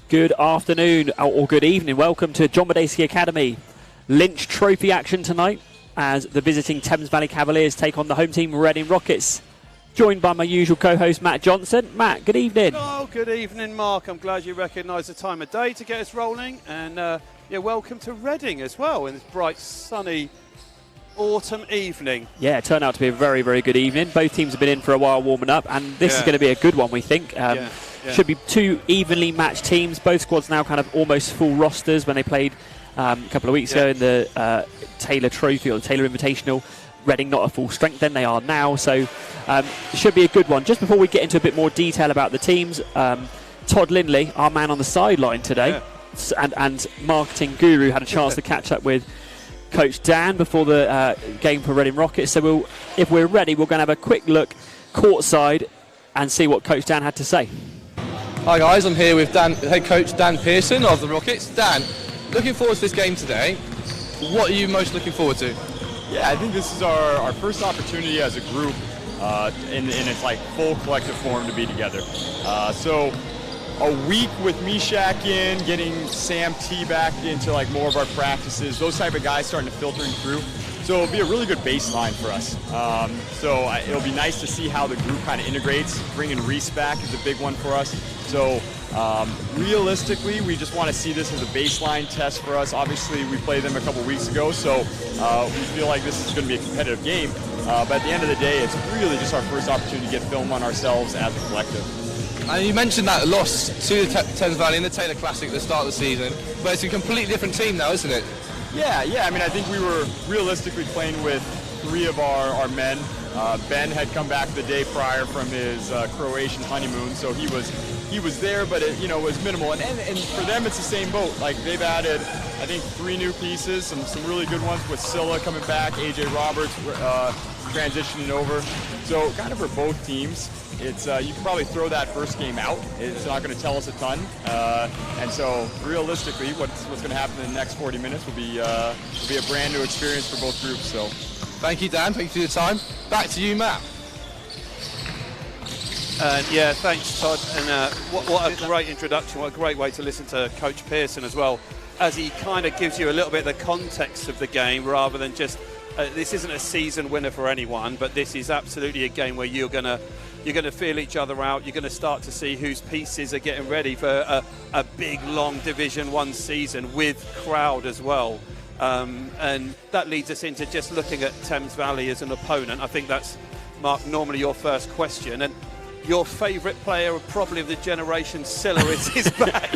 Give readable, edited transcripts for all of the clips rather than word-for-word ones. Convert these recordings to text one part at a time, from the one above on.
Good afternoon, or good evening. Welcome to John Medeski Academy. Lynch Trophy action tonight as the visiting Thames Valley Cavaliers take on the home team Reading Rockets. Joined by my usual co-host Matt Johnson. Matt, good evening. Oh, good evening, Mark. I'm glad you recognise the time of day to get us rolling. And welcome to Reading as well in this bright, sunny autumn evening. Yeah, it turned out to be a very, very good evening. Both teams have been in for a while warming up, and this is going to be a good one, we think. Should be two evenly matched teams. Both squads now kind of almost full rosters when they played a couple of weeks ago in the Taylor Trophy or the Taylor Invitational. Reading not a full strength, then they are now. So it should be a good one. Just before we get into a bit more detail about the teams, Todd Lindley, our man on the sideline today, and marketing guru, had a chance to catch up with Coach Dan before the game for Reading Rockets. So if we're ready, we're going to have a quick look courtside and see what Coach Dan had to say. Hi guys, I'm here with head coach Dan Pearson of the Rockets. Dan, looking forward to this game today. What are you most looking forward to? Yeah, I think this is our first opportunity as a group in its like full collective form to be together. So a week with Myerscough in, getting Sam T back into like more of our practices, those type of guys starting to filtering through. So it'll be a really good baseline for us. It'll be nice to see how the group kind of integrates. Bringing Reese back is a big one for us. So realistically, we just want to see this as a baseline test for us. Obviously, we played them a couple weeks ago, so we feel like this is going to be a competitive game. But at the end of the day, it's really just our first opportunity to get film on ourselves as a collective. And you mentioned that loss to the Thames Valley in the Taylor Classic at the start of the season, but it's a completely different team now, isn't it? Yeah. I mean, I think we were realistically playing with three of our men. Ben had come back the day prior from his Croatian honeymoon, so he was there, but it was minimal. And for them, it's the same boat. Like they've added, I think, 3 new pieces, some really good ones with Scylla coming back, AJ Roberts transitioning over. So kind of for both teams, it's you can probably throw that first game out. It's not going to tell us a ton. And so realistically, what's going to happen in the next 40 minutes will be a brand new experience for both groups. So thank you, Dan. Thank you for your time. Back to you, Matt. Thanks, Todd. And what a great introduction. What a great way to listen to Coach Pearson as well, as he kind of gives you a little bit of the context of the game rather than just this isn't a season winner for anyone, but this is absolutely a game where you're gonna feel each other out. You're going to start to see whose pieces are getting ready for a big, long Division 1 season with crowd as well. And that leads us into just looking at Thames Valley as an opponent. I think that's, Mark, normally your first question. And your favourite player, probably of the generation, Scylla, is back.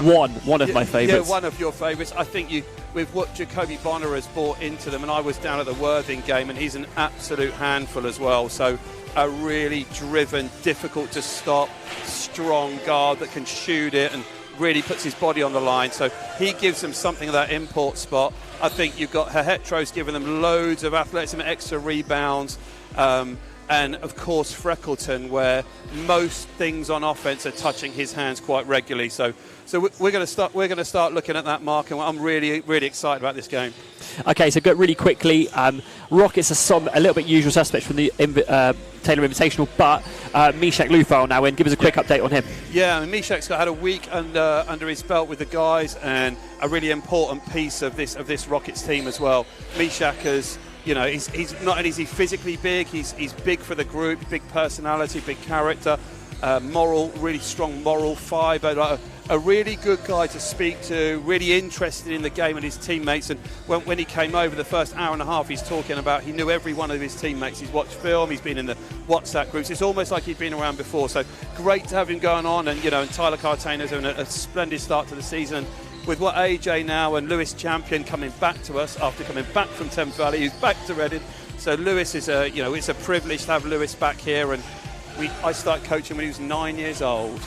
One of my favourites. Yeah, one of your favourites. I think with what Jacoby Bonner has brought into them, and I was down at the Worthing game, and he's an absolute handful as well. So a really driven, difficult to stop, strong guard that can shoot it and really puts his body on the line. So he gives them something of that import spot. I think you've got Herhetros giving them loads of athleticism, extra rebounds. And of course Freckleton, where most things on offense are touching his hands quite regularly. So we're going to start looking at that, Mark, and I'm really, really excited about this game. Okay, so go really quickly. Rockets are a little bit usual suspects from the Taylor Invitational, but Myerscough Lufal now in. Give us a quick update on him. Yeah, I mean, Myerscough's had a week under his belt with the guys, and a really important piece of this Rockets team as well. Myerscough is, he's not only is he physically big, he's big for the group, big personality, big character, really strong moral fibre, like a really good guy to speak to, really interested in the game and his teammates. And when he came over the first hour and a half, he's talking about he knew every one of his teammates. He's watched film, he's been in the WhatsApp groups. It's almost like he'd been around before. So great to have him going on. And and Tyler Cartaner's having a splendid start to the season. With what AJ now and Lewis Champion coming back to us after coming back from Thames Valley, who's back to Reading. So Lewis is it's a privilege to have Lewis back here. And I started coaching when he was 9 years old.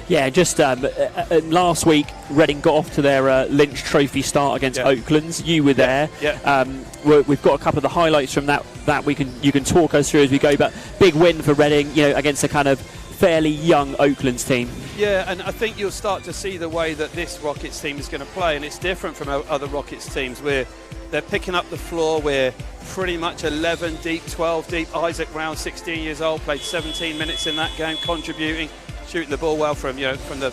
Yeah, just last week, Reading got off to their Lynch Trophy start against Oaklands. You were there. Yeah. We've got a couple of the highlights from that you can talk us through as we go. But big win for Reading, against a kind of fairly young Oaklands team. Yeah, and I think you'll start to see the way that this Rockets team is going to play, and it's different from other Rockets teams where they're picking up the floor. We're pretty much 11 deep, 12 deep. Isaac Round, 16 years old, played 17 minutes in that game, contributing, shooting the ball well from the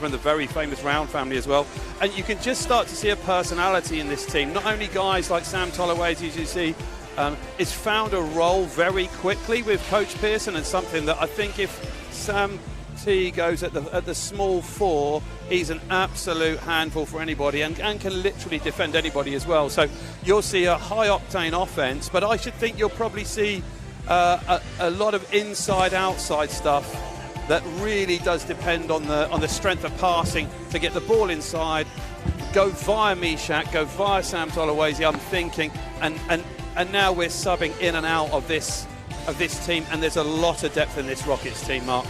from the very famous Round family as well. And you can just start to see a personality in this team. Not only guys like Sam Tolaway, as you see, it's found a role very quickly with Coach Pearson, and something that I think if Sam T goes at the small 4, he's an absolute handful for anybody, and can literally defend anybody as well. So you'll see a high-octane offense, but I should think you'll probably see a lot of inside-outside stuff that really does depend on the strength of passing to get the ball inside, go via Myerscough, go via Sam Tolaway, I'm thinking, and now we're subbing in and out of this team, and there's a lot of depth in this Rockets team, Mark.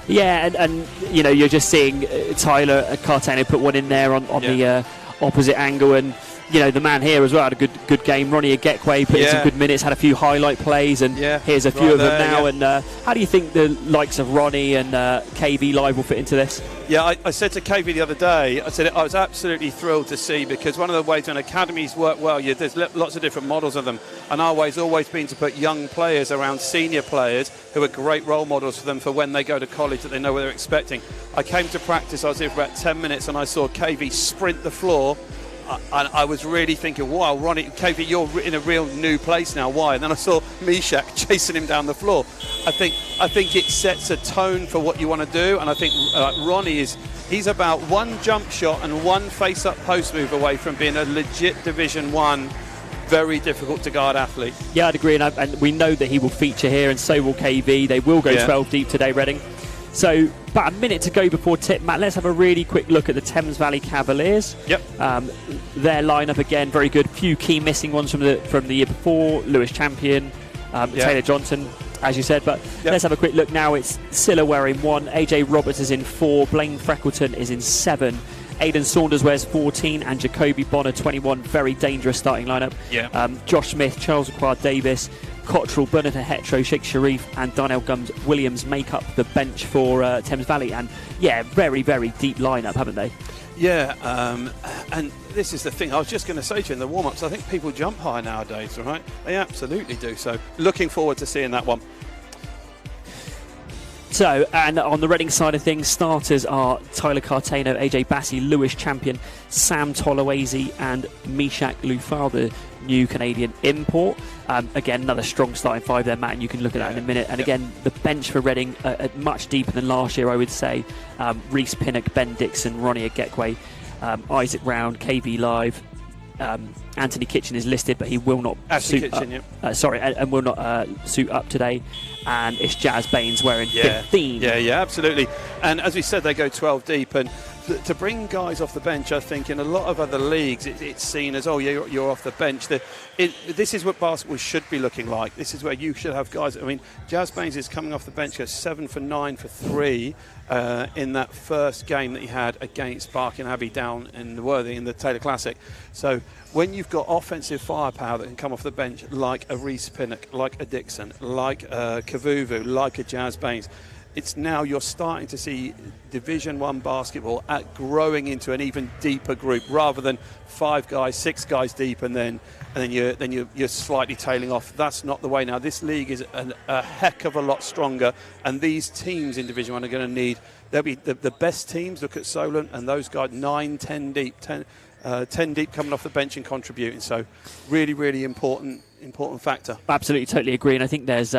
Yeah, and you know, you're just seeing Tyler Cartano put one in there on the opposite angle, and you know, the man here as well had a good game. Ronnie Agekwe put in some good minutes, had a few highlight plays, and here's a few of them now. And how do you think the likes of Ronnie and KV Live will fit into this? Yeah, I said to KV the other day, I said I was absolutely thrilled to see, because one of the ways when academies work well, there's lots of different models of them, and our way's always been to put young players around senior players who are great role models for them for when they go to college, that they know what they're expecting. I came to practice, I was here for about 10 minutes, and I saw KV sprint the floor. And I was really thinking, wow, Ronnie, KV, you're in a real new place now. Why? And then I saw Myerscough chasing him down the floor. I think it sets a tone for what you want to do. And I think Ronnie he's about one jump shot and one face-up post move away from being a legit Division 1, very difficult to guard athlete. Yeah, I'd agree. And we know that he will feature here, and so will KV. They will go 12 deep today, Reading. So about a minute to go before tip, Matt. Let's have a really quick look at the Thames Valley Cavaliers. Yep. Their lineup again, very good. Few key missing ones from the year before. Lewis Champion, Taylor Johnson, as you said. But let's have a quick look now. It's Silla wearing 1. AJ Roberts is in 4. Blaine Freckleton is in 7. Aidan Saunders wears 14, and Jacoby Bonner 21. Very dangerous starting lineup. Yeah. Josh Smith, Charles Davis, Cottrell, Bernard Hetro, Sheikh Sharif and Darnell Williams make up the bench for Thames Valley. And very, very deep lineup, haven't they? Yeah, and this is the thing I was just going to say to you in the warm-ups. I think people jump high nowadays, right? They absolutely do. So looking forward to seeing that one. So, and on the Reading side of things, starters are Tyler Cartano, AJ Bassey, Lewis Champion, Sam Tolaway and Myerscough Lufar, the new Canadian import. Again, another strong starting 5 there, Matt, and you can look at that in a minute. And again, the bench for Reading much deeper than last year, I would say. Reece Pinnock, Ben Dixon, Ronnie Agekwe, Isaac Round, KV Live. Anthony Kitchen is listed, but he will not suit up. And will not suit up today. And it's Jazz Baines wearing 15. Yeah, absolutely. And as we said, they go 12 deep. And to bring guys off the bench, I think in a lot of other leagues, it's seen as, you're off the bench. This is what basketball should be looking like. This is where you should have guys. I mean, Jazz Baines is coming off the bench, goes 7 for 9 for 3 in that first game that he had against Barking Abbey down in the Worthing in the Taylor Classic. So when you've got offensive firepower that can come off the bench, like a Reece Pinnock, like a Dixon, like a Kavuvu, like a Jazz Baines, it's now you're starting to see Division 1 basketball growing into an even deeper group, rather than 5 guys, 6 guys deep, and then you're slightly tailing off. That's not the way now. This league is a heck of a lot stronger, and these teams in Division 1 are going to need. They'll be the best teams. Look at Solent and those guys, 9, 10 deep, 10 deep coming off the bench and contributing. So really, really important factor. Absolutely, totally agree. And I think there's.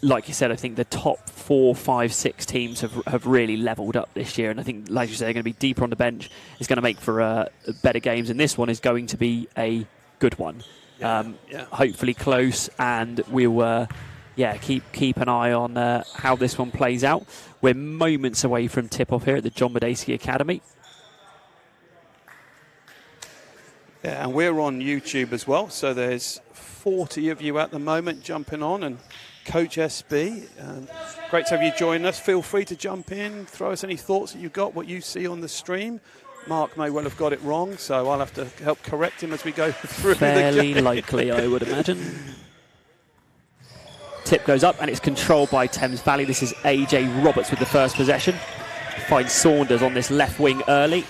Like you said, I think the top 4, 5, 6 teams have really levelled up this year, and I think, like you said, they're going to be deeper on the bench. It's going to make for better games, and this one is going to be a good one. Hopefully close, and we'll keep an eye on how this one plays out. We're moments away from tip-off here at the John Medeski Academy. Yeah, and we're on YouTube as well, so there's 40 of you at the moment jumping on, and Coach SB, great to have you join us. Feel free to jump in, throw us any thoughts that you've got, what you see on the stream. Mark may well have got it wrong, so I'll have to help correct him as we go through Fairly the game. Likely, I would imagine. Tip goes up, and it's controlled by Thames Valley. This is AJ Roberts with the first possession. Finds Saunders on this left wing early.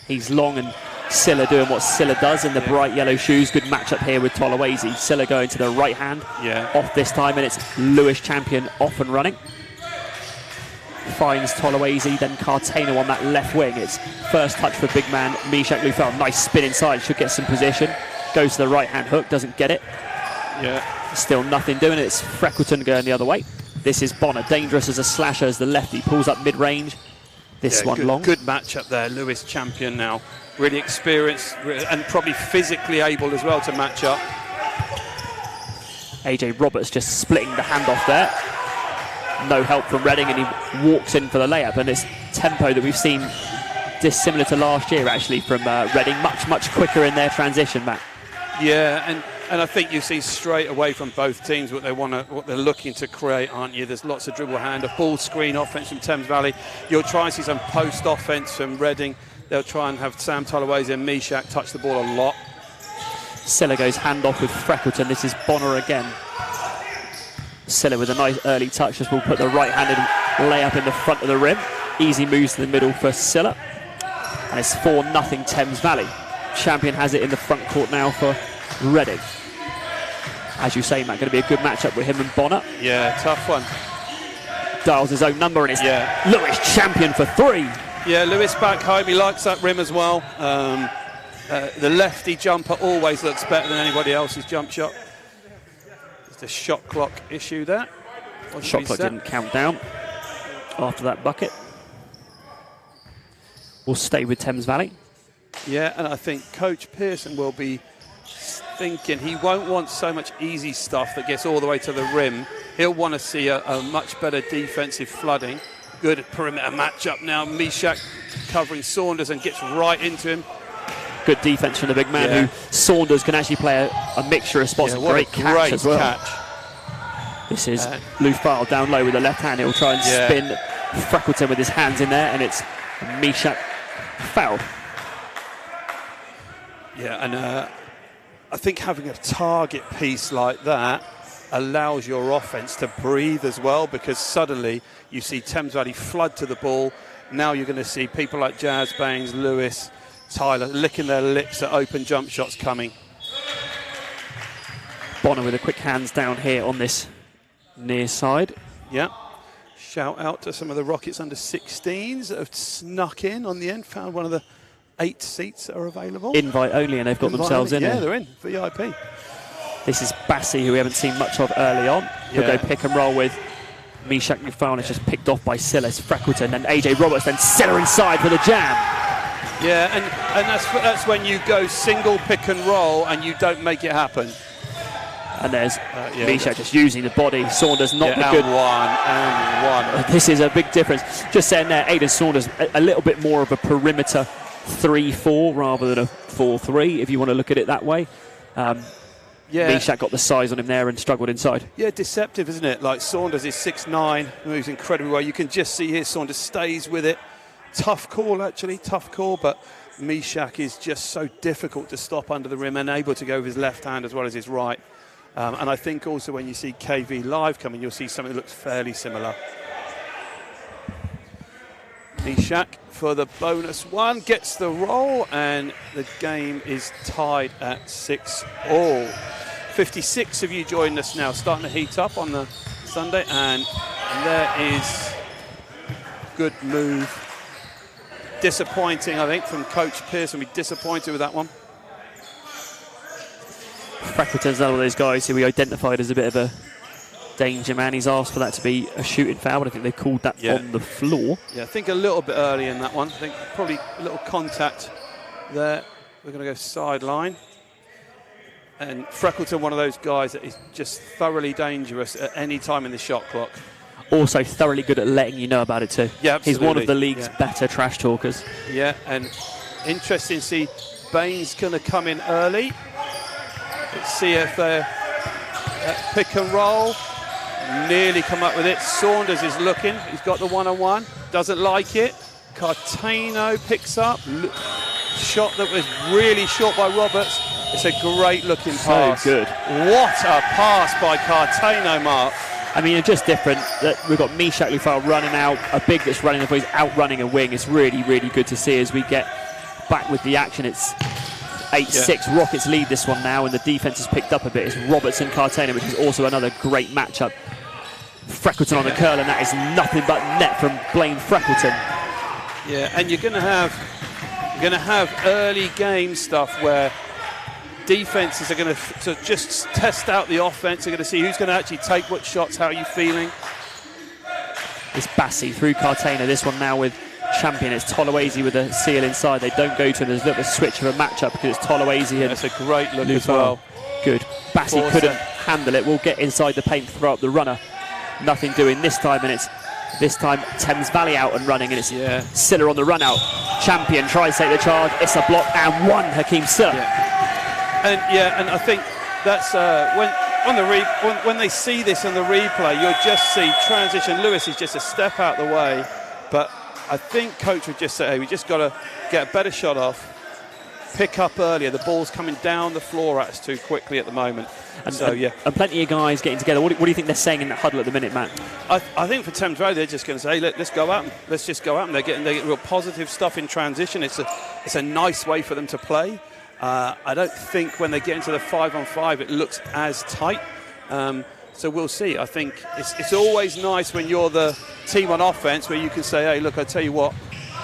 He's long, and Silla doing what Silla does in the bright yellow shoes. Good matchup here with Tolaway. Silla going to the right hand off this time, and it's Lewis Champion off and running. finds Toloese, then Cartano on that left wing. It's first touch for big man Myerscough Lufel. Nice spin inside, should get some position. Goes to the right hand hook, doesn't get it. Yeah. Still nothing doing it. It's Freckleton going the other way. This is Bonner, dangerous as a slasher as the lefty pulls up mid-range. This one long. Good matchup there. Lewis champion now. Really experienced and probably physically able as well to match up. AJ Roberts just splitting the handoff there. No help from Reading, and he walks in for the layup. And it's tempo that we've seen dissimilar to last year, actually, from Reading. Much quicker in their transition, Matt. Yeah, and I think you see straight away from both teams what they're looking to create, aren't you? There's lots of dribble handoff, ball screen offense from Thames Valley. You'll try and see some post offense from Reading. They'll try and have Sam Toloese and Myerscough touch the ball a lot. Silla goes handoff with Freckleton. This is Bonner again. Silla with a nice early touch as we'll put the right-handed layup in the front of the rim. Easy moves to the middle for Silla. And it's 4-0 Thames Valley. Champion has it in the front court now for Reading. As you say, Matt, going to be a good matchup with him and Bonner. Yeah, tough one. Dials his own number and it's Lewis Champion for 3. Yeah, Lewis back home. He likes that rim as well. The lefty jumper always looks better than anybody else's jump shot. Just a shot clock issue there. Shot clock didn't count down after that bucket. We'll stay with Thames Valley. Yeah, and I think Coach Pearson will be thinking he won't want so much easy stuff that gets all the way to the rim. He'll want to see a much better defensive flooding. Good perimeter matchup now. Myerscough covering Saunders and gets right into him. Good defense from the big man, who Saunders can actually play a mixture of spots. Great catch as well. This is Lufal down low with the left hand. He'll try and spin Freckleton with his hands in there, and it's Myerscough fouled. Yeah, and I think having a target piece like that allows your offense to breathe as well, because suddenly you see Thames Valley flood to the ball. Now you're going to see people like Jazz Baines, Lewis, Tyler licking their lips at open jump shots coming. Bonner with a quick hands down here on this near side. Yeah. Shout out to some of the Rockets under 16s that have snuck in on the end, found one of the 8 seats that are available. Invite only, and they've got themselves in. Yeah, they're in, VIP. This is Bassi, who we haven't seen much of early on. He'll go pick and roll with Myerscough Lufal. It's just picked off by Silas, Freckleton, and AJ Roberts, then Silla inside for the jam. Yeah, and that's when you go single pick and roll and you don't make it happen. And there's Myerscough just using the body. Saunders not the good one. This is a big difference. Just saying there, Aidan Saunders a little bit more of a perimeter 3-4 rather than a 4-3, if you want to look at it that way. Myerscough got the size on him there and struggled inside. Yeah, deceptive, isn't it? Like Saunders is 6'9", moves incredibly well. You can just see here Saunders stays with it. Tough call, actually, tough call, but Myerscough is just so difficult to stop under the rim and able to go with his left hand as well as his right. And I think also when you see KV live coming, you'll see something that looks fairly similar. Myerscough for the bonus one gets the roll, and the game is tied at 6-all. 56 of you joined us now, starting to heat up on the Sunday, and there is good move. Disappointing, I think, from Coach Pearson. We're disappointed with that one. Freckleton's one of those guys who we identified as a bit of a danger man. He's asked for that to be a shooting foul, but I think they called that on the floor. Yeah, I think a little bit early in that one. I think probably a little contact there. We're going to go sideline. And Freckleton, one of those guys that is just thoroughly dangerous at any time in the shot clock. Also thoroughly good at letting you know about it too. Yeah, absolutely. He's one of the league's better trash talkers. Yeah, and interesting to see Baines going to come in early. Let's see if they're pick and roll. Nearly come up with it. Saunders is looking. He's got the one-on-one. Doesn't like it. Cartano picks up. Shot that was really short by Roberts. It's a great looking pass. So good. What a pass by Cartano, Mark. I mean, it's just different that we've got Myerscough Lufal running out, a big that's running, if he's outrunning a wing. It's really, really good to see as we get back with the action. It's 8-6. Rockets lead this one now, and the defense has picked up a bit. It's Roberts and Cartano, which is also another great matchup. Freckleton on the curl, and that is nothing but net from Blaine Freckleton. Yeah, and you're going to have early game stuff where defenses are going to just test out the offense. They're going to see who's going to actually take what shots. How are you feeling? It's Bassi through Cartagena. This one now with champion. It's Toloese with a seal inside. They don't go to him. There's a little bit of switch of a matchup because it's Toloese and that's a great look as well. Good. Bassi couldn't handle it. We'll get inside the paint, throw up the runner. Nothing doing this time, and it's this time Thames Valley out and running, and it's Silla on the run out. Champion tries to take the charge. It's a block and one. Hakeem Silla. And I think that's when they see this on the replay, you'll just see transition. Lewis is just a step out the way, but I think coach would just say, hey, we just got to get a better shot off, pick up earlier. The ball's coming down the floor at us too quickly at the moment. And plenty of guys getting together. What do you think they're saying in that huddle at the minute, Matt? I think for Thames Valley, they're just going to say, hey, let's go at them. Let's just go at them. They're getting real positive stuff in transition. It's a nice way for them to play. I don't think when they get into the 5-on-5 it looks as tight. So we'll see. I think it's always nice when you're the team on offense where you can say, hey, look, I tell you what,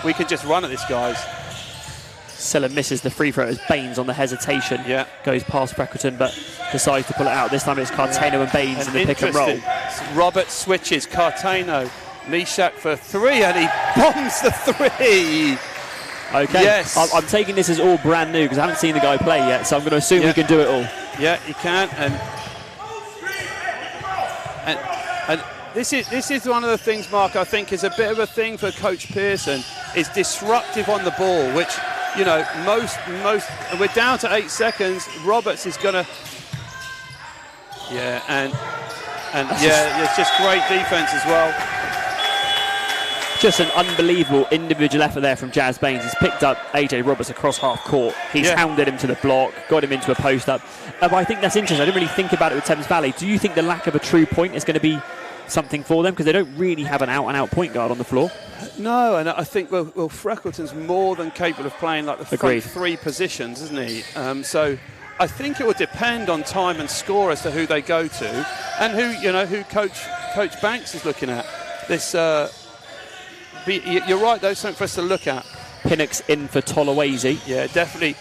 we can just run at this, guys. Silla misses the free throw as Baines on the hesitation goes past Freckleton, but decides to pull it out. This time it's Cartagena and Baines in the pick and roll. Roberts switches, Cartagena, Myerscough for three, and he bombs the three. Okay, yes. I'm taking this as all brand new because I haven't seen the guy play yet, so I'm going to assume he can do it all. Yeah, he can, and this is one of the things, Mark, I think is a bit of a thing for Coach Pearson, is disruptive on the ball, which, you know, most we're down to 8 seconds. Roberts is going to, it's just great defense as well. Just an unbelievable individual effort there from Jazz Baines. He's picked up AJ Roberts across half court. He's hounded him to the block, got him into a post up. But I think that's interesting. I didn't really think about it with Thames Valley. Do you think the lack of a true point is going to be something for them? Because they don't really have an out-and-out point guard on the floor. No, and I think, well, Freckleton's more than capable of playing like the front three positions, isn't he? So I think it will depend on time and score as to who they go to and who Coach Banks is looking at. This. You're right, though, something for us to look at. Pinnock's in for Toloese. Yeah, definitely.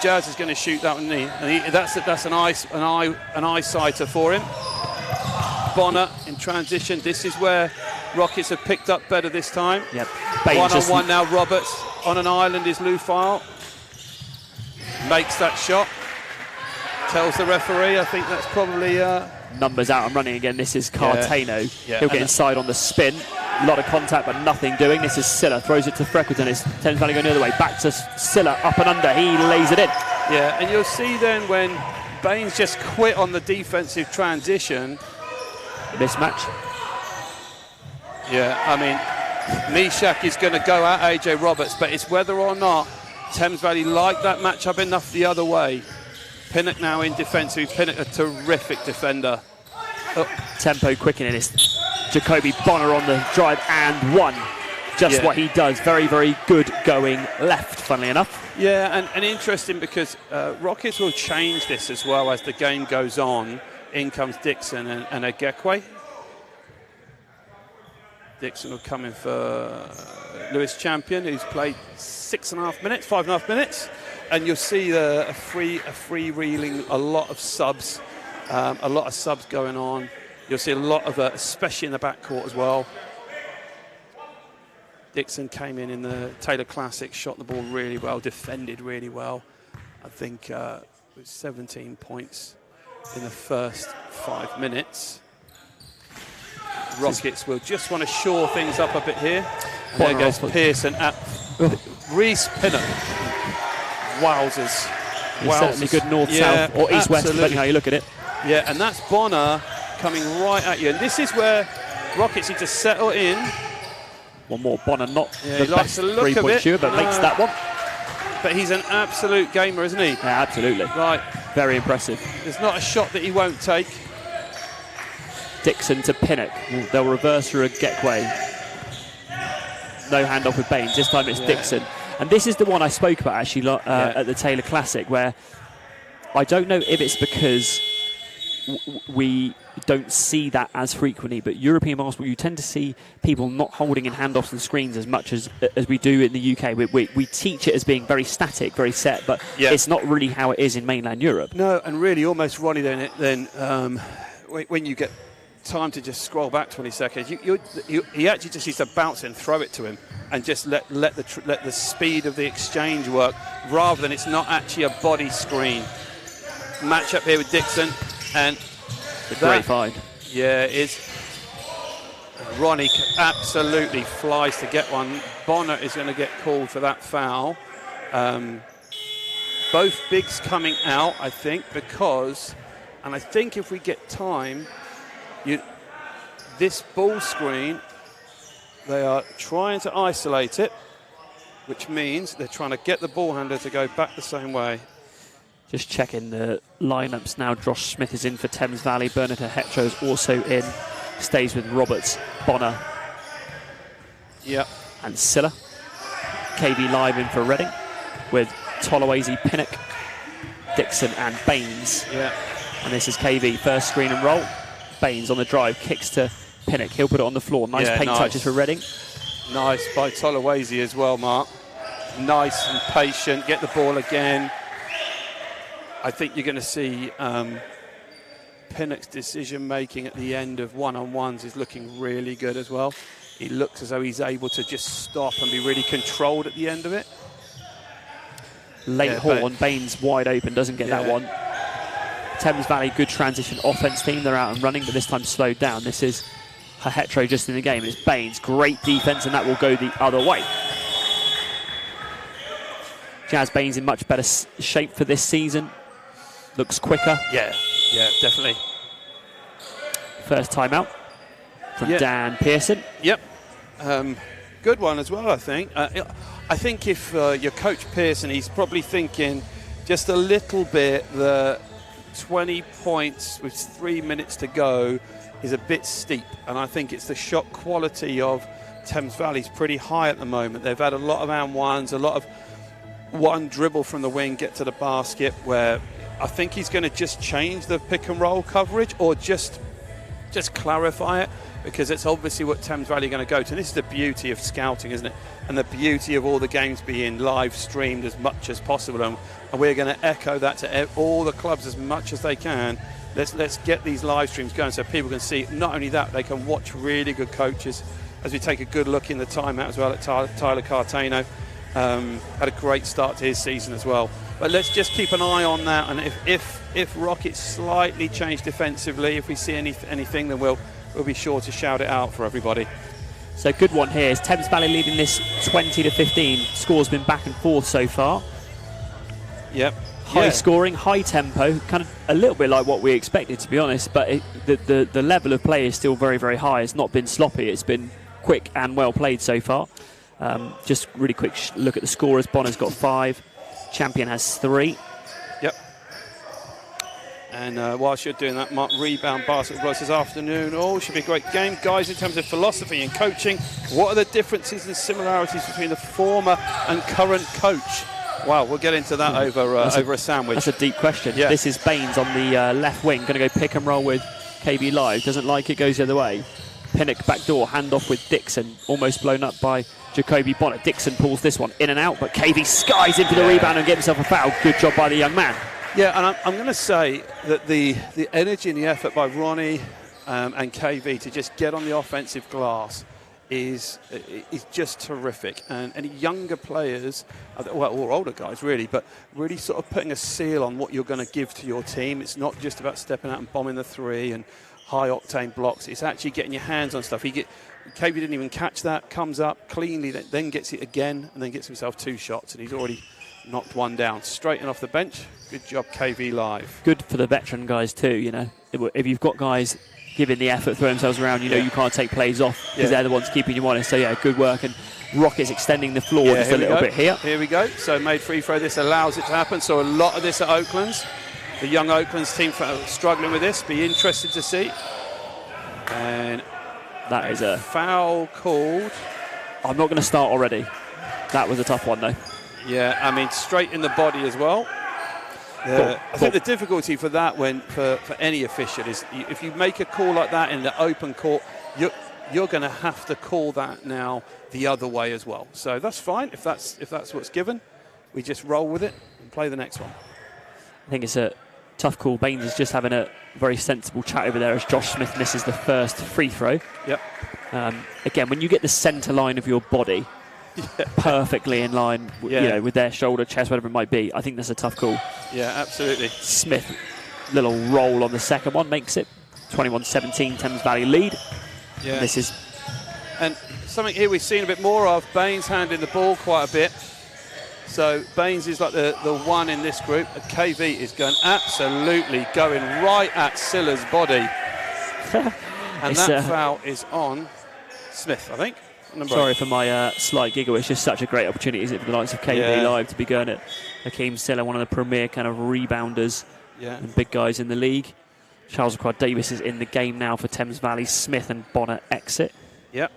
Jazz is going to shoot that one, and that's an eye-sighter for him. Bonner in transition. This is where Rockets have picked up better this time. Yep. One-on-one now. Roberts on an island is Lufile. Makes that shot. Tells the referee. I think that's probably. Numbers out and running again. This is Cartagena. Yeah. He'll get inside on the spin. A lot of contact, but nothing doing. This is Silla. Throws it to Freckleton. It's Thames Valley going the other way. Back to Silla. Up and under. He lays it in. Yeah, and you'll see then when Baines just quit on the defensive transition. Mismatch. Yeah, I mean, Myerscough is going to go at AJ Roberts, but it's whether or not Thames Valley like that matchup enough the other way. Pinnock now in defensive. Pinnock, a terrific defender. Tempo quickening. It's Jacoby Bonner on the drive and one. Just what he does. Very, very good going left, funnily enough. Yeah, and interesting because Rockets will change this as well as the game goes on. In comes Dixon and Agekwe. Dixon will come in for Lewis Champion, who's played 5.5 minutes. And you'll see a free reeling, a lot of subs going on. You'll see a lot of, especially in the backcourt as well. Dixon came in the Taylor Classic, shot the ball really well, defended really well. I think it was 17 points in the first 5 minutes. Rockets will just want to shore things up a bit here. And there goes Pearson at Reese Pinnock. Wowzers. He's certainly good north-south or east-west, depending how you look at it. Yeah, and that's Bonner coming right at you. And this is where Rockets need to settle in. One more. Bonner, not the best three-point shooter, but makes that one. But he's an absolute gamer, isn't he? Yeah, absolutely. Right. Very impressive. There's not a shot that he won't take. Dixon to Pinnock. They'll reverse through a Getway. No handoff with Baines. This time it's Dixon. And this is the one I spoke about actually at the Taylor Classic, where I don't know if it's because we don't see that as frequently. But European basketball, you tend to see people not holding in handoffs and screens as much as we do in the UK. We teach it as being very static, very set, but it's not really how it is in mainland Europe. No, and really almost, Ronnie, then when you get time to just scroll back 20 seconds, he actually just needs to bounce and throw it to him and just let the speed of the exchange work, rather than it's not actually a body screen. Match up here with Dixon, and a great find. Yeah, it is. Ronnie absolutely flies to get one. Bonner is going to get called for that foul. Both bigs coming out, I think, because, and I think if we get time, this ball screen, they are trying to isolate it, which means they're trying to get the ball handler to go back the same way. Just checking the lineups now. Josh Smith is in for Thames Valley. Bernard Hetro is also in. Stays with Roberts, Bonner, and Silla. KB Live in for Reading with Tolawase, Pinnock, Dixon and Baines. Yeah. And this is KB, first screen and roll. Baines on the drive, kicks to Pinnock. He'll put it on the floor. Nice paint touches for Reading. Nice by Tolawase as well, Mark. Nice and patient. Get the ball again. I think you're going to see Pinnock's decision-making at the end of one-on-ones is looking really good as well. He looks as though he's able to just stop and be really controlled at the end of it. Late Horn, Baines wide open, doesn't get that one. Thames Valley, good transition offense team. They're out and running, but this time slowed down. This is Hetro just in the game. It's Baines, great defense, and that will go the other way. Jazz Baines in much better shape for this season. Looks quicker. Yeah, definitely. First timeout from Dan Pearson. Yep. Good one as well, I think. I think if you're Coach Pearson, he's probably thinking just a little bit the 20 points with 3 minutes to go is a bit steep. And I think it's the shot quality of Thames Valley's pretty high at the moment. They've had a lot of and ones, a lot of one dribble from the wing, get to the basket, where I think he's going to just change the pick and roll coverage, or just clarify it, because it's obviously what Thames Valley are going to go to. And this is the beauty of scouting, isn't it? And the beauty of all the games being live streamed as much as possible. And we're going to echo that to all the clubs as much as they can. Let's get these live streams going so people can see. Not only that, they can watch really good coaches. As we take a good look in the timeout as well at Tyler Cartano. Had a great start to his season as well. But let's just keep an eye on that, and if Rockets slightly change defensively, if we see anything, then we'll be sure to shout it out for everybody. So good one here. Is Thames Valley leading this 20-15? Score's been back and forth so far. Yep. High scoring, high tempo, kind of a little bit like what we expected, to be honest. But the level of play is still very, very high. It's not been sloppy. It's been quick and well played so far. Just really quick look at the scorers. Bonner's got 5. Champion has 3. Yep. And whilst you're doing that, Mark, rebound basketball this afternoon. Oh, should be a great game. Guys, in terms of philosophy and coaching, what are the differences and similarities between the former and current coach? Wow, we'll get into that over a sandwich. That's a deep question. Yeah. This is Baines on the left wing, going to go pick and roll with KB Live. Doesn't like it, goes the other way. Pinnock backdoor, handoff with Dixon, almost blown up by Jacoby Bonner. Dixon pulls this one in and out, but KV skies in for the rebound and gets himself a foul. Good job by the young man. Yeah, and I'm going to say that the energy and the effort by Ronnie and KV to just get on the offensive glass is just terrific. And any younger players, well, or older guys really, but really sort of putting a seal on what you're going to give to your team. It's not just about stepping out and bombing the three and high-octane blocks. It's actually getting your hands on stuff. KB didn't even catch that, comes up cleanly, then gets it again, and then gets himself 2 shots, and he's already knocked one down. Straight and off the bench. Good job, KV Live. Good for the veteran guys too, you know. If you've got guys giving the effort, throwing themselves around, you know you can't take plays off because they're the ones keeping you honest. So, yeah, good work. And Rockets extending the floor just a little bit here. Here we go. So, made free throw. This allows it to happen. So, a lot of this at Oakland's. The young Oakland's team struggling with this. Be interested to see. And that is a foul called. I'm not going to start already. That was a tough one, though. Yeah, I mean, straight in the body as well. I think the difficulty for that for any official is if you make a call like that in the open court, you're going to have to call that now the other way as well. So that's fine if that's what's given. We just roll with it and play the next one. I think it's a tough call. Baines is just having a very sensible chat over there as Josh Smith misses the first free throw. Yep. Again, when you get the centre line of your body perfectly in line, with their shoulder, chest, whatever it might be, I think that's a tough call. Yeah, absolutely. Smith, little roll on the second one, makes it 21-17, Thames Valley lead. Yeah. And something here we've seen a bit more of, Baines handling the ball quite a bit. So Baines is like the one in this group. And KV is going right at Silla's body. And that foul is on Smith, I think. Sorry for my slight giggle. It's just such a great opportunity, isn't it, for the likes of KV Live to be going at Hakeem Silla, one of the premier kind of rebounders and big guys in the league. Charles Davis is in the game now for Thames Valley. Smith and Bonner exit. Yep.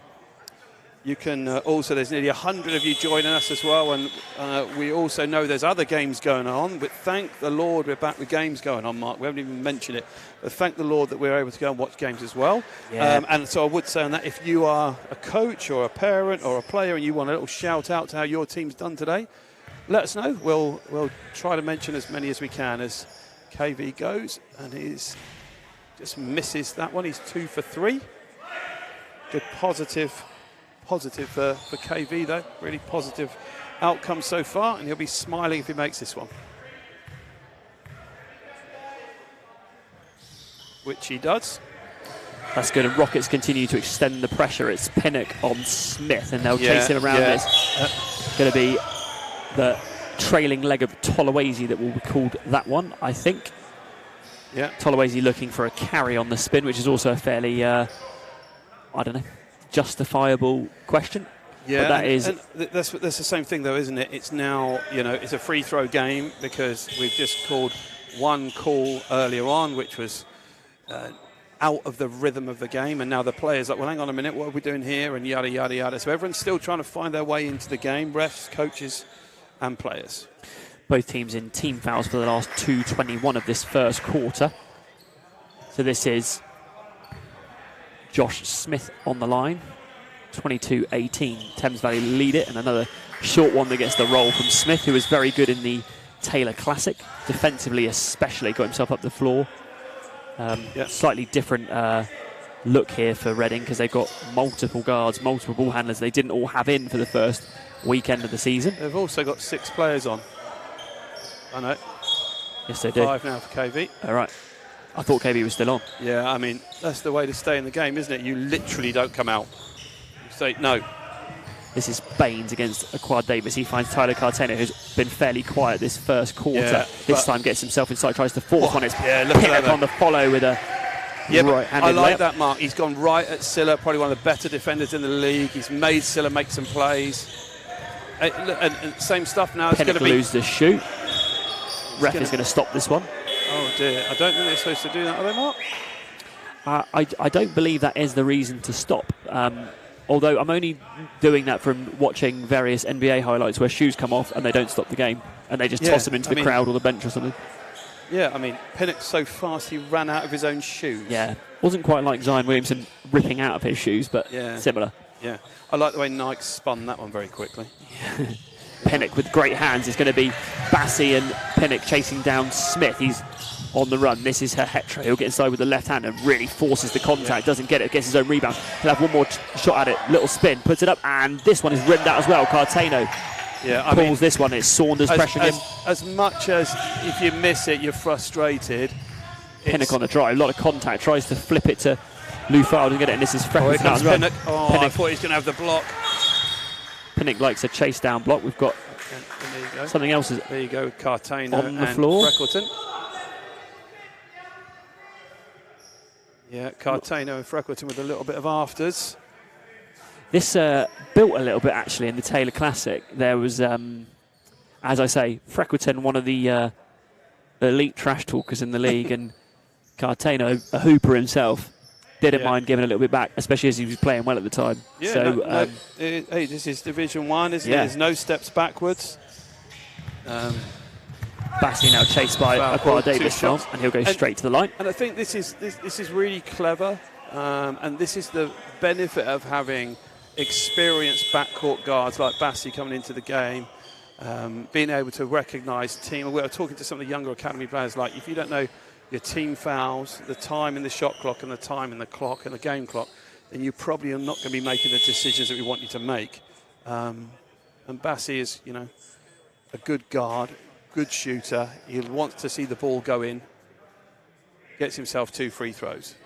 You can also, there's nearly 100 of you joining us as well, and we also know there's other games going on, but thank the Lord we're back with games going on, Mark. We haven't even mentioned it, but thank the Lord that we're able to go and watch games as well. And so I would say on that, if you are a coach or a parent or a player and you want a little shout out to how your team's done today, let us know. We'll try to mention as many as we can as KV goes, and he's just misses that one. He's 2 for 3. Good positive for KV though, really positive outcome so far, and he'll be smiling if he makes this one, which he does. That's good, and Rockets continue to extend the pressure. It's Pinnock on Smith, and they'll chase him around this. Going to be the trailing leg of Tolawase that will be called that one, I think. Yeah, Tolawase looking for a carry on the spin, which is also a fairly, justifiable question. Yeah, but that's the same thing though, isn't it? It's now, it's a free throw game because we've just called one call earlier on, which was out of the rhythm of the game, and now the players like, well, hang on a minute, what are we doing here? And yada yada yada. So everyone's still trying to find their way into the game, refs, coaches, and players. Both teams in team fouls for the last 2:21 of this first quarter. So this is Josh Smith on the line, 22-18. Thames Valley lead it, and another short one that gets the roll from Smith, who was very good in the Taylor Classic, defensively especially, got himself up the floor. Slightly different look here for Reading because they've got multiple guards, multiple ball handlers they didn't all have in for the first weekend of the season. They've also got 6 players on. I know. Yes, they do. 5 now for KV. All right. I thought KV was still on. Yeah, I mean, that's the way to stay in the game, isn't it? You literally don't come out. You say no. This is Baines against Aquad Davis. He finds Tyler Carteno, who's been fairly quiet this first quarter. This time gets himself inside, tries to force on it. Pinnock on the follow with a right-handed I like layup. that, Mark. He's gone right at Silla, probably one of the better defenders in the league. He's made Silla make some plays. And same stuff now. Pinnock lose the shoot. Ref is going to stop this one. Oh dear, I don't think they're supposed to do that, are they, Mark? I don't believe that is the reason to stop. Although I'm only doing that from watching various NBA highlights where shoes come off and they don't stop the game and they just toss them into the crowd or the bench or something. Yeah, I mean, Pinnock's so fast he ran out of his own shoes. Yeah, wasn't quite like Zion Williamson ripping out of his shoes, but similar. Yeah, I like the way Nike spun that one very quickly. Pinnock with great hands. It's going to be Bassi and Pinnock chasing down Smith. He's on the run. This is Herhetra. He'll get inside with the left hand and really forces the contact. Doesn't get it. Gets his own rebound. He'll have one more shot at it. Little spin. Puts it up. And this one is rimmed out as well. Carteno pulls this one. It's Saunders pressuring him. As much as if you miss it, you're frustrated. Pinnock on the drive. A lot of contact. Tries to flip it to Lufard to get it. And this is Freckles now as well. Pinnock. I thought he was going to have the block. Pinnock likes a chase down block. We've got something else. There you go, Cartano on the floor. Freckleton. Yeah, Cartano and Freckleton with a little bit of afters. This built a little bit actually in the Taylor Classic. There was, as I say, Freckleton, one of the elite trash talkers in the league, and Cartano, a hooper himself. Didn't mind giving a little bit back, especially as he was playing well at the time. Yeah, so, hey, this is Division 1, isn't it? There's no steps backwards. Bassey now chased by Aqua Davis now, and he'll go straight to the line. And I think this is really clever, and this is the benefit of having experienced backcourt guards like Bassey coming into the game, being able to recognise team. We were talking to some of the younger academy players, like if you don't know your team fouls, the time in the shot clock and the time in the clock and the game clock, then you probably are not going to be making the decisions that we want you to make. And Bassey is, a good guard, good shooter. He wants to see the ball go in. Gets himself 2 free throws.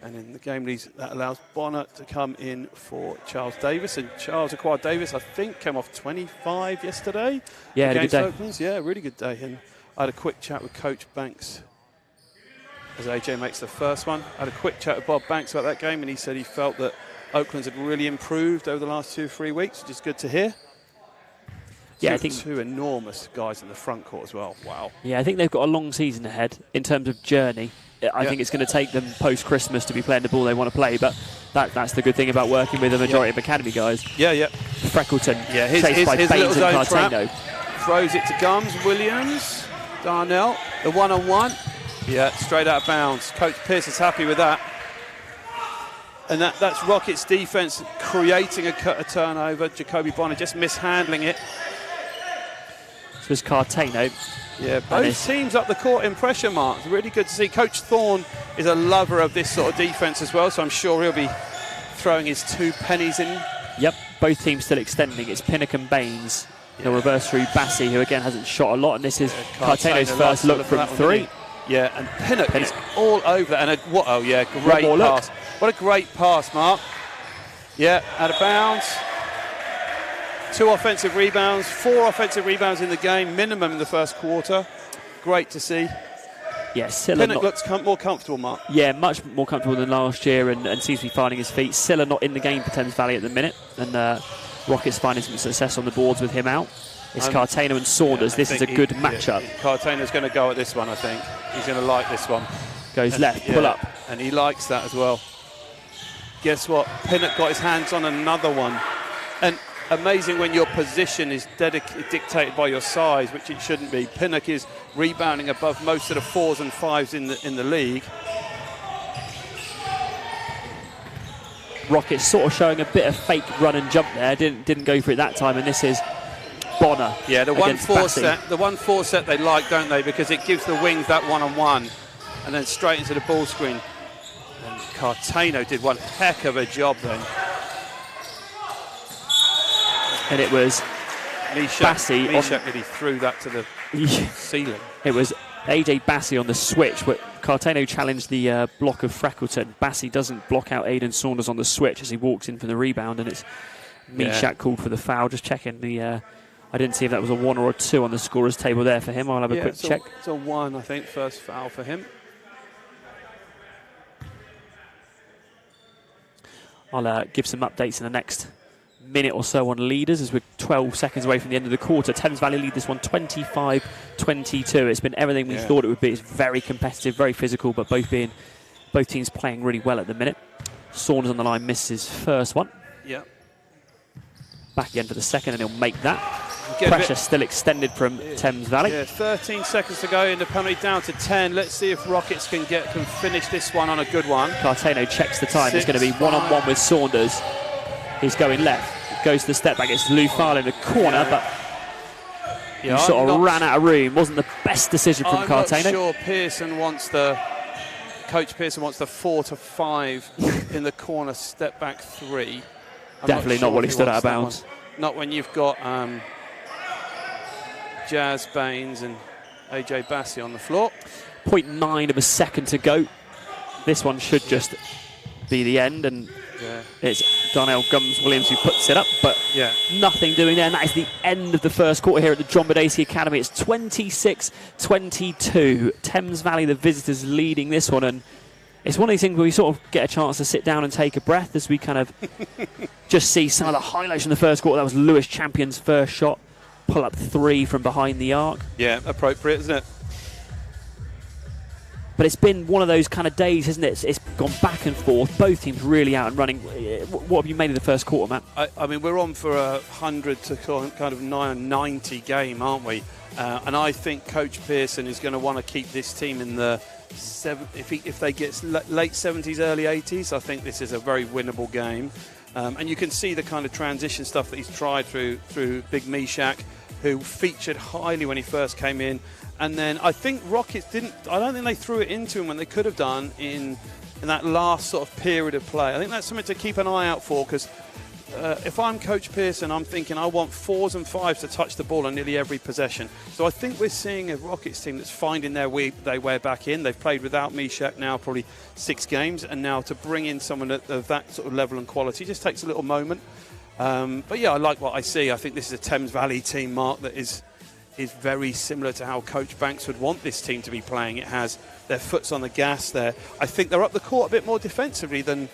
And in the game that allows Bonner to come in for Charles Davis. And Charles Aqua Davis, I think, came off 25 yesterday. Yeah, had a good day. Oaklands. Yeah, really good day. And I had a quick chat with Coach Banks as AJ makes the first one. I had a quick chat with Bob Banks about that game, and he said he felt that Oaklands had really improved over the last 2 or 3 weeks, which is good to hear. Yeah, I think 2 enormous guys in the front court as well. Wow. Yeah, I think they've got a long season ahead in terms of journey. I think it's going to take them post-Christmas to be playing the ball they want to play, but that's the good thing about working with a majority of academy guys. Yeah. Freckleton, chased by his Baines and Cartano. Throws it to Gums, Williams, Darnell, the one-on-one. Yeah, straight out of bounds. Coach Pierce is happy with that. And that's Rockets defense creating a turnover. Jacoby Bonner just mishandling it. This was Cartano. Yeah, both teams up the court in pressure marks. Really good to see. Coach Thorne is a lover of this sort of defense as well, so I'm sure he'll be throwing his 2 pennies in. Yep, both teams still extending. It's Pinnock and Baines. He'll reverse through Bassey, who again hasn't shot a lot, and this is Cartano's first look from 3. Yeah, and Pinnock is all over that. And great pass. What a great pass, Mark. Yeah, out of bounds. 2 offensive rebounds, 4 offensive rebounds in the game, minimum in the first quarter. Great to see. Yeah, Pinnock looks more comfortable, Mark. Yeah, much more comfortable than last year, and seems to be finding his feet. Silla not in the game for Thames Valley at the minute, and Rockets finding some success on the boards with him out. It's Cartano and Saunders. This is a good matchup. Cartano's going to go at this one, I think. He's going to like this one. Goes left, pull up. And he likes that as well. Guess what? Pinnock got his hands on another one. And amazing when your position is dictated by your size, which it shouldn't be. Pinnock is rebounding above most of the 4s and 5s in the league. Rockets sort of showing a bit of fake run and jump there. Didn't go for it that time, and this is Bonner. Yeah, the 1-4 set they like, don't they? Because it gives the wings that one-on-one, and then straight into the ball screen. And Cartano did one heck of a job then. And it was Bassey. Myerscough really threw that to the ceiling. It was AJ Bassey on the switch, but Cartano challenged the block of Freckleton. Bassey doesn't block out Aidan Saunders on the switch as he walks in for the rebound, and it's Myerscough called for the foul. Just checking the... I didn't see if that was a 1 or a 2 on the scorer's table there for him. I'll have a quick check. It's a 1, I think, first foul for him. I'll give some updates in the next minute or so on leaders as we're 12 seconds away from the end of the quarter. Thames Valley lead this one 25-22. It's been everything we thought it would be. It's very competitive, very physical, but both teams playing really well at the minute. Saunders on the line misses first one. Yeah. Back again for the second, and he'll make that. Pressure still extended from Thames Valley. Yeah, 13 seconds to go in the penalty, down to 10. Let's see if Rockets can finish this one on a good one. Cartano checks the time. It's going to be one-on-one with Saunders. He's going left. Goes to the step back. It's Lou Farley in the corner, but he sort of ran out of room. Wasn't the best decision from Cartano. I'm not sure Coach Pearson wants the 4 to 5 in the corner step back 3. Definitely not what he stood out of bounds. Not when you've got Jazz Baines and AJ Bassey on the floor. 0.9 of a second to go. This one should just be the end, and it's Darnell Gums-Williams who puts it up, but nothing doing there, and that is the end of the first quarter here at the John Badacey Academy. It's 26-22. Thames Valley, the visitors, leading this one, and it's one of these things where we sort of get a chance to sit down and take a breath as we kind of just see some of the highlights from the first quarter. That was Lewis Champion's first shot, pull up 3 from behind the arc. Yeah, appropriate, isn't it? But it's been one of those kind of days, hasn't it? It's gone back and forth. Both teams really out and running. What have you made of the first quarter, Matt? I mean, we're on for a 100 to kind of 90 game, aren't we? And I think Coach Pearson is going to want to keep this team in the if they get late 70s, early 80s, I think this is a very winnable game. And you can see the kind of transition stuff that he's tried through Big Myerscough, who featured highly when he first came in. And then I think Rockets I don't think they threw it into him when they could have done in that last sort of period of play. I think that's something to keep an eye out for, because if I'm Coach Pearson, I'm thinking I want 4s and 5s to touch the ball on nearly every possession. So I think we're seeing a Rockets team that's finding their way back in. They've played without Myerscough now probably 6 games, and now to bring in someone of that sort of level and quality just takes a little moment. But yeah, I like what I see. I think this is a Thames Valley team, Mark, that is very similar to how Coach Banks would want this team to be playing. It has their foots on the gas there. I think they're up the court a bit more defensively than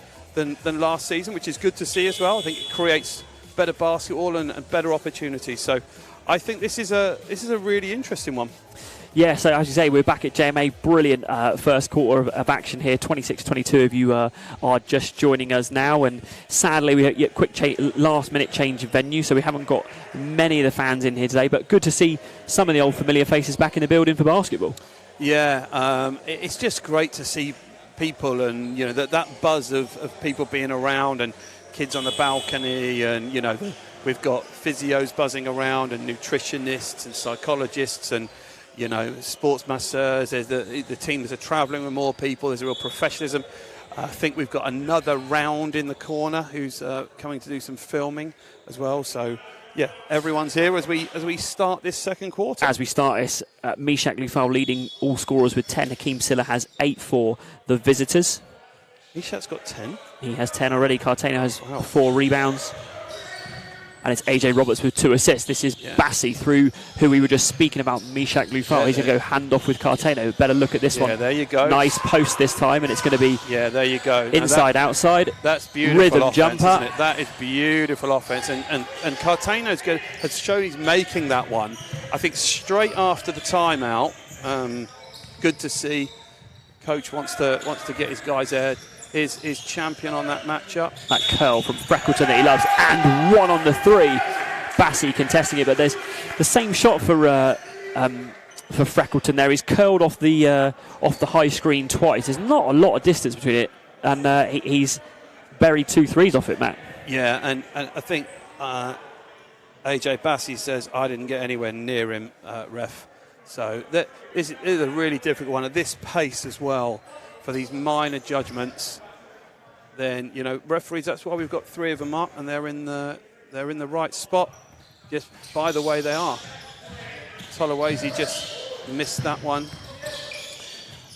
last season, which is good to see as well. I think it creates better basketball and better opportunities. So I think this is a really interesting one. Yeah, so as you say, we're back at JMA. Brilliant first quarter of action here. 26-22 of you are just joining us now. And sadly, we had a quick last-minute change of venue, so we haven't got many of the fans in here today. But good to see some of the old familiar faces back in the building for basketball. Yeah, it's just great to see people, and that buzz of people being around, and kids on the balcony, and we've got physios buzzing around, and nutritionists and psychologists, and sports masseurs. There's the teams are travelling with more people. There's a real professionalism. I think we've got another round in the corner who's coming to do some filming as well. So yeah, everyone's here as we start this second quarter. As we start this, Myerscough Lufal leading all scorers with 10. Hakeem Silla has 8 for the visitors. Myerscough's got 10. He has 10 already. Cartano has 4 rebounds. And it's AJ Roberts with 2 assists. This is Bassi through who we were just speaking about, Myerscough Lufal. He's going to go hand off with Cartano. Better look at this one. Yeah, there you go. Nice post this time, and it's going to be there you go. Inside, outside. That's beautiful rhythm offense, jumper. Isn't it? That is beautiful offense. And Cartano has shown he's making that one. I think straight after the timeout. Good to see. Coach wants to get his guys there. His champion on that matchup. That curl from Freckleton that he loves, and 1 on the 3. Bassi contesting it, but there's the same shot for Freckleton there. He's curled off the high screen twice. There's not a lot of distance between it, and he's buried 2 threes off it, Matt. Yeah, and I think AJ Bassi says, I didn't get anywhere near him, ref. So this is a really difficult one at this pace as well. For these minor judgments, then referees. That's why we've got 3 of them up, and they're in the right spot, just by the way they are. Tolawase just missed that one.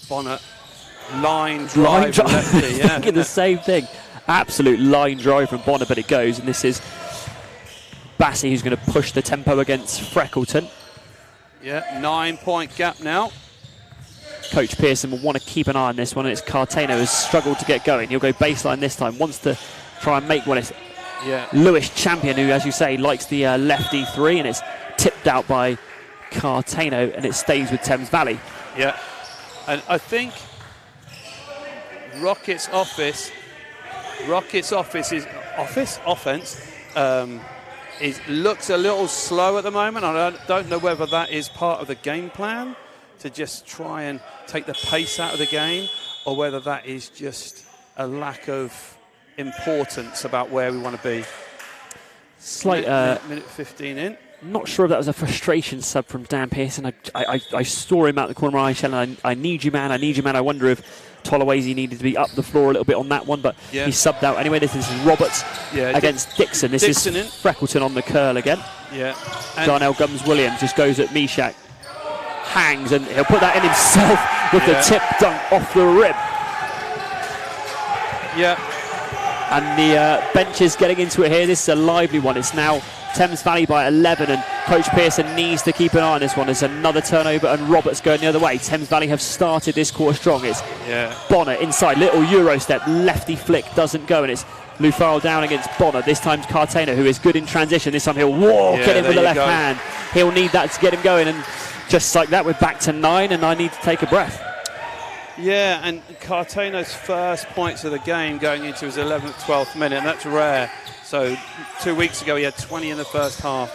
Bonner line drive. Lefty, yeah. Thinking the same thing. Absolute line drive from Bonner, but it goes, and this is Bassi who's going to push the tempo against Freckleton. Yeah, 9-point gap now. Coach Pearson will want to keep an eye on this one, and it's Cartano who's struggled to get going. He'll go baseline this time, wants to try and make one. It's Lewis Champion, who, as you say, likes the lefty 3, and it's tipped out by Cartano, and it stays with Thames Valley. Yeah, and I think Rockets offense looks a little slow at the moment. I don't know whether that is part of the game plan, to just try and take the pace out of the game, or whether that is just a lack of importance about where we want to be. Slight minute 15 in. Not sure if that was a frustration sub from Dan Pearson. I saw him out the corner of my eye, and I need you, man. I wonder if Tolawase needed to be up the floor a little bit on that one, but he subbed out anyway. This is Roberts against Dixon. This is Freckleton on the curl again. Yeah. Darnell Gums-Williams just goes at Myerscough. Hangs, and he'll put that in himself with the tip dunk off the rim. Yeah. And the bench is getting into it here. This is a lively one. It's now Thames Valley by 11, and Coach Pearson needs to keep an eye on this one. There's another turnover, and Roberts going the other way. Thames Valley have started this quarter strong. It's Bonner inside, little Euro step, lefty flick, doesn't go, and it's Lufal down against Bonner. This time Cartano, who is good in transition. This time he'll get in with the left hand. He'll need that to get him going, and just like that, we're back to 9, and I need to take a breath. Yeah, and Cartano's first points of the game going into his 11th, 12th minute, and that's rare. So 2 weeks ago, he had 20 in the first half.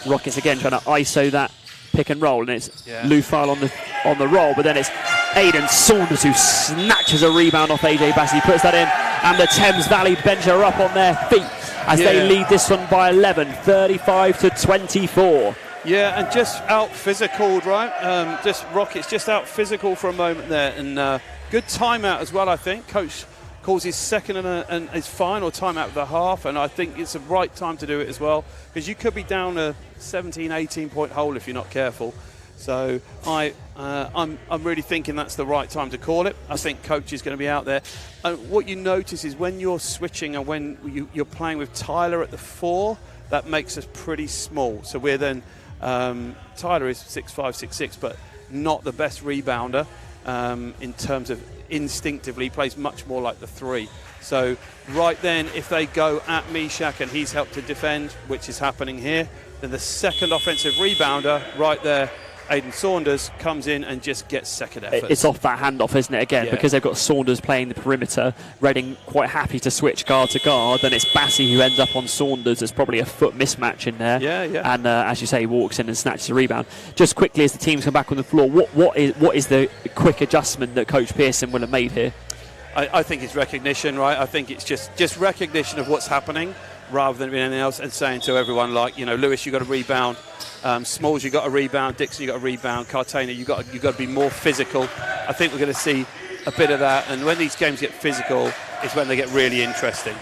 Rockets again trying to ISO that pick and roll, and it's Lufal on the roll, but then it's Aidan Saunders who snatches a rebound off AJ Bassey, puts that in, and the Thames Valley bench are up on their feet as they lead this one by 11, 35-24. Yeah, and just out physical, right? Just Rockets just out physical for a moment there, and good timeout as well. I think Coach calls his second and his final timeout of the half, and I think it's the right time to do it as well, because you could be down a 17, 18-point hole if you're not careful. So I'm really thinking that's the right time to call it. I think Coach is going to be out there. And what you notice is when you're switching and when you're playing with Tyler at the 4, that makes us pretty small. So we're then Tyler is 6'5", 6'6", but not the best rebounder in terms of instinctively plays much more like the 3. So right then, if they go at Myerscough and he's helped to defend, which is happening here, then the second offensive rebounder right there, Aidan Saunders, comes in and just gets second effort. It's off that handoff, isn't it, again? Because they've got Saunders playing the perimeter, Reading quite happy to switch guard to guard, then it's Bassey who ends up on Saunders. There's probably a foot mismatch in there. And as you say, he walks in and snatches a rebound. Just quickly, as the teams come back on the floor, what is the quick adjustment that Coach Pearson will have made here? I think it's recognition, right? I think it's just recognition of what's happening rather than anything else, and saying to everyone, like, you know, Lewis, you got to rebound. Smalls, you got a rebound. Dixon, you got a rebound. Cartagena, you got to be more physical. I think we're going to see a bit of that. And when these games get physical, is when they get really interesting.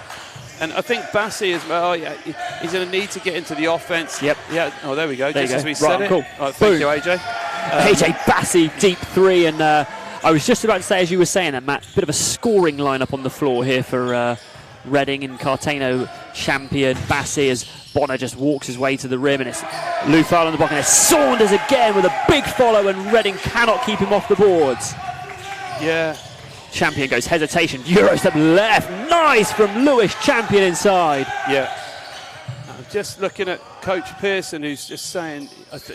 And I think Bassey as well. Yeah, he's going to need to get into the offense. Yep. Yeah. Oh, there we go. There just as we right, said it. Cool. Oh, thank you, AJ. AJ Bassey, deep 3, and I was just about to say, as you were saying that, Matt, bit of a scoring lineup on the floor here for Reading and Cartagena. Champion Bassey as Bonner just walks his way to the rim, and it's Lufal on the block, and it's Saunders again with a big follow, and Reading cannot keep him off the boards. Yeah. Champion goes hesitation, Euro step left, nice from Lewis. Champion inside. Yeah. I'm just looking at Coach Pearson, who's just saying,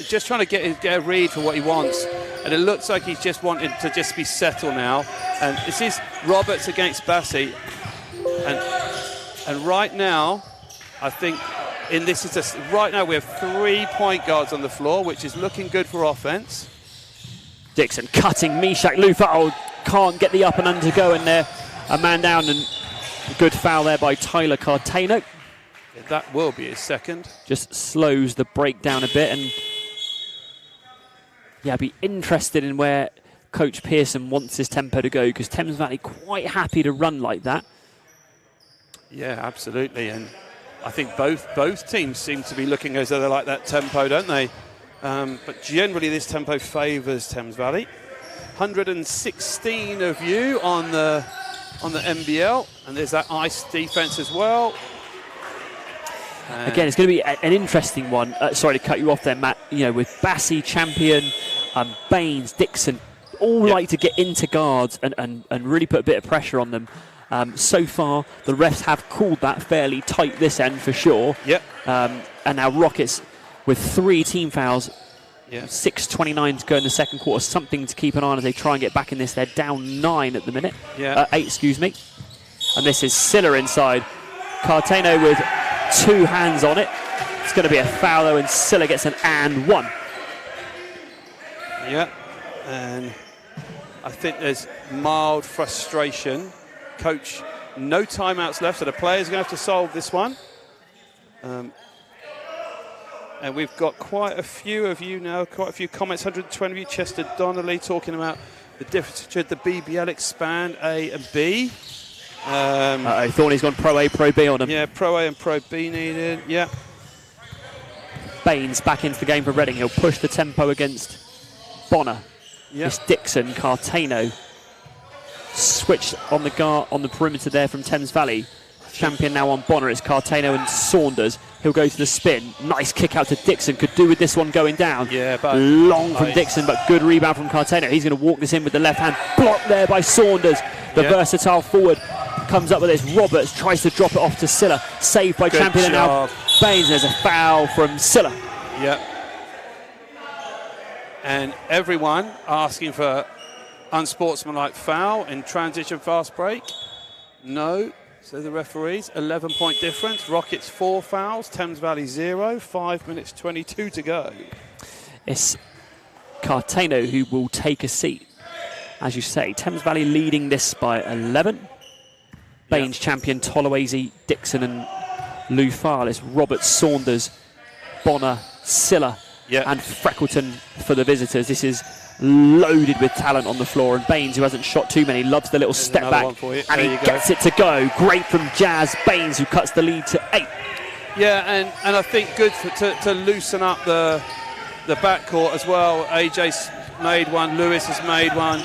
just trying to get a read for what he wants, and it looks like he's just wanting to just be settled now. And this is Roberts against Bassey, and right now, I think right now we have 3 point guards on the floor, which is looking good for offense. Dixon cutting Myerscough. Lufal can't get the up and under going there. A man down, and a good foul there by Tyler Cartagena. Yeah, that will be his second. Just slows the break down a bit, and I'd be interested in where Coach Pearson wants his tempo to go, because Thames Valley quite happy to run like that. Yeah, absolutely, and I think both teams seem to be looking as though they like that tempo, don't they? But generally, this tempo favours Thames Valley. 116 of you on the NBL, and there's that ice defence as well. Again, it's going to be an interesting one. Sorry to cut you off there, Matt. You know, with Bassey, Champion, Baines, Dixon, all like to get into guards and really put a bit of pressure on them. So far, the refs have called that fairly tight this end for sure. Yep. And now Rockets with 3 team fouls. 6:29 to go in the second quarter. Something to keep an eye on as they try and get back in this. They're down 9 at the minute. 8, excuse me. And this is Silla inside. Cartagena with 2 hands on it. It's going to be a foul though, and Silla gets an and 1. Yeah. And I think there's mild frustration. Coach, no timeouts left, so the players are going to have to solve this one. And we've got quite a few of you now, quite a few comments. 120 of you. Chester Donnelly talking about the difference. Should the BBL expand A and B? Thorny's gone Pro A, Pro B on him. Yeah, Pro A and Pro B needed. Yeah. Baines back into the game for Reading. He'll push the tempo against Bonner. Yeah. It's Dixon, Cartagena. Switch on the perimeter there from Thames Valley. Champion now on Bonner. It's Cartagena and Saunders. He'll go to the spin. Nice kick out to Dixon. Could do with this one going down. Yeah, but long from Dixon, but good rebound from Cartagena. He's going to walk this in with the left hand. Blocked there by Saunders. The versatile forward comes up with this. Roberts tries to drop it off to Silla. Saved by Champion and now Baines. There's a foul from Silla. Yeah. And everyone asking for unsportsmanlike foul in transition fast break. No. So the referees, 11-point difference. Rockets 4 fouls, Thames Valley 0. 5 minutes 22 to go. It's Cartano who will take a seat. As you say, Thames Valley leading this by 11. Baines champion Tolawese, Dixon and Lou Farless, Roberts, Saunders, Bonner, Silla and Freckleton for the visitors. This is loaded with talent on the floor, and Baines, who hasn't shot too many, loves the little step back, and he gets it to go. Great from Jazz. Baines, who cuts the lead to 8. Yeah, and I think good to loosen up the backcourt as well. AJ's made one, Lewis has made one.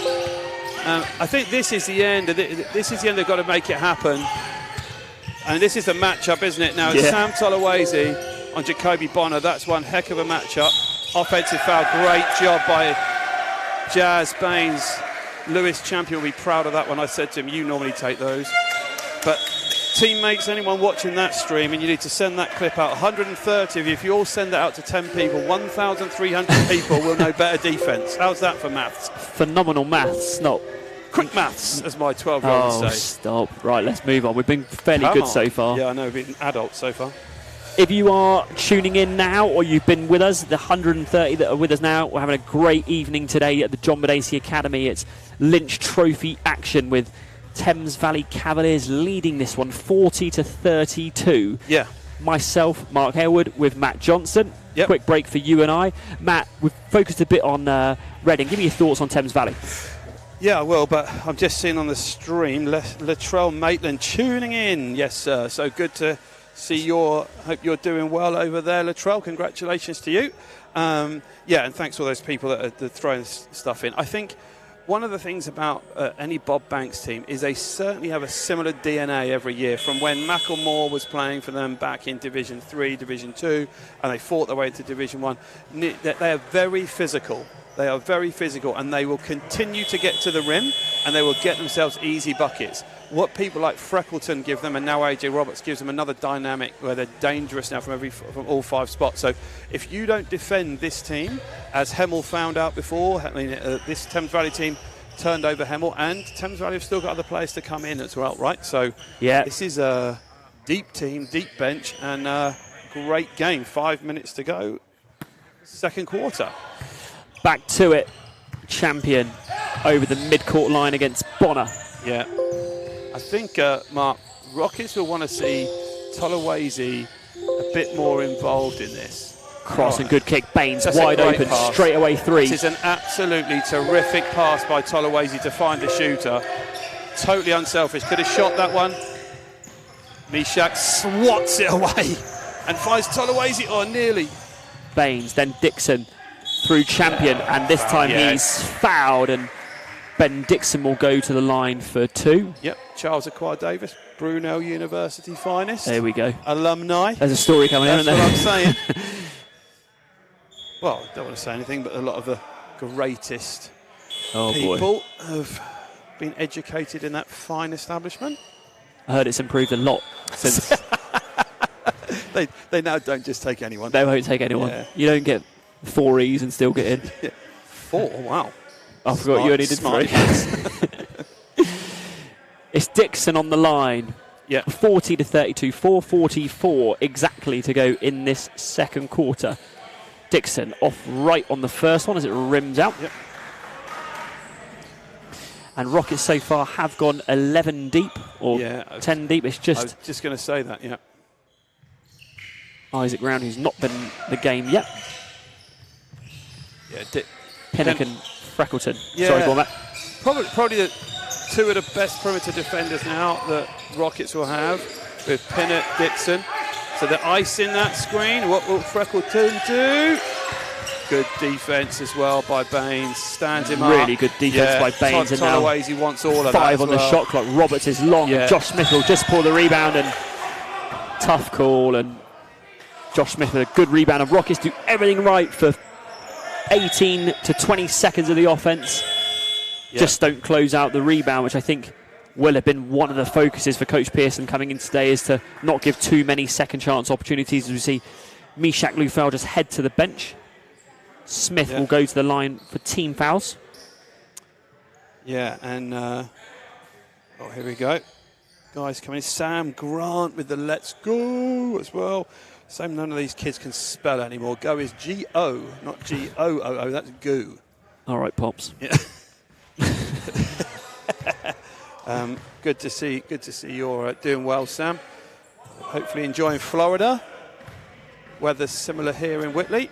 I think this is the end. This is the end. They've got to make it happen. And this is the matchup, isn't it? Now, it's Sam Tolawese on Jacoby Bonner. That's one heck of a matchup. Offensive foul, great job by Jazz. Baines. Lewis champion will be proud of that one. I said to him, you normally take those. But teammates, anyone watching that stream, and you need to send that clip out. 130 of you, if you all send that out to 10 people, 1,300 people will know better defence. How's that for maths? Phenomenal maths, not quick maths, as my 12-year-old would say. Stop. Right, let's move on. We've been fairly good so far. Yeah, I know, we've been adults so far. If you are tuning in now, or you've been with us, the 130 that are with us now, we're having a great evening today at the John Badacey Academy. It's Lynch Trophy action with Thames Valley Cavaliers leading this one 40-32. Yeah. Myself, Mark Halewood, with Matt Johnson. Yep. Quick break for you and I. Matt, we've focused a bit on Reading. Give me your thoughts on Thames Valley. Yeah, well, but I'm just seeing on the stream, Latrell Maitland tuning in. Yes, sir. So good to see hope you're doing well over there, Latrell. Congratulations to you. Yeah, and thanks to all those people that are throwing stuff in. I think one of the things about any Bob Banks team is they certainly have a similar DNA every year, from when Macklemore was playing for them back in Division 3, Division 2, and they fought their way into Division 1. They are very physical. They are very physical, and they will continue to get to the rim, and they will get themselves easy buckets. What people like Freckleton give them, and now AJ Roberts gives them another dynamic where they're dangerous now from all 5 spots. So if you don't defend this team, as Hemel found out before, I mean, this Thames Valley team turned over Hemel, and Thames Valley have still got other players to come in as well, right? So this is a deep team, deep bench, and great game. 5 minutes to go, second quarter. Back to it, champion over the mid-court line against Bonner. Yeah. I think, Mark, Rockets will want to see Tolawese a bit more involved in this. Cross and good kick. Baines wide open, straight away 3. This is an absolutely terrific pass by Tolawese to find the shooter. Totally unselfish. Could have shot that one. Myerscough swats it away and finds Tolawese, or nearly. Baines, then Dixon through champion, and this time he's fouled, and Ben Dixon will go to the line for 2. Yep, Charles Aqua Davis, Brunel University finest. There we go. Alumni. There's a story coming in. That's what I'm saying. Well, I don't want to say anything, but a lot of the greatest people have been educated in that fine establishment. I heard it's improved a lot since. They now don't just take anyone. They won't take anyone. Yeah. You don't get 4 E's and still get in. 4? Wow. I forgot you only did 3. It's Dixon on the line. Yeah. 40-32, 4:44 exactly to go in this second quarter. Dixon off right on the first one as it rims out. Yep. And Rockets so far have gone 11 deep, or 10 deep. It's just... I was just going to say that, yeah. Isaac Round, who's not been in the game yet. Yeah, Pinnock and Freckleton. Yeah. Sorry, Matt. Probably the 2 of the best perimeter defenders now that Rockets will have, with Pinnock, Dixon. So they're icing that screen. What will Freckleton do? Good defense as well by Baines. Stands him up. Really good defense by Baines. And now he wants all of that. 5 on the shot clock. Roberts is long. And Josh Smith will just pull the rebound, and tough call. And Josh Smith with a good rebound. And Rockets do everything right for 18 to 20 seconds of the offense. Just don't close out the rebound, which I think will have been one of the focuses for Coach Pearson coming in today, is to not give too many second chance opportunities. As we see Myerscough Lufel just head to the bench. Smith will go to the line for team fouls. Yeah, and here we go. guys coming in. Sam Grant with the let's go as well. Same, none of these kids can spell anymore. Go is G-O, not G-O-O-O. That's goo. All right, Pops. Yeah. Good to see you're doing well, Sam. Hopefully enjoying Florida. Weather's similar here in Whitley.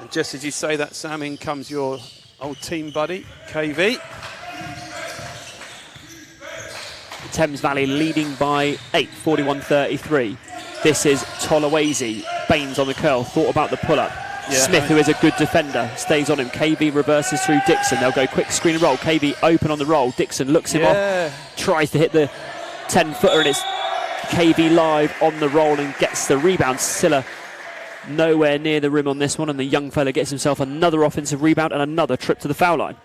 And just as you say that, Sam, in comes your old team buddy, KV. Thames Valley leading by 8, 41-33. This is Tolawese. Baines on the curl, thought about the pull-up. Yeah. Smith, who is a good defender, stays on him. KV reverses through Dixon. They'll go quick screen roll. KV open on the roll. Dixon looks him off, tries to hit the 10-footer, and it's KV live on the roll and gets the rebound. Silla nowhere near the rim on this one, and the young fella gets himself another offensive rebound and another trip to the foul line.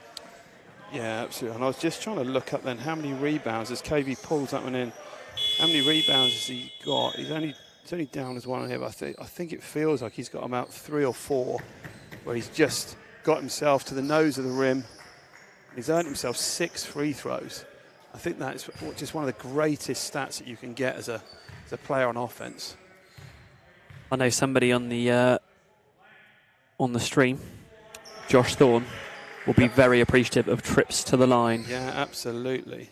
Yeah, absolutely. And I was just trying to look up then how many rebounds as KV pulls that one in. How many rebounds has he got? He's only down as one here, but I think it feels like he's got about 3 or 4 where he's just got himself to the nose of the rim. He's earned himself 6 free throws. I think that's just one of the greatest stats that you can get as a player on offense. I know somebody on the stream, Josh Thorne, will be very appreciative of trips to the line. Yeah, absolutely.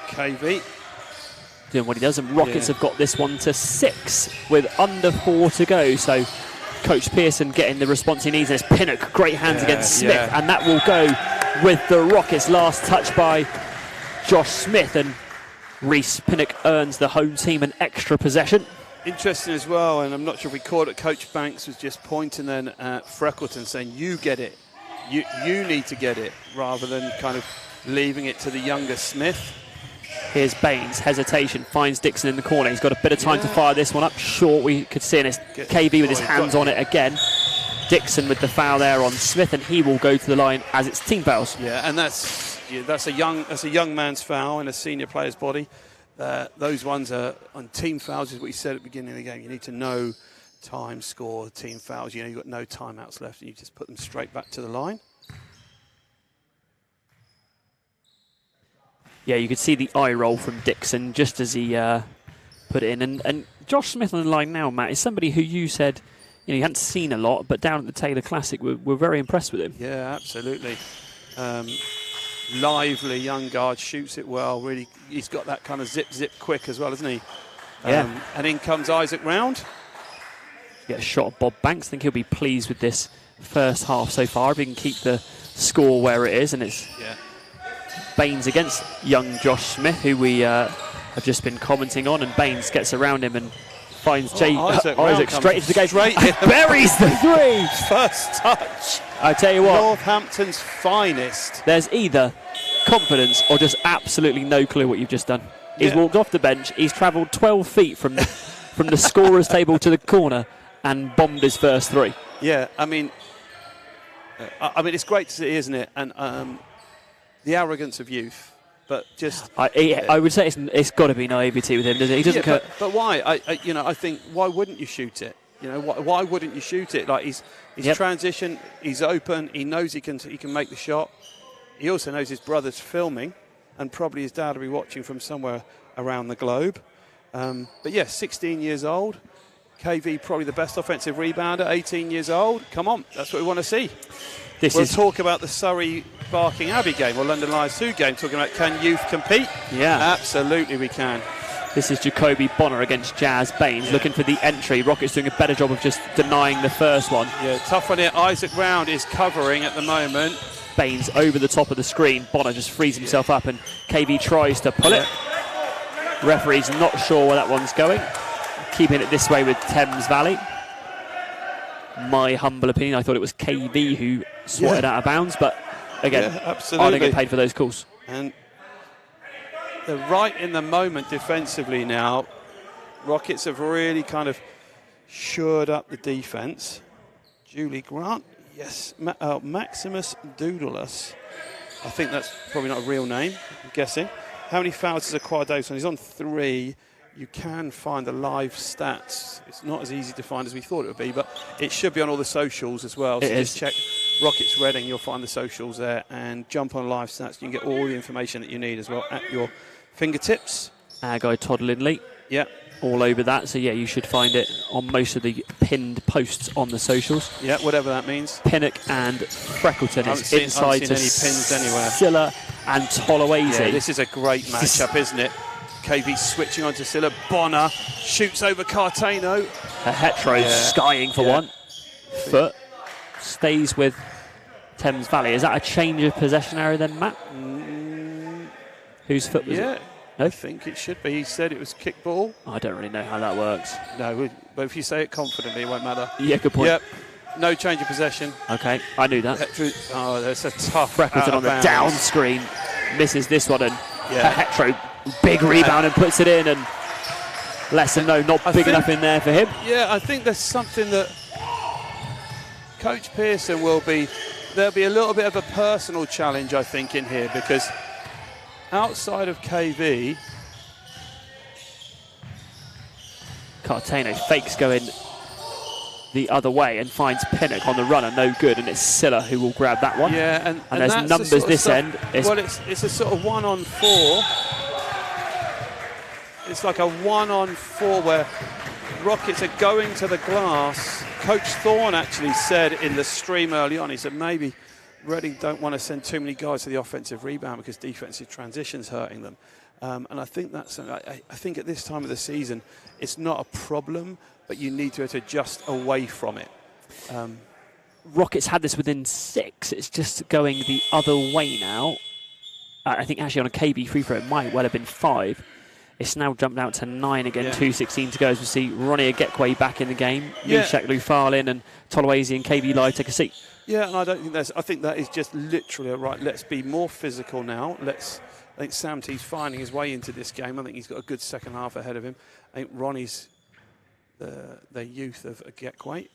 KV doing what he does, and Rockets have got this one to 6 with under 4 to go. So Coach Pearson getting the response he needs. There's Pinnock, great hands against Smith, and that will go with the Rockets. Last touch by Josh Smith, and Reese Pinnock earns the home team an extra possession. Interesting as well, and I'm not sure if we caught it, Coach Banks was just pointing then at Freckleton saying, you get it, you need to get it, rather than kind of leaving it to the younger Smith. Here's Baines, hesitation, finds Dixon in the corner. He's got a bit of time to fire this one up short, we could see, and it's KV with his hands on it again. Dixon with the foul there on Smith, and he will go to the line as it's team fouls. Yeah, and that's a young man's foul in a senior player's body. Those ones are on team fouls, is what you said at the beginning of the game. You need to know time, score, team fouls. You've got no timeouts left, and you just put them straight back to the line. Yeah, you could see the eye roll from Dixon just as he put it in. And Josh Smith on the line now, Matt, is somebody who you said you hadn't seen a lot, but down at the Taylor Classic, we're very impressed with him. Yeah, absolutely. Lively young guard, shoots it well. Really, he's got that kind of zip quick as well, hasn't he? Yeah. And in comes Isaac Round. Get a shot of Bob Banks. I think he'll be pleased with this first half so far. If he can keep the score where it is, and it's Baines against young Josh Smith, who we have just been commenting on, and Baines gets around him and finds Isaac straight into the gate. Buries the 3. First touch. I tell you what, Northampton's finest. There's either confidence or just absolutely no clue what you've just done. He's walked off the bench. He's travelled 12 feet from the scorer's table to the corner and bombed his first 3. Yeah, I mean, it's great to see, isn't it? And the arrogance of youth, but just I would say it's got to be naivety with him, doesn't it? He doesn't. But why? I think why wouldn't you shoot it? Why wouldn't you shoot it? Like he's transition, he's open, he knows he can make the shot. He also knows his brother's filming, and probably his dad will be watching from somewhere around the globe. But yeah, 16 years old. KV probably the best offensive rebounder, 18 years old. Come on, that's what we want to see. We'll talk about the Surrey Barking Abbey game or London Lions 2 game, talking about can youth compete? Yeah. Absolutely we can. This is Jacoby Bonner against Jazz Baines, looking for the entry. Rockets doing a better job of just denying the first one. Yeah, tough one here. Isaac Round is covering at the moment. Baines over the top of the screen. Bonner just frees himself up, and KV tries to pull it. Referee's not sure where that one's going. Keeping it this way with Thames Valley. My humble opinion, I thought it was KV who swatted out of bounds, but again, I don't get paid for those calls. And they're right in the moment defensively now. Rockets have really kind of shored up the defense. Julie Grant, yes, Maximus Doodlus. I think that's probably not a real name, I'm guessing. How many fouls has acquired Davidson? He's on 3. you can find the live stats. It's not as easy to find as we thought it would be, but it should be on all the socials as well. So just check Rockets Reading, you'll find the socials there, and jump on live stats. You can get all the information that you need as well at your fingertips. Our guy Todd Lindley. Yeah. All over that, so yeah, you should find it on most of the pinned posts on the socials. Yeah, whatever that means. Pinnock and Freckleton is inside to any pins anywhere. Silla and Tolowazy. Yeah, this is a great matchup, isn't it? KB switching on to Silla. Bonner shoots over Cartano. A hetero skying for one. Foot stays with Thames Valley. Is that a change of possession area then, Matt? Whose foot was it? No? I think it should be. He said it was kickball. I don't really know how that works. No, but if you say it confidently, it won't matter. Yeah, good point. Yep. No change of possession. Okay, I knew that. Oh, that's a tough Freckleton on the down screen. Misses this one, and a hetero big rebound and puts it in, and lets him know not big enough in there for him. Yeah, I think there's something that Coach Pearson there'll be a little bit of a personal challenge, I think, in here, because outside of KV, Cartano fakes going the other way and finds Pinnock on the runner, no good, and it's Silla who will grab that one. Yeah, and there's that's numbers the sort of this stuff, end. It's a sort of 1-on-4. It's like a 1-on-4 where Rockets are going to the glass. Coach Thorne actually said in the stream early on, he said maybe Reading don't want to send too many guys to the offensive rebound because defensive transition's hurting them. And I think I think at this time of the season, it's not a problem, but you need to adjust away from it. Rockets had this within 6. It's just going the other way now. I think actually on a KB free throw, it might well have been 5. It's now jumped out to 9 again, 2:16 to go as we see Ronnie Agekwe back in the game. Meshach Lufalin and Tolowazy and KB Live take a seat. Yeah, and I think that is just literally right. Let's be more physical now. I think Sam T's finding his way into this game. I think he's got a good second half ahead of him. I think Ronnie's the youth of Agekwe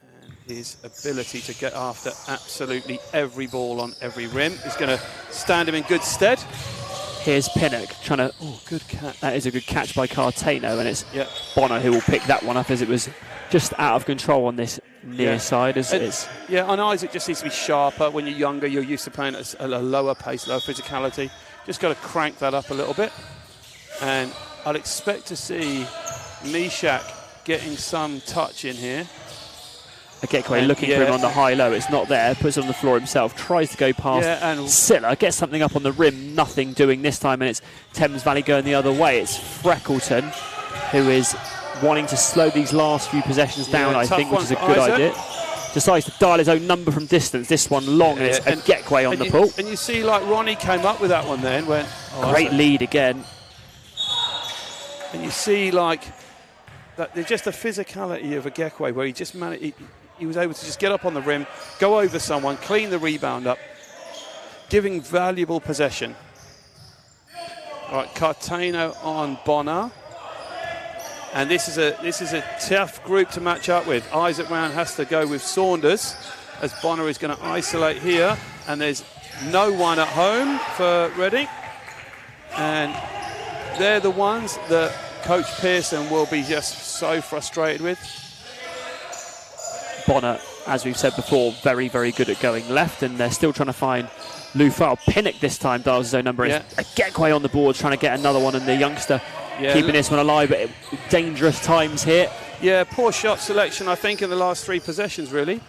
and his ability to get after absolutely every ball on every rim is going to stand him in good stead. Here's Pinnock trying to... Oh, good catch. That is a good catch by Cartano, and it's Bonner who will pick that one up as it was just out of control on this near side. And Isaac just needs to be sharper. When you're younger, you're used to playing at a lower pace, lower physicality. Just got to crank that up a little bit. And I'd expect to see Meshach getting some touch in here. Agekwe looking for him on the high-low. It's not there. Puts it on the floor himself. Tries to go past Silla. Gets something up on the rim. Nothing doing this time. And it's Thames Valley going the other way. It's Freckleton who is wanting to slow these last few possessions down, I think, which is a good idea. Decides to dial his own number from distance. This one long, and it's Agekwe on the pull. And you see, like, Ronnie came up with that one then. Great lead again. And you see, like, that just the physicality of Agekwe, where he just managed... He was able to just get up on the rim, go over someone, clean the rebound up, giving valuable possession. All right, Cartano on Bonner. And this is a tough group to match up with. Isaac Round has to go with Saunders, as Bonner is going to isolate here. And there's no one at home for Reading. And they're the ones that Coach Pearson will be just so frustrated with. Bonner, as we've said before, very, very good at going left, and they're still trying to find Lufal. Pinnock this time dials his own number. Agekwe on the board trying to get another one, and the youngster keeping this one alive, but dangerous times here. Yeah, poor shot selection, I think, in the last 3 possessions, really.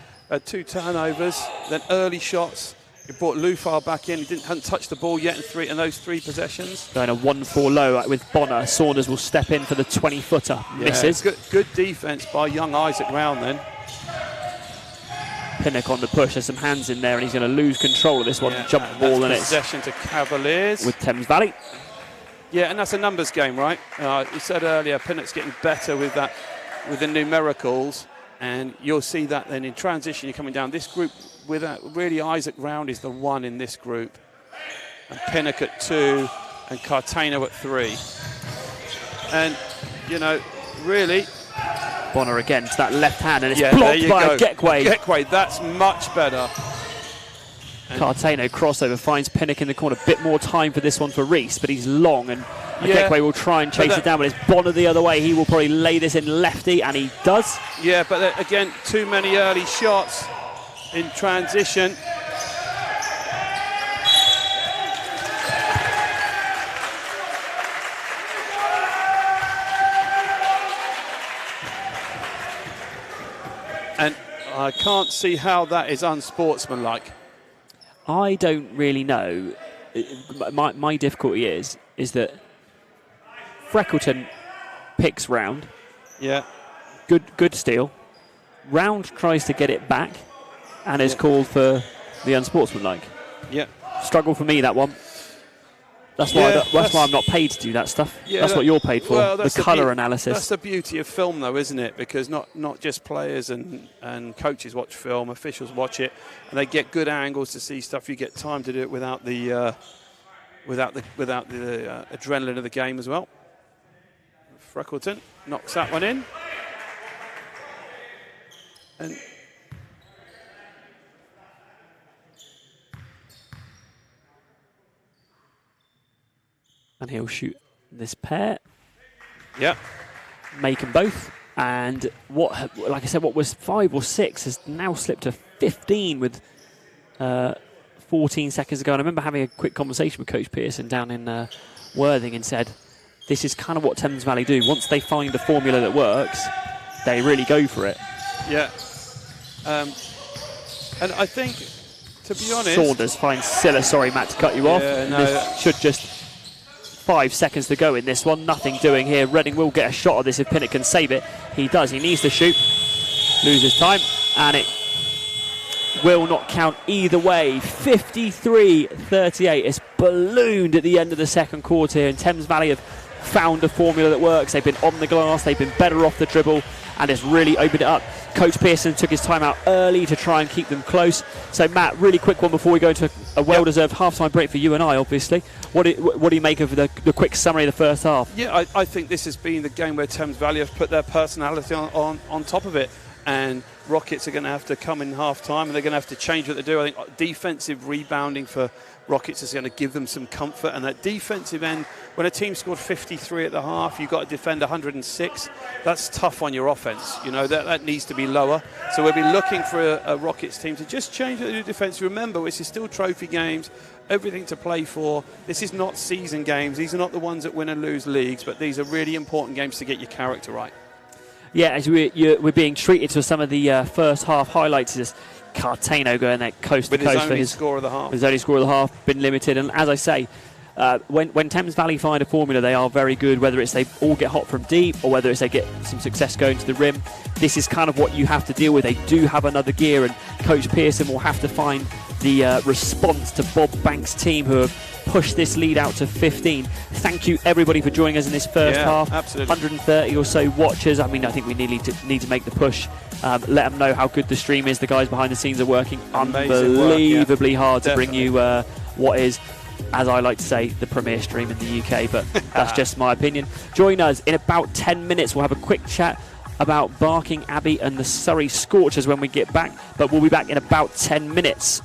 2 turnovers, then early shots. He brought Lufal back in. He hadn't touched the ball yet in those 3 possessions. Going a 1-4 low with Bonner. Saunders will step in for the 20-footer. Misses. Good defence by young Isaac Round then. Pinnock on the push. There's some hands in there, and he's going to lose control of this one. Jump ball, and it's possession to Cavaliers with Thames Valley. Yeah, and that's a numbers game, right? You said earlier, Pinnock's getting better with that, with the numericals, and you'll see that then in transition. You're coming down this group with really Isaac Round is the one in this group, and Pinnock at 2, and Cartano at 3, and really. Bonner again to that left hand, and it's blocked by Agekwe. Agekwe, that's much better. Cartano crossover finds Pinnock in the corner. A bit more time for this one for Reese, but he's long, and Okekwe will try and chase it down, but it's Bonner the other way. He will probably lay this in lefty, and he does. Yeah, but again, too many early shots in transition. And I can't see how that is unsportsmanlike. I don't really know. My difficulty is that Freckleton picks Round. Yeah. Good steal. Round tries to get it back and is called for the unsportsmanlike. Yeah. Struggle for me, that one. That's why I'm not paid to do that stuff. Yeah, that's what you're paid for, well, the colour analysis. That's the beauty of film, though, isn't it? Because not just players and coaches watch film, officials watch it, and they get good angles to see stuff. You get time to do it without the adrenaline of the game as well. Freckleton knocks that one in. And he'll shoot this pair. Yeah. Make them both. And like I said, what was 5 or 6 has now slipped to 15 with 14 seconds ago. And I remember having a quick conversation with Coach Pearson down in Worthing and said, this is kind of what Thames Valley do. Once they find a formula that works, they really go for it. Yeah. And I think, to be honest... Saunders finds Silla. Sorry, Matt, to cut you off. No, this should just... 5 seconds to go in this one. Nothing doing here. Reading will get a shot of this if Pinnock can save it. He does. He needs to shoot. Loses time. And it will not count either way. 53-38. It's ballooned at the end of the second quarter here. And Thames Valley have found a formula that works. They've been on the glass. They've been better off the dribble. And it's really opened it up. Coach Pearson took his time out early to try and keep them close. So, Matt, really quick one before we go into a well-deserved half-time break for you and I, obviously. What do you make of the quick summary of the first half? Yeah, I think this has been the game where Thames Valley have put their personality on top of it. And Rockets are going to have to come in half-time and they're going to have to change what they do. I think defensive rebounding for Rockets is going to give them some comfort. And that defensive end, when a team scored 53 at the half, you've got to defend 106. That's tough on your offense. You know, that needs to be lower. So we'll be looking for a Rockets team to just change their defense. Remember, this is still trophy games, everything to play for. This is not season games. These are not the ones that win and lose leagues, but these are really important games to get your character right. Yeah, as we're being treated to some of the first half highlights. Is Cartano going there coast to coast for his score of the half. His only score of the half, been limited. And as I say, when Thames Valley find a formula, they are very good, whether it's they all get hot from deep or whether it's they get some success going to the rim. This is kind of what you have to deal with. They do have another gear, and Coach Pearson will have to find the response to Bob Banks' team, who have pushed this lead out to 15. Thank you, everybody, for joining us in this first half. Absolutely. 130 or so watchers. I mean, I think we need to make the push. Let them know how good the stream is. The guys behind the scenes are working unbelievably hard to bring you what is, as I like to say, the premier stream in the UK, but that's just my opinion. Join us in about 10 minutes. We'll have a quick chat about Barking Abbey and the Surrey Scorchers when we get back, but we'll be back in about 10 minutes.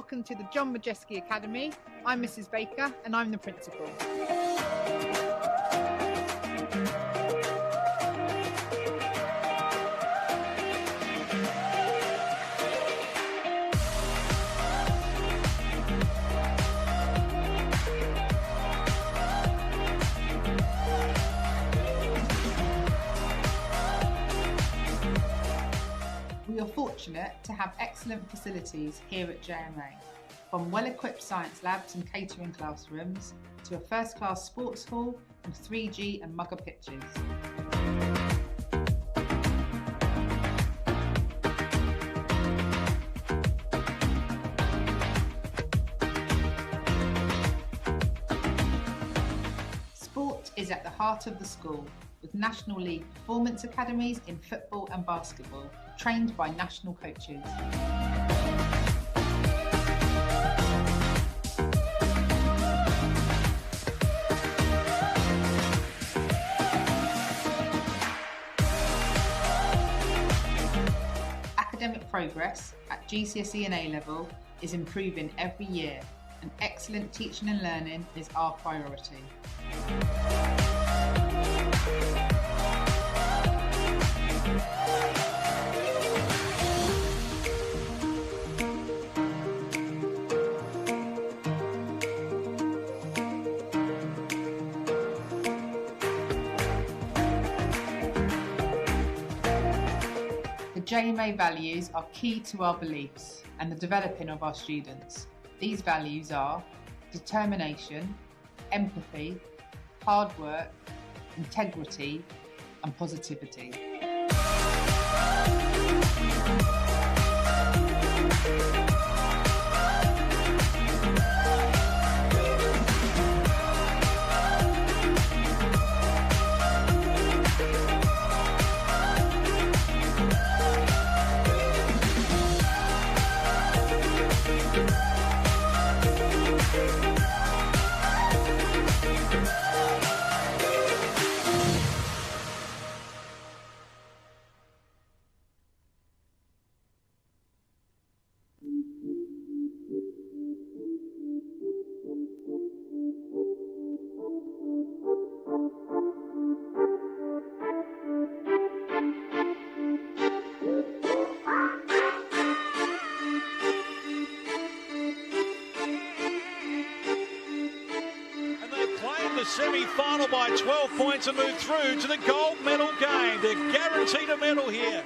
welcome to the John Myerscough Academy. I'm Mrs. Baker and I'm the principal. We are fortunate to have excellent facilities here at JMA, from well-equipped science labs and catering classrooms to a first-class sports hall and 3G and mugger pitches. Sport is at the heart of the school, with National League performance academies in football and basketball, trained by national coaches. Academic progress at GCSE and A-level is improving every year, and excellent teaching and learning is our priority. The JMA values are key to our beliefs and the developing of our students. These values are determination, empathy, hard work, integrity, and positivity. Semi-final by 12 points and move through to the gold medal game. They're guaranteed a medal here.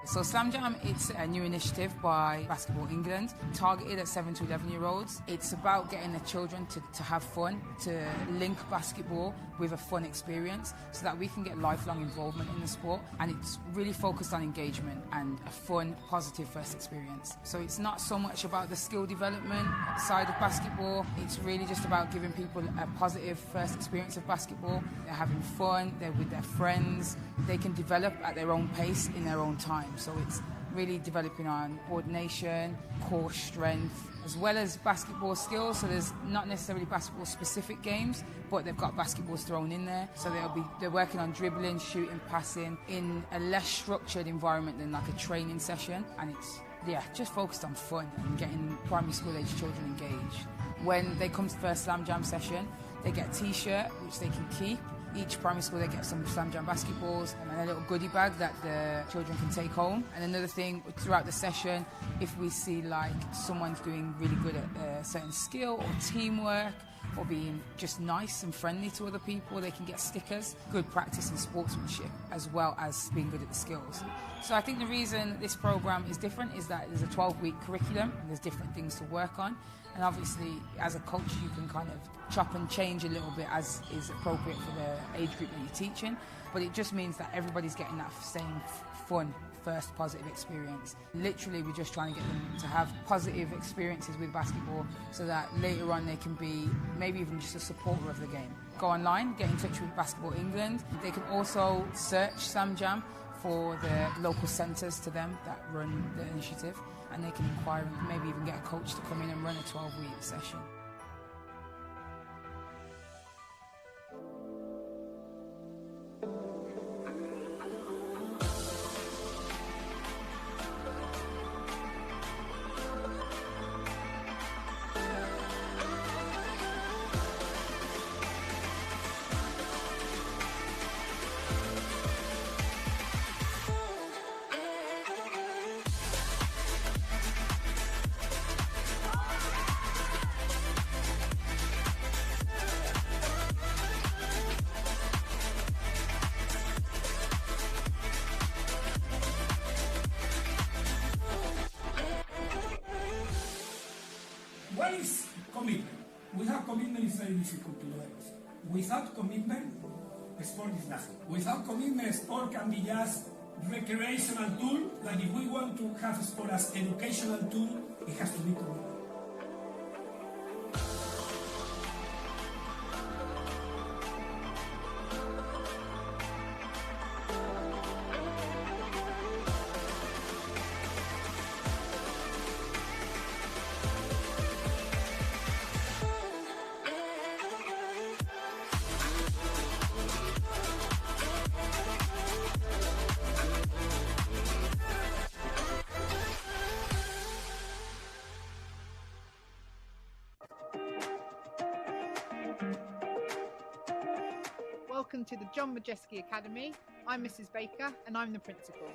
So Slam Jam, it's a new initiative by Basketball England, targeted at 7 to 11-year-olds. It's about getting the children to have fun, to link basketball with a fun experience so that we can get lifelong involvement in the sport. And it's really focused on engagement and a fun, positive first experience. So it's not so much about the skill development side of basketball. It's really just about giving people a positive first experience of basketball. They're having fun, they're with their friends, they can develop at their own pace in their own time. So it's really developing on coordination, core strength, as well as basketball skills. So there's not necessarily basketball specific games, but they've got basketballs thrown in there. So they're working on dribbling, shooting, passing in a less structured environment than like a training session. And it's just focused on fun and getting primary school age children engaged. When they come to the first Slam Jam session, they get a t-shirt which they can keep. Each primary school, they get some Slam Jam basketballs and a little goodie bag that the children can take home. And another thing, throughout the session, if we see like someone's doing really good at a certain skill or teamwork or being just nice and friendly to other people, they can get stickers. Good practice in sportsmanship as well as being good at the skills. So I think the reason this program is different is that there's a 12-week curriculum and there's different things to work on. And obviously, as a coach, you can kind of chop and change a little bit as is appropriate for the age group that you're teaching. But it just means that everybody's getting that same fun first positive experience. Literally, we're just trying to get them to have positive experiences with basketball so that later on they can be maybe even just a supporter of the game. Go online, get in touch with Basketball England. They can also search Sam Jam for the local centres to them that run the initiative, and they can inquire and maybe even get a coach to come in and run a 12-week session. What is commitment? Without commitment, it's very difficult to do it. Without commitment, sport is nothing. Without commitment, sport can be just recreational tool. Like if we want to have sport as educational tool, it has to be commitment. Welcome to the John Myerscough Academy. I'm Mrs. Baker and I'm the principal.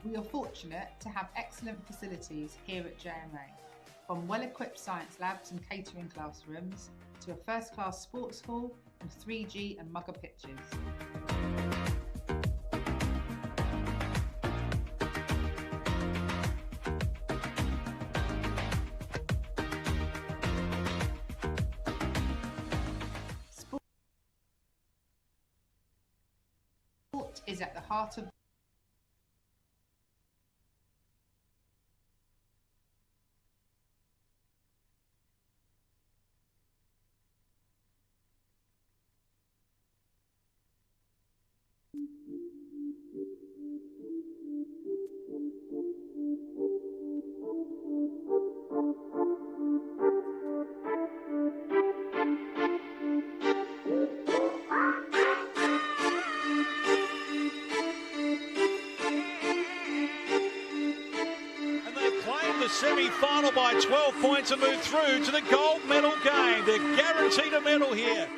We are fortunate to have excellent facilities here at JMA, from well-equipped science labs and catering classrooms to a first-class sports hall and 3G and mugger pitches. Sport is at the heart of semi-final by 12 points and move through to the gold medal game. They're guaranteed a medal here.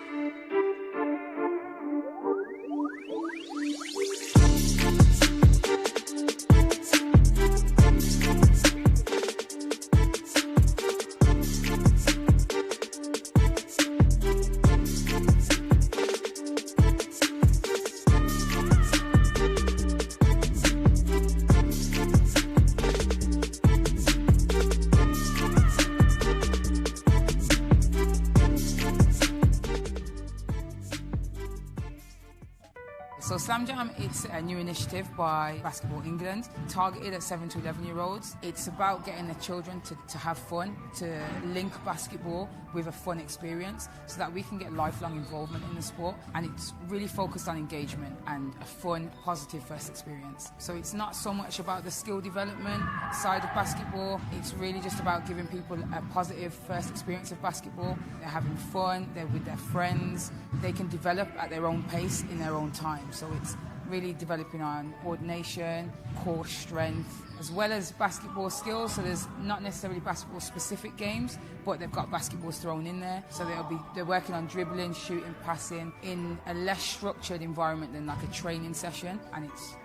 So Slam Jam, it's a new initiative by Basketball England, targeted at 7 to 11-year-olds. It's about getting the children to have fun, to link basketball with a fun experience so that we can get lifelong involvement in the sport. And it's really focused on engagement and a fun, positive first experience. So it's not so much about the skill development side of basketball. It's really just about giving people a positive first experience of basketball. They're having fun, they're with their friends, they can develop at their own pace in their own time. So it's really developing on coordination, core strength, as well as basketball skills. So there's not necessarily basketball specific games, but they've got basketballs thrown in there. So they're working on dribbling, shooting, passing in a less structured environment than like a training session. And it's,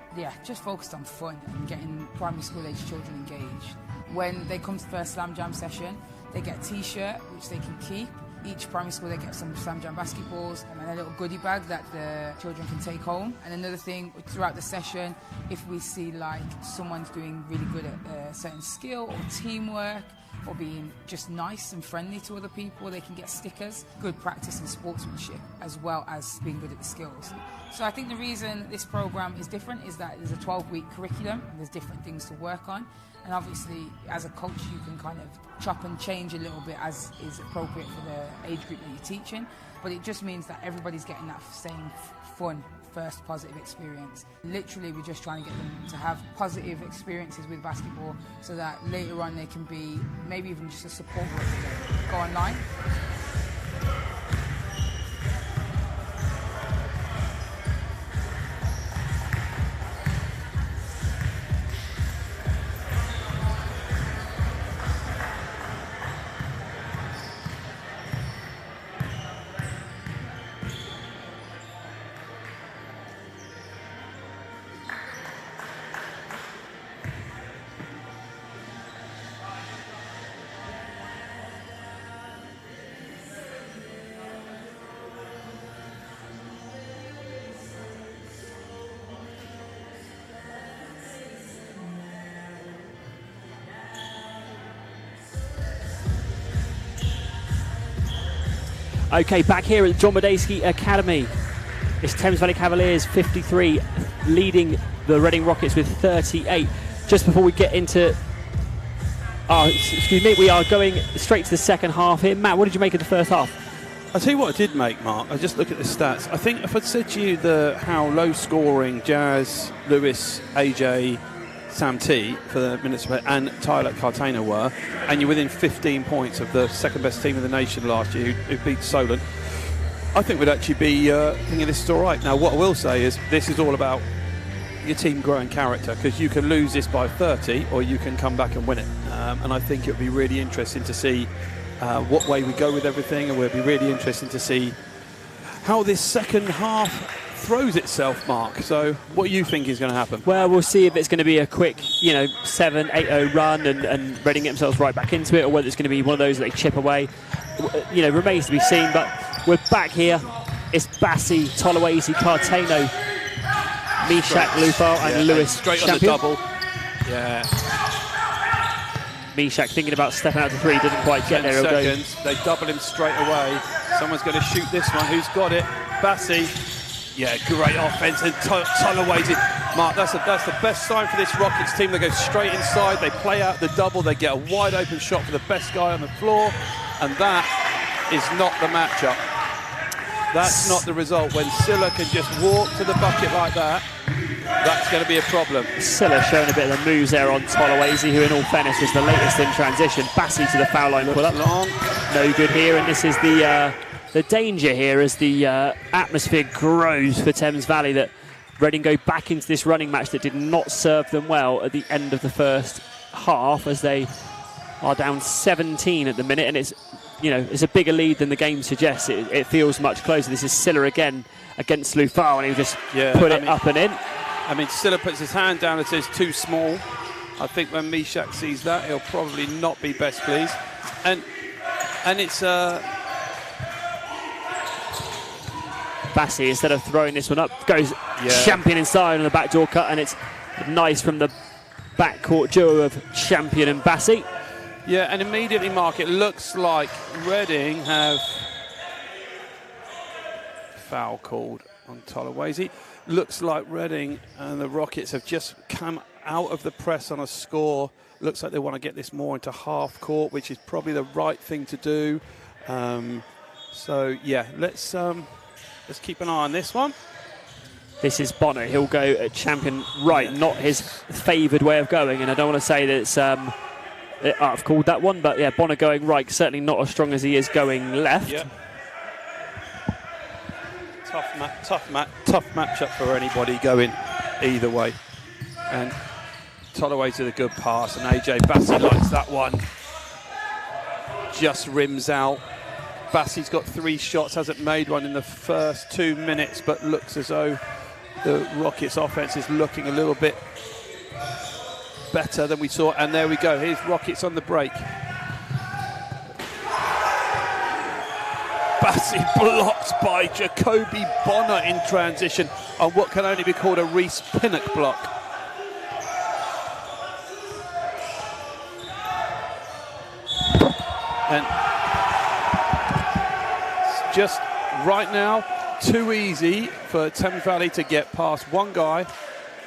just focused on fun and getting primary school age children engaged. When they come to the first Slam Jam session, they get a t-shirt, which they can keep. Each primary school, they get some Slam Jam basketballs and a little goodie bag that the children can take home. And another thing, throughout the session, if we see like someone's doing really good at a certain skill or teamwork, or being just nice and friendly to other people, they can get stickers. Good practice in sportsmanship as well as being good at the skills. So I think the reason this program is different is that there's a 12-week curriculum and there's different things to work on. And obviously, as a coach, you can kind of chop and change a little bit as is appropriate for the age group that you're teaching. But it just means that everybody's getting that same fun first positive experience. Literally, we're just trying to get them to have positive experiences with basketball so that later on they can be maybe even just a support group, go online. Okay, back here at the John Medeski Academy. It's Thames Valley Cavaliers 53 leading the Reading Rockets with 38. Just before we get into... excuse me, we are going straight to the second half here. Matt, what did you make of the first half? I'll tell you what I did make, Mark. I just look at the stats. I think if I'd said to you how low scoring Jazz, Lewis, AJ, Sam T for the minutes and Tyler Cartana were, and you're within 15 points of the second best team in the nation last year who beat Solent, I think we'd actually be thinking this is all right. Now, what I will say is this is all about your team growing character, because you can lose this by 30 or you can come back and win it. And I think it would be really interesting to see what way we go with everything, and it would be really interesting to see how this second half throws itself, Mark. So what do you think is going to happen? Well, we'll see if it's going to be a quick 7-8-0 run and Reading get themselves right back into it, or whether it's going to be one of those that they chip away. Remains to be seen, but we're back here. It's Bassi, Tolawasi, Cartano, Myerscough, Lufal and Lewis straight champion. on the double. Yeah. Myerscough thinking about stepping out to three, doesn't quite get there. 10 seconds, they double him straight away. Someone's going to shoot this one. Who's got it? Bassi. Yeah, great offense, and Tolawasi. Mark, that's the best sign for this Rockets team. They go straight inside, they play out the double, they get a wide open shot for the best guy on the floor, and that is not the matchup. That's not the result. When Silla can just walk to the bucket like that, that's going to be a problem. Silla showing a bit of the moves there on Tolawasi, who in all fairness was the latest in transition. Bassi to the foul line pull up. Long. No good here, and this is the danger here as the atmosphere grows for Thames Valley, that Reading go back into this running match that did not serve them well at the end of the first half, as they are down 17 at the minute, and it's a bigger lead than the game suggests. It feels much closer. This is Silla again against Lufal, and he just put it up and in. I mean, Silla puts his hand down and says too small. I think when Myerscough sees that, he'll probably not be best pleased. And it's Bassi, instead of throwing this one up, goes Champion inside on the backdoor cut, and it's nice from the backcourt duo of Champion and Bassi. Yeah, and immediately, Mark, it looks like Reading have foul called on Tolawasi. Looks like Reading and the Rockets have just come out of the press on a score. Looks like they want to get this more into half court, which is probably the right thing to do. So yeah, let's keep an eye on this one. This is Bonner. He'll go at Champion right, not his favoured way of going. And I don't want to say that it's I've called that one, but yeah, Bonner going right, certainly not as strong as he is going left. Yeah. Tough matchup for anybody going either way. And Tolawasi with a good pass, and AJ Bassi likes that one. Just rims out. Bassi's got 3 shots, hasn't made one in the first 2 minutes, but looks as though the Rockets offense is looking a little bit better than we saw. And there we go, here's Rockets on the break. Bassey blocked by Jacoby Bonner in transition on what can only be called a Reece Pinnock block. And it's just right now too easy for Thames Valley to get past one guy,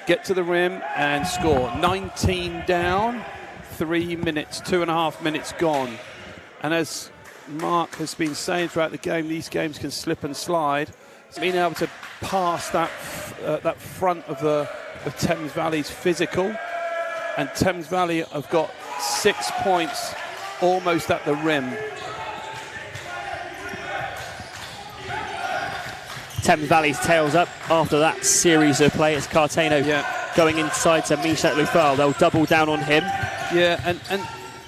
get to the rim and score. 19 down, 3 minutes, 2.5 minutes gone. And as Mark has been saying throughout the game, these games can slip and slide. Being able to pass that front of Thames Valley's physical, and Thames Valley have got 6 points almost at the rim. Thames Valley's tails up after that series of play. It's Cartano going inside to Myerscough Lufal. They'll double down on him. Yeah, and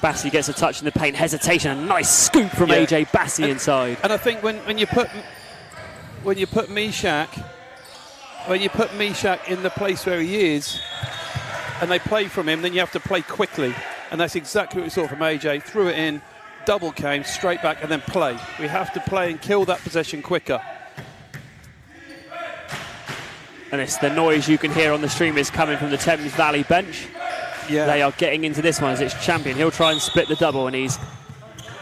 Bassey gets a touch in the paint. Hesitation, a nice scoop from AJ Bassey inside. And I think when you put Myerscough in the place where he is, and they play from him, then you have to play quickly. And that's exactly what we saw from AJ. Threw it in, double came, straight back, and then play. We have to play and kill that possession quicker. And it's the noise you can hear on the stream is coming from the Thames Valley bench. Yeah. They are getting into this one as it's champion. He'll try and split the double, and he's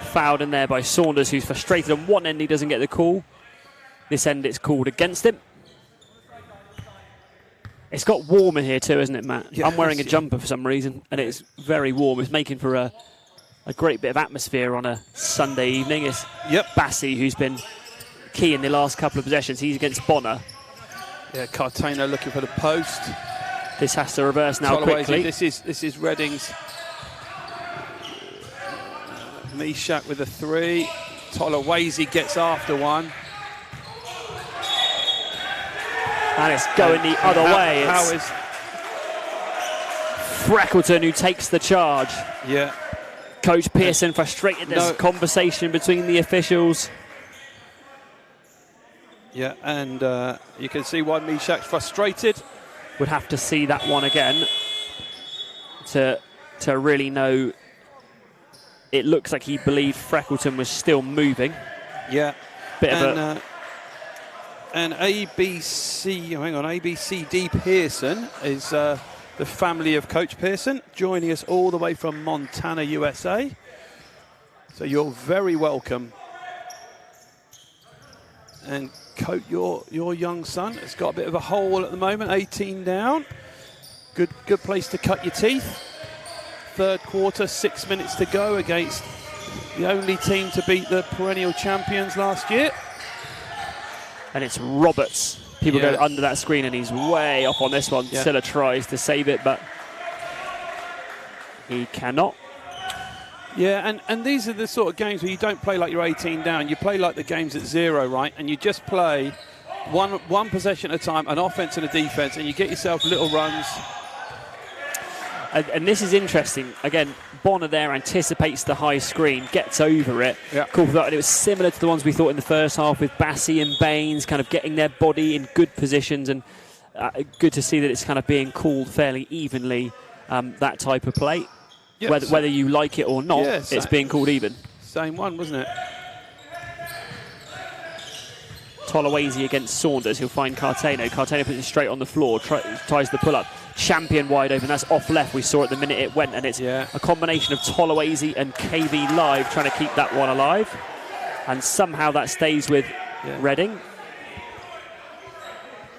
fouled in there by Saunders, who's frustrated. On one end, he doesn't get the call. This end, it's called against him. It's got warm in here too, isn't it, Matt? Yes, I'm wearing a jumper for some reason, and it's very warm. It's making for a great bit of atmosphere on a Sunday evening. It's Bassey, who's been key in the last couple of possessions. He's against Bonner. Yeah, Cartano looking for the post. This has to reverse now quickly. This is Reading's. Myerscough with a 3. Tolawase gets after one. And it's going the other way. It's Freckleton who takes the charge. Yeah. Coach Pearson frustrated. There's a conversation between the officials. Yeah, and you can see why Myerscough's frustrated. Would have to see that one again to really know. It looks like he believed Freckleton was still moving. Yeah. And ABCD Pearson is the family of Coach Pearson, joining us all the way from Montana, USA. So you're very welcome. And Coach, your young son has got a bit of a hole at the moment, 18 down. Good place to cut your teeth. Third quarter, 6 minutes to go against the only team to beat the perennial champions last year. And it's Roberts. People go under that screen, and he's way off on this one. Silla tries to save it, but he cannot. Yeah, and these are the sort of games where you don't play like you're 18 down. You play like the game's at 0, right? And you just play one possession at a time, an offense and a defense, and you get yourself little runs. And this is interesting. Again, Bonner there anticipates the high screen, gets over it. Yeah. Cool. And it was similar to the ones we thought in the first half with Bassey and Baines kind of getting their body in good positions, and good to see that it's kind of being called fairly evenly, that type of play. Yeah, whether you like it or not, it's being called even. Same one, wasn't it? Tolawase against Saunders. He'll find Cartano. Cartano puts it straight on the floor, tries the pull-up. Champion wide open. That's off left. We saw it the minute it went, and it's a combination of Tolawase and KV Live trying to keep that one alive. And somehow that stays with Reading.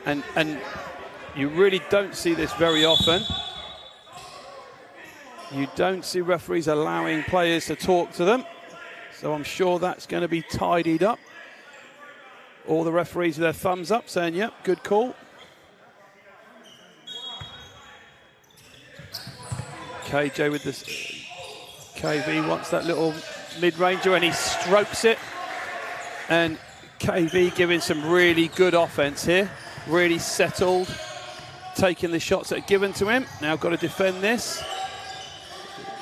And you really don't see this very often. You don't see referees allowing players to talk to them. So I'm sure that's going to be tidied up. All the referees with their thumbs up saying, yep, good call. KJ with this. KV wants that little mid-ranger and he strokes it. And KV giving some really good offense here. Really settled. Taking the shots that are given to him. Now got to defend this.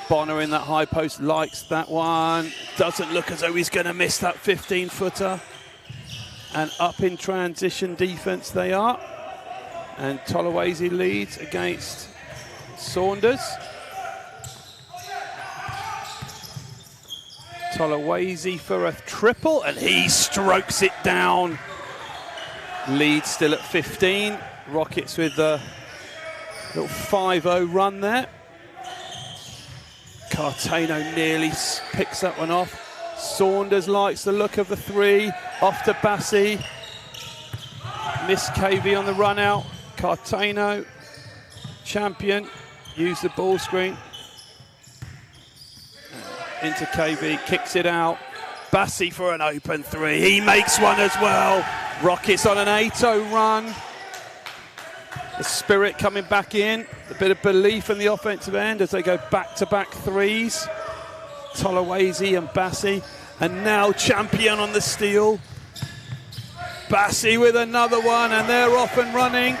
Bonner in that high post likes that one. Doesn't look as though he's going to miss that 15-footer. And up in transition defense they are. And Tolawase leads against Saunders. Tolawase for a triple, and he strokes it down. Lead still at 15. Rockets with a little 5-0 run there. Cartano nearly picks that one off. Saunders likes the look of the three. Off to Bassi. Miss KV on the run out. Cartano, champion, use the ball screen. Into KV, kicks it out. Bassi for an open three. He makes one as well. Rockets on an 8-0 run. The spirit coming back in. A bit of belief in the offensive end as they go back-to-back threes. Tolawase and Bassi. And now champion on the steal. Bassi with another one, and they're off and running.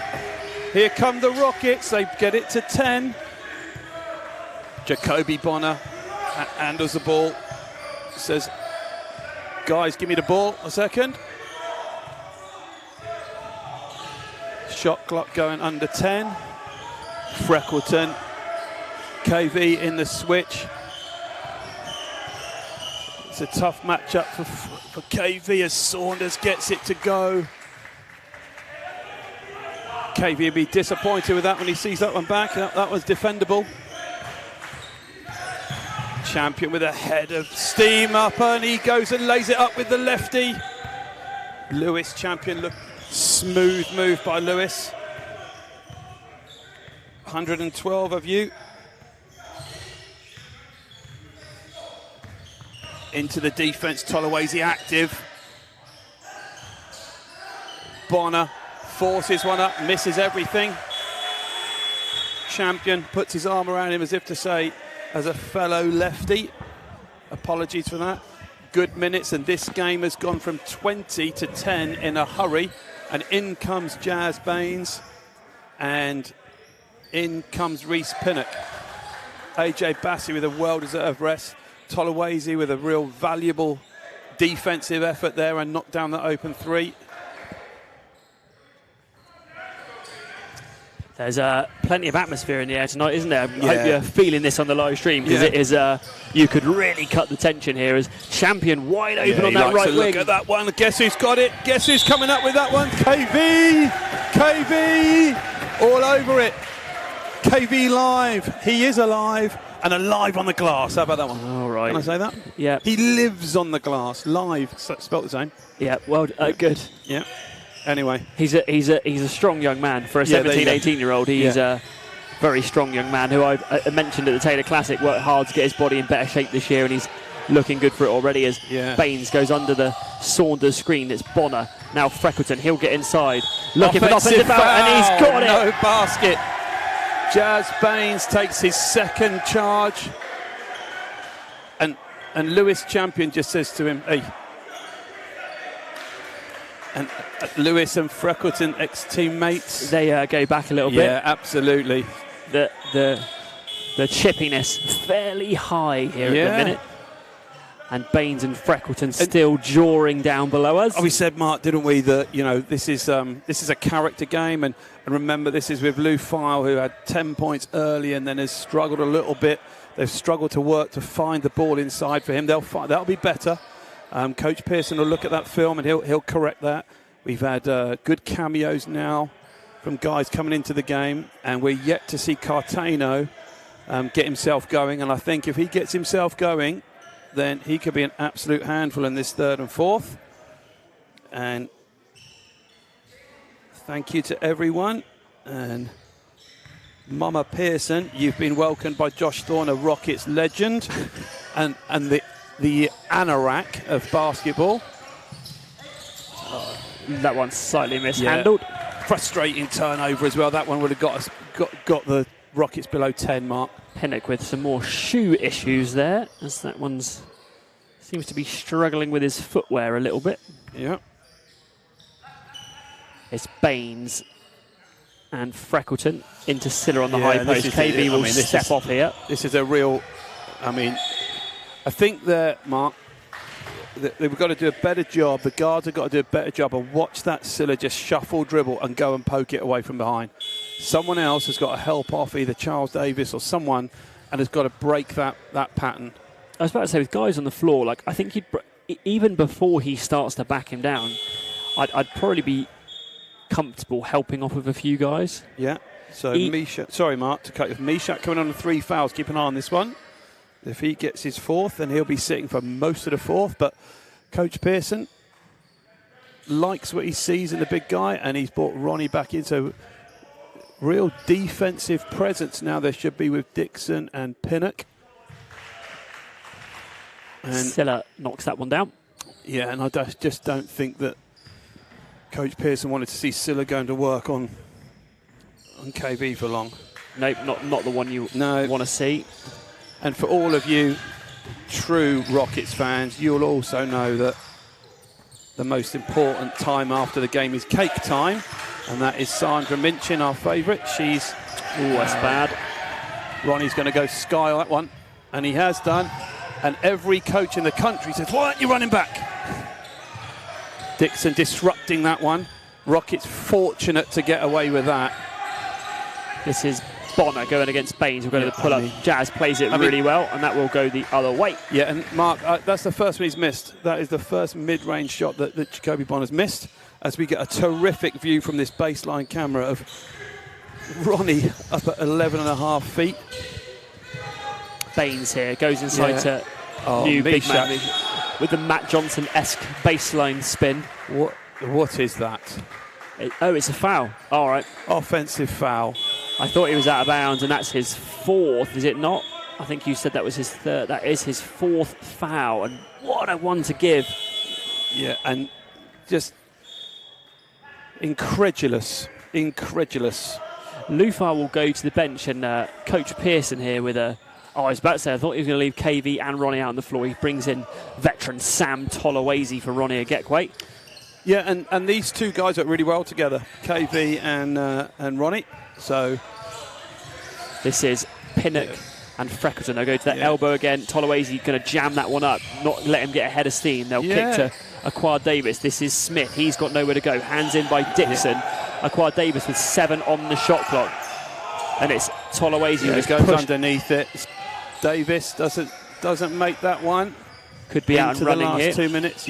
Here come the Rockets. They get it to 10. Jacoby Bonner handles the ball. Says, guys, give me the ball a second. Shot clock going under 10. Freckleton, KV in the switch. It's a tough matchup for KV as Saunders gets it to go. KV will be disappointed with that when he sees that one back. That was defendable. Champion with a head of steam up, and he goes and lays it up with the lefty. Lewis, champion, look, smooth move by Lewis. 112 of you. Into the defense, Tolawase active. Bonner forces one up, misses everything. Champion puts his arm around him as if to say, as a fellow lefty, apologies for that. Good minutes, and this game has gone from 20 to 10 in a hurry. And in comes Jazz Baines, and in comes Reese Pinnock. AJ Bassi with a well-deserved rest. Tolawase with a real valuable defensive effort there and knocked down that open three. There's plenty of atmosphere in the air tonight, isn't there? I hope you're feeling this on the live stream, because it is. You could really cut the tension here as champion wide open on that right wing. Look at that one. Guess who's got it? Guess who's coming up with that one? KV! KV! All over it. KV live. He is alive. And alive on the glass. How about that one? All right. Can I say that? Yeah. He lives on the glass. Live. Spelt the same. Yeah. Well, good. Yeah. Anyway. He's a strong young man. For a 17, 18-year-old, he's a very strong young man who I mentioned at the Taylor Classic worked hard to get his body in better shape this year, and he's looking good for it already as Baines goes under the Saunders screen. It's Bonner. Now Freckleton. He'll get inside. Looking for an offensive foul, and he's got it. No basket. Jazz Baines takes his second charge, and Lewis Champion just says to him, hey. And Lewis and Freckleton, ex-teammates. They go back a little bit. Yeah, absolutely. The chippiness fairly high here at the minute. And Baines and Freckleton still jawing down below us. Oh, we said, Mark, didn't we, that this is a character game, and remember this is with Lou File, who had 10 points early and then has struggled a little bit. They've struggled to work to find the ball inside for him. That'll be better. Coach Pearson will look at that film and he'll correct that. We've had good cameos now from guys coming into the game, and we're yet to see Cartano get himself going. And I think if he gets himself going, then he could be an absolute handful in this third and fourth. And thank you to everyone. And Mama Pearson, you've been welcomed by Josh Thorne, a Rockets legend, and the anorak of basketball. That one's slightly mishandled. Frustrating turnover as well. That one would have got the Rockets below 10 mark. Pinnock with some more shoe issues there, as that one's seems to be struggling with his footwear a little bit. Yeah. It's Baines and Freckleton into Siller on the high post. KB will step off here. This is a real, I think that, Mark, they've got to do a better job. The guards have got to do a better job of watch that Siller just shuffle, dribble, and go and poke it away from behind. Someone else has got to help off, either Charles Davis or someone, and has got to break that pattern. I was about to say, with guys on the floor, like I think even before he starts to back him down, I'd probably be comfortable helping off with a few guys. Yeah. So Misha, sorry Mark to cut you. Misha coming on 3 fouls. Keep an eye on this one. If he gets his 4th, then he'll be sitting for most of the 4th. But Coach Pearson likes what he sees in the big guy, and he's brought Ronnie back in. So real defensive presence now there should be with Dixon and Pinnock. And Silla knocks that one down. Yeah, and I just don't think that Coach Pearson wanted to see Silla going to work on KV for long. Nope, not the one you want to see. And for all of you true Rockets fans, you'll also know that the most important time after the game is cake time, and that is Sandra Minchin, our favourite. She's... Oh, that's bad. Ronnie's going to go sky on that one, and he has done. And every coach in the country says, why aren't you running back? Dixon disrupting that one. Rockets fortunate to get away with that. This is Bonner going against Baines. We'll go to the pull-up. Jazz plays it really well, and that will go the other way. Yeah, and Mark, that's the first one he's missed. That is the first mid-range shot that Jacoby Bonner's missed, as we get a terrific view from this baseline camera of Ronnie up at 11.5 feet. Baines here goes inside to new big man with the Matt Johnson-esque baseline spin. What is that? It's a foul. All right. Offensive foul. I thought he was out of bounds, and that's his 4th, is it not? I think you said that was his 3rd. That is his 4th foul, and what a one to give. Yeah, and just incredulous. Lufar will go to the bench, and Coach Pearson here with a... Oh, I was about to say, I thought he was going to leave KV and Ronnie out on the floor. He brings in veteran Sam Tolawase for Ronnie Agekwe. Yeah, and these two guys work really well together, KV and Ronnie. So this is Pinnock and Freckleton. They'll go to that elbow again. Tolawase going to jam that one up, not let him get ahead of steam. They'll kick to Aquad Davis. This is Smith. He's got nowhere to go. Hands in by Dixon. Aquad Davis with 7 on the shot clock. And it's Tolawase who goes underneath it. Davis doesn't make that one. Could be out and running the last here. 2 minutes,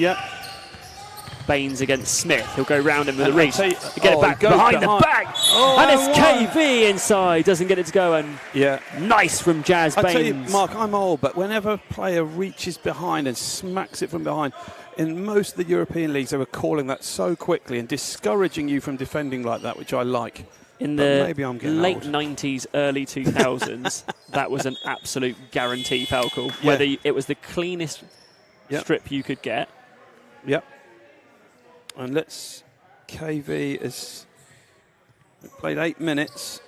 Baines against Smith. He'll go round him with a reach. Get it back behind the back. And it's KV inside. Doesn't get it to go. And nice from Jazz Baines. I tell you, Mark, I'm old, but whenever a player reaches behind and smacks it from behind, in most of the European leagues, they were calling that so quickly and discouraging you from defending like that, which I like. In the late 90s, early 2000s, that was an absolute guarantee foul call. Whether it was the cleanest strip you could get. Yep. And KV has played 8 minutes.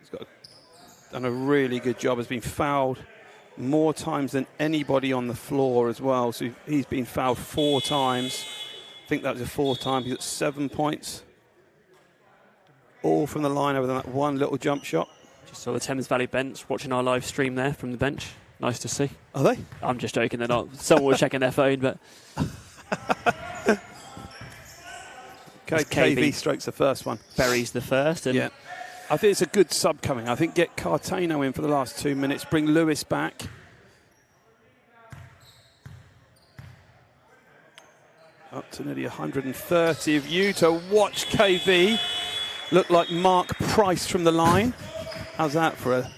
He's done a really good job. Has been fouled more times than anybody on the floor as well. So he's been fouled 4 times. I think that was the 4th time. He's got 7 points. All from the line other than that one little jump shot. Just saw the Thames Valley bench watching our live stream there from the bench. Nice to see. Are they? I'm just joking, they're not. Someone was checking their phone, but... KV strokes the first one. Buries the first. And I think it's a good sub coming. I think get Cartano in for the last 2 minutes. Bring Lewis back. Up to nearly 130 of you to watch KV look like Mark Price from the line. How's that for a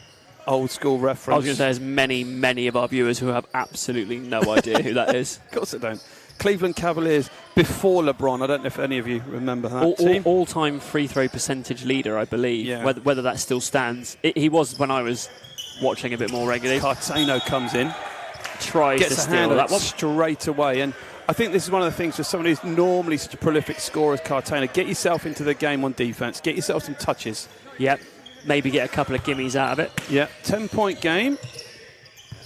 old school reference? I was going to say there's many of our viewers who have absolutely no idea who that is. Of course they don't. Cleveland Cavaliers before LeBron. I don't know if any of you remember that team. All-time free throw percentage leader, I believe. Yeah. Whether that still stands. He was when I was watching a bit more regularly. Cartano comes in. Tries to steal that one. Straight away. And I think this is one of the things for someone who's normally such a prolific scorer as Cartano. Get yourself into the game on defense. Get yourself some touches. Yep. Maybe get a couple of gimmies out of it. Yeah. 10-point game.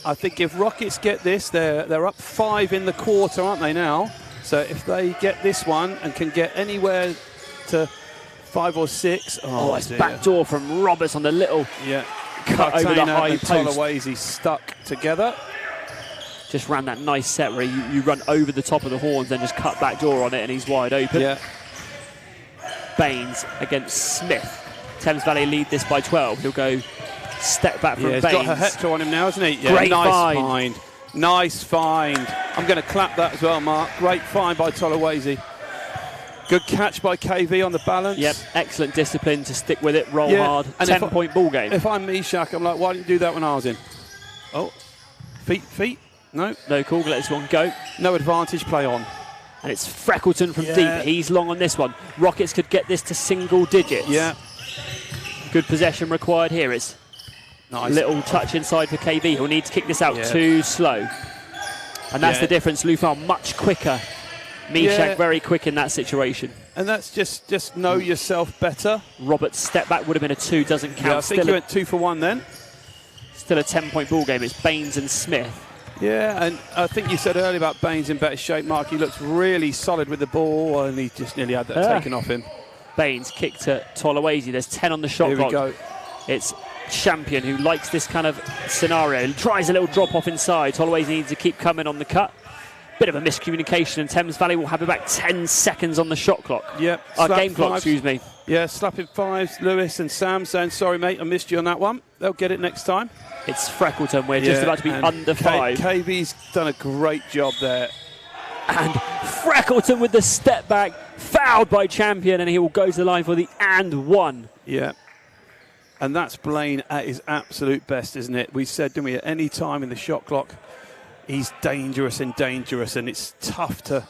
I think if Rockets get this, they're up 5 in the quarter, aren't they now? So if they get this one and can get anywhere to 5 or 6. Oh, it's backdoor from Roberts on the little cut over the high post. Tolawase stuck together. Just ran that nice set where you run over the top of the horns, then just cut backdoor on it, and he's wide open. Yeah. Baines against Smith. Thames Valley lead this by 12. He'll go step back from He's Baines. got her Hector on him now, hasn't he? Yeah, Great nice find. Nice find. I'm going to clap that as well, Mark. Great find by Tolawese. Good catch by KV on the balance. Yep, excellent discipline to stick with it, roll hard, and 10-point ball game. If I'm Myerscough, I'm like, why didn't you do that when I was in? Oh, feet. No call, let this one go. No advantage, play on. And it's Freckleton from deep. He's long on this one. Rockets could get this to single digits. Yeah. Good possession required here. It's nice. Little touch inside for KV. He'll need to kick this out too slow. And that's the difference. Lufan much quicker. Myerscough very quick in that situation. And that's just know yourself better. Robert's step back would have been a 2, doesn't count. Yeah, I think you went 2 for 1 then. Still a 10-point ball game. It's Baines and Smith. Yeah, and I think you said earlier about Baines in better shape, Mark. He looks really solid with the ball, and he just nearly had that taken off him. Baines kicked to Tolawese. There's 10 on the shot clock. Here we go. It's Champion who likes this kind of scenario. He tries a little drop off inside. Tolawese needs to keep coming on the cut. Bit of a miscommunication, and Thames Valley will have about 10 seconds on the shot clock. Yep. Game clock, excuse me. Yeah, slapping fives. Lewis and Sam saying, sorry, mate, I missed you on that one. They'll get it next time. It's Freckleton. We're just about to be under 5. KV's done a great job there. And Freckleton with the step back, fouled by Champion, and he will go to the line for the and 1. Yeah. And that's Blaine at his absolute best, isn't it? We said, didn't we, at any time in the shot clock, he's dangerous, and it's tough to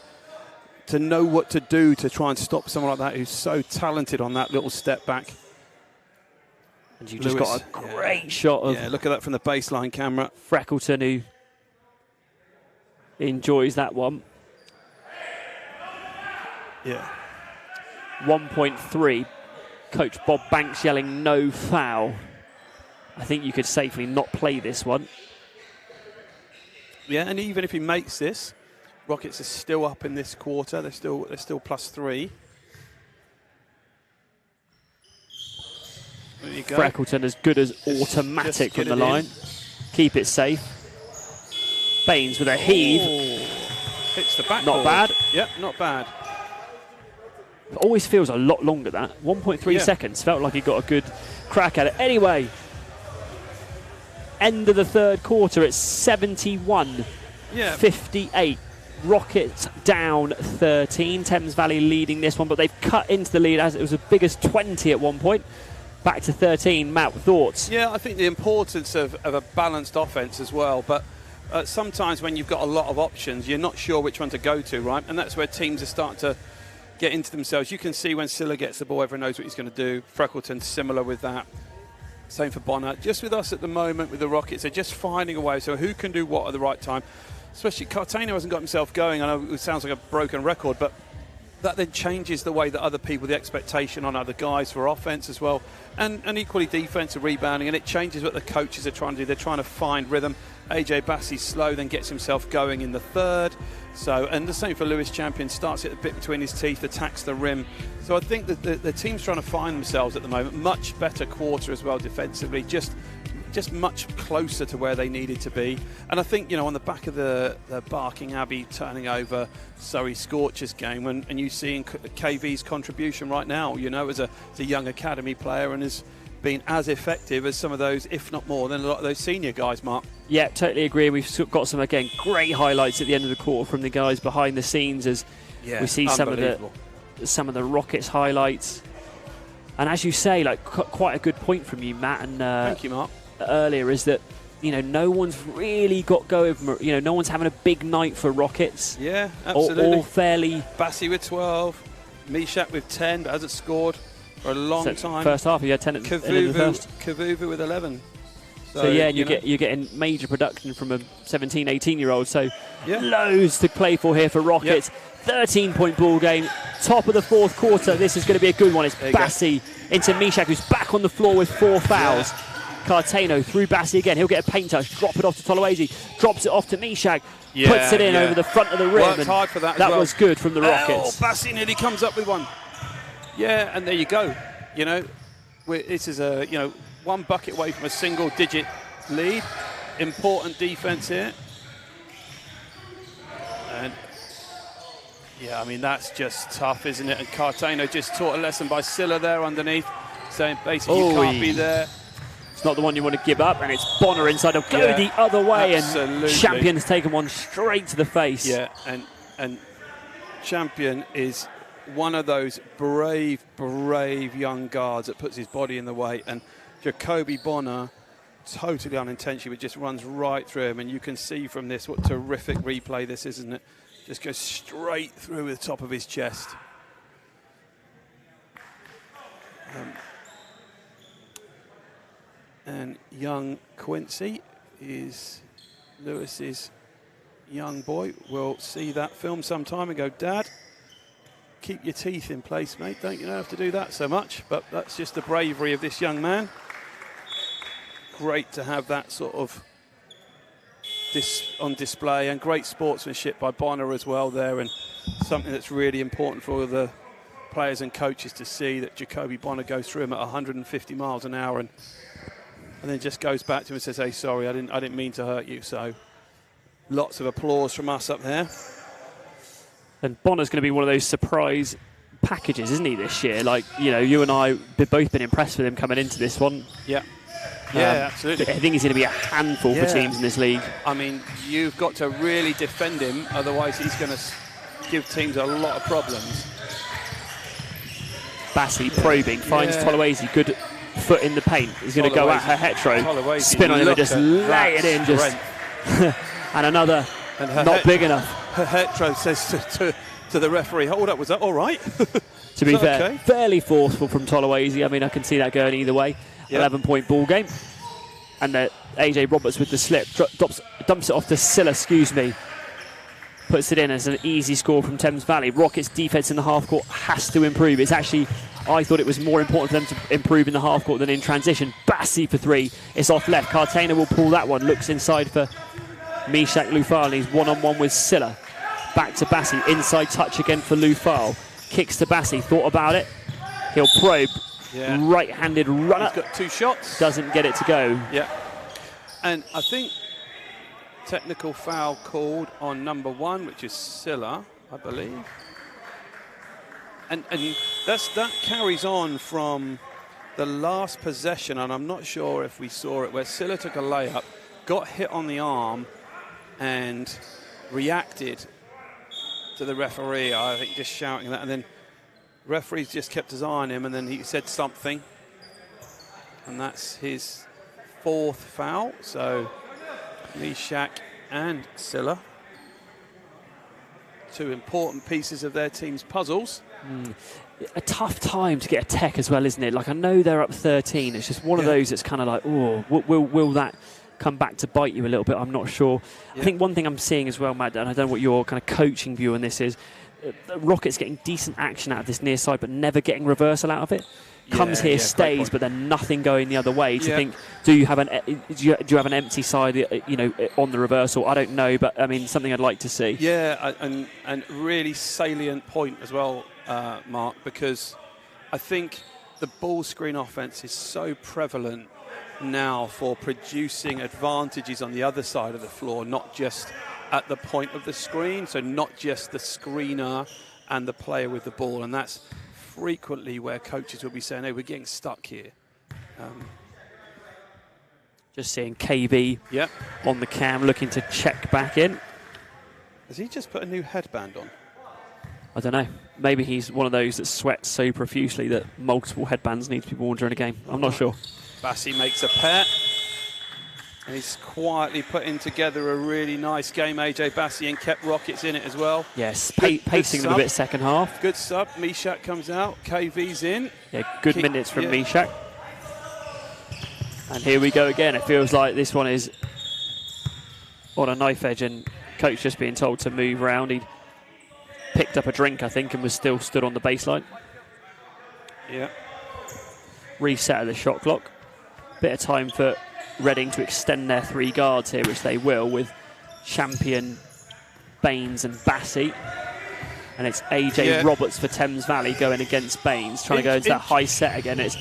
know what to do to try and stop someone like that who's so talented on that little step back. And you just got a great shot of... Yeah, look at that from the baseline camera. Freckleton, who enjoys that one. Yeah. 1.3. Coach Bob Banks yelling no foul. I think you could safely not play this one. Yeah, and even if he makes this, Rockets are still up in this quarter. They're still +3. There you go. Freckleton as good as automatic from the line. Keep it safe. Baines with a heave. Hits the back. Not bad. Yep, not bad. It always feels a lot longer, that. 1.3 seconds. Felt like he got a good crack at it. Anyway, end of the third quarter, it's 71-58. Rockets down 13. Thames Valley leading this one, but they've cut into the lead as it was as big as 20 at one point. Back to 13. Matt, thoughts? Yeah, I think the importance of a balanced offense as well, but sometimes when you've got a lot of options, you're not sure which one to go to, right? And that's where teams are starting to get into themselves. You can see when Silla gets the ball, everyone knows what he's going to do. Freckleton, similar with that. Same for Bonner. Just with us at the moment with the Rockets, they're just finding a way. So who can do what at the right time? Especially Cartano hasn't got himself going. I know it sounds like a broken record, but that then changes the way that other people, the expectation on other guys for offense as well, and equally defensive rebounding, and it changes what the coaches are trying to do. They're trying to find rhythm. AJ Bassey's slow, then gets himself going in the third. So, and the same for Lewis Champion, starts it a bit between his teeth, attacks the rim. So I think that the team's trying to find themselves at the moment. Much better quarter as well defensively, just much closer to where they needed to be. And I think, on the back of the Barking Abbey turning over Surrey Scorchers game, and you seeing KV's contribution right now, as a young academy player, and has been as effective as some of those, if not more, than a lot of those senior guys, Mark. Yeah, totally agree. We've got some, again, great highlights at the end of the quarter from the guys behind the scenes as we see some of the Rockets highlights. And as you say, quite a good point from you, Matt, and thank you, Mark. Earlier, is that no one's really got going. No one's having a big night for Rockets. Yeah, absolutely. All fairly. Bassey with 12, Myerscough with 10, but hasn't scored for a long time. First half, he had 10 at the end of the first. Kavuvu with 11. So yeah, and you're getting major production from a 17, 18-year-old. So loads to play for here for Rockets. 13-point ball game, top of the fourth quarter. This is going to be a good one. It's Bassey into Myerscough, who's back on the floor with 4 fouls. Yeah. Cartano through Bassey again. He'll get a paint touch, drop it off to Tolawese, drops it off to Myerscough, puts it in over the front of the rim. Worked hard for that. That was good from the Rockets. Bassey nearly comes up with one. Yeah, and there you go. This is one bucket away from a single-digit lead. Important defense here. And that's just tough, isn't it? And Cartano just taught a lesson by Silla there underneath, saying basically you can't be there. It's not the one you want to give up, and it's Bonner inside. He'll go the other way, and Champion's taken one straight to the face. Yeah, and Champion is one of those brave young guards that puts his body in the way, and Jacoby Bonner, totally unintentionally, just runs right through him, and you can see from this what terrific replay this is, isn't it? Just goes straight through the top of his chest. And young Quincy is Lewis's young boy. Will see that film sometime and go, Dad, keep your teeth in place, mate. You don't have to do that so much. But that's just the bravery of this young man. Great to have that sort of on display, and great sportsmanship by Bonner as well there, and something that's really important for the players and coaches to see, that Jacoby Bonner goes through him at 150 miles an hour and then just goes back to him and says, hey, sorry, I didn't mean to hurt you. So lots of applause from us up there. And Bonner's going to be one of those surprise packages, isn't he, this year? Like, you know, you and I have both been impressed with him coming into this one. Yeah. Yeah, absolutely. I think he's going to be a handful for teams in this league. I mean, you've got to really defend him, otherwise he's going to give teams a lot of problems. Bassey probing, finds Toloese, good foot in the paint. He's going to go at her hetero, spin on him and just lay it in. And another, not big enough. Her hetero says to the referee, hold up, was that all right? To be fair, fairly forceful from Toloese. I mean, I can see that going either way. 11-point ball game. And AJ Roberts with the slip, dumps it off to Silla, puts it in as an easy score from Thames Valley. Rockets' defence in the half-court has to improve. It's actually, I thought it was more important for them to improve in the half-court than in transition. Bassey for three. It's off left. Cartagena will pull that one. Looks inside for Meshach Lufal, and he's one-on-one with Silla. Back to Bassey. Inside touch again for Lufal. Kicks to Bassey. Thought about it. He'll probe. Right-handed runner. He's got two shots. Doesn't get it to go. Yeah. And I think technical foul called on number one, which is Silla, I believe. And that carries on from the last possession, and I'm not sure if we saw it, where Silla took a layup, got hit on the arm, and reacted to the referee, I think, just shouting that, and then referees just kept his eye on him, and then he said something, and that's his fourth foul. So Meshach and Silla, two important pieces of their team's puzzles. A tough time to get a tech as well, isn't it? Like, I know they're up 13. It's just one of those that's kind of like, oh, will that come back to bite you a little bit? I'm not sure. I think one thing I'm seeing as well, Matt, and I don't know what your kind of coaching view on this is, Rockets getting decent action out of this near side, but never getting reversal out of it. Comes here, stays, but then nothing going the other way. Do you think? Do you have an empty side? You know, on the reversal. I don't know, but I mean, something I'd like to see. Yeah, and really salient point as well, Mark, because I think the ball screen offense is so prevalent now for producing advantages on the other side of the floor, not just at the point of the screen, so not just the screener and the player with the ball, and that's frequently where coaches will be saying, hey, we're getting stuck here. Just seeing KB on the cam looking to check back in. Has he just put a new headband on? I don't know. Maybe he's one of those that sweats so profusely that multiple headbands need to be worn during a game. I'm not sure. Bassey makes a pair. And he's quietly putting together a really nice game, AJ Bassey, and kept Rockets in it as well. Yes, pacing them a bit second half. Good sub. Meshach comes out. KV's in. Yeah, good minutes from Meshach. And here we go again. It feels like this one is on a knife edge, and coach just being told to move around. He'd picked up a drink, I think, and was still stood on the baseline. Yeah. Reset of the shot clock. Bit of time for Reading to extend their three guards here, which they will, with Champion, Baines and Bassey. And it's AJ Roberts for Thames Valley going against Baines, trying to go into that high set again. It's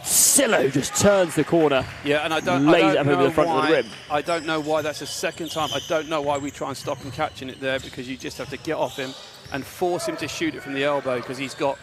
Silla who just turns the corner, and I don't lays it up over the front of the rim. I don't know why that's the second time. I don't know why we try and stop him catching it there, because you just have to get off him and force him to shoot it from the elbow, because he's got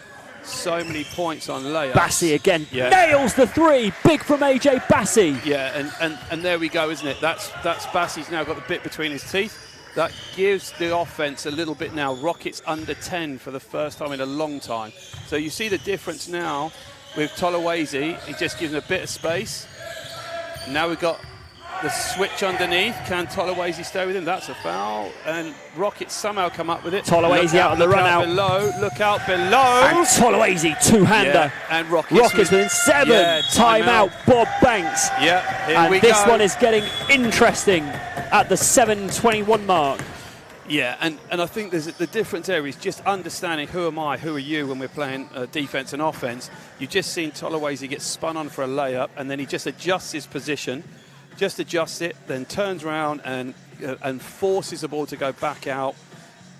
so many points on layups. Bassey again nails the three. Big from AJ Bassey. Yeah, and there we go, isn't it? That's Bassey's now got the bit between his teeth. That gives the offense a little bit now. Rockets under 10 for the first time in a long time. So you see the difference now with Tolawase. He just gives him a bit of space. Now we've got the switch underneath. Can Tolawase stay with him? That's a foul. And Rockets somehow come up with it. Tolawase out on the run out. Look out below. And Tolawase, two-hander. Yeah. And Rockets within 7. Timeout, Bob Banks. Yeah, and this one is getting interesting at the 7:21 mark. Yeah, and I think the difference there is just understanding who am I, who are you when we're playing defense and offense. You've just seen Tolawase get spun on for a layup, and then he just adjusts his position, just adjusts it, then turns around and forces the ball to go back out.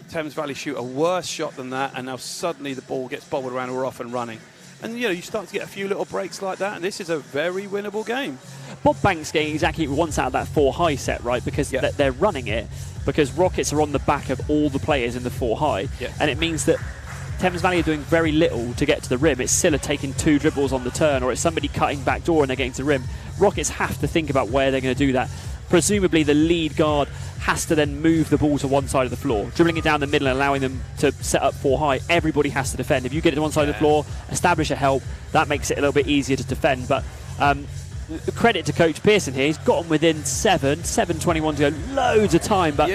Thames Valley shoot a worse shot than that, and now suddenly the ball gets bobbled around, we're off and running. And, you start to get a few little breaks like that, and this is a very winnable game. Bob Banks getting exactly what he wants out of that 4-high set, right? Because they're running it, because Rockets are on the back of all the players in the 4-high, and it means that Thames Valley are doing very little to get to the rim. It's Silla taking 2 dribbles on the turn, or it's somebody cutting back door and they're getting to the rim. Rockets have to think about where they're going to do that. Presumably the lead guard has to then move the ball to one side of the floor, dribbling it down the middle and allowing them to set up 4-high. Everybody has to defend. If you get it to one side of the floor, establish a help, that makes it a little bit easier to defend. But credit to Coach Pearson here. He's gotten within 7:21 to go, loads of time, but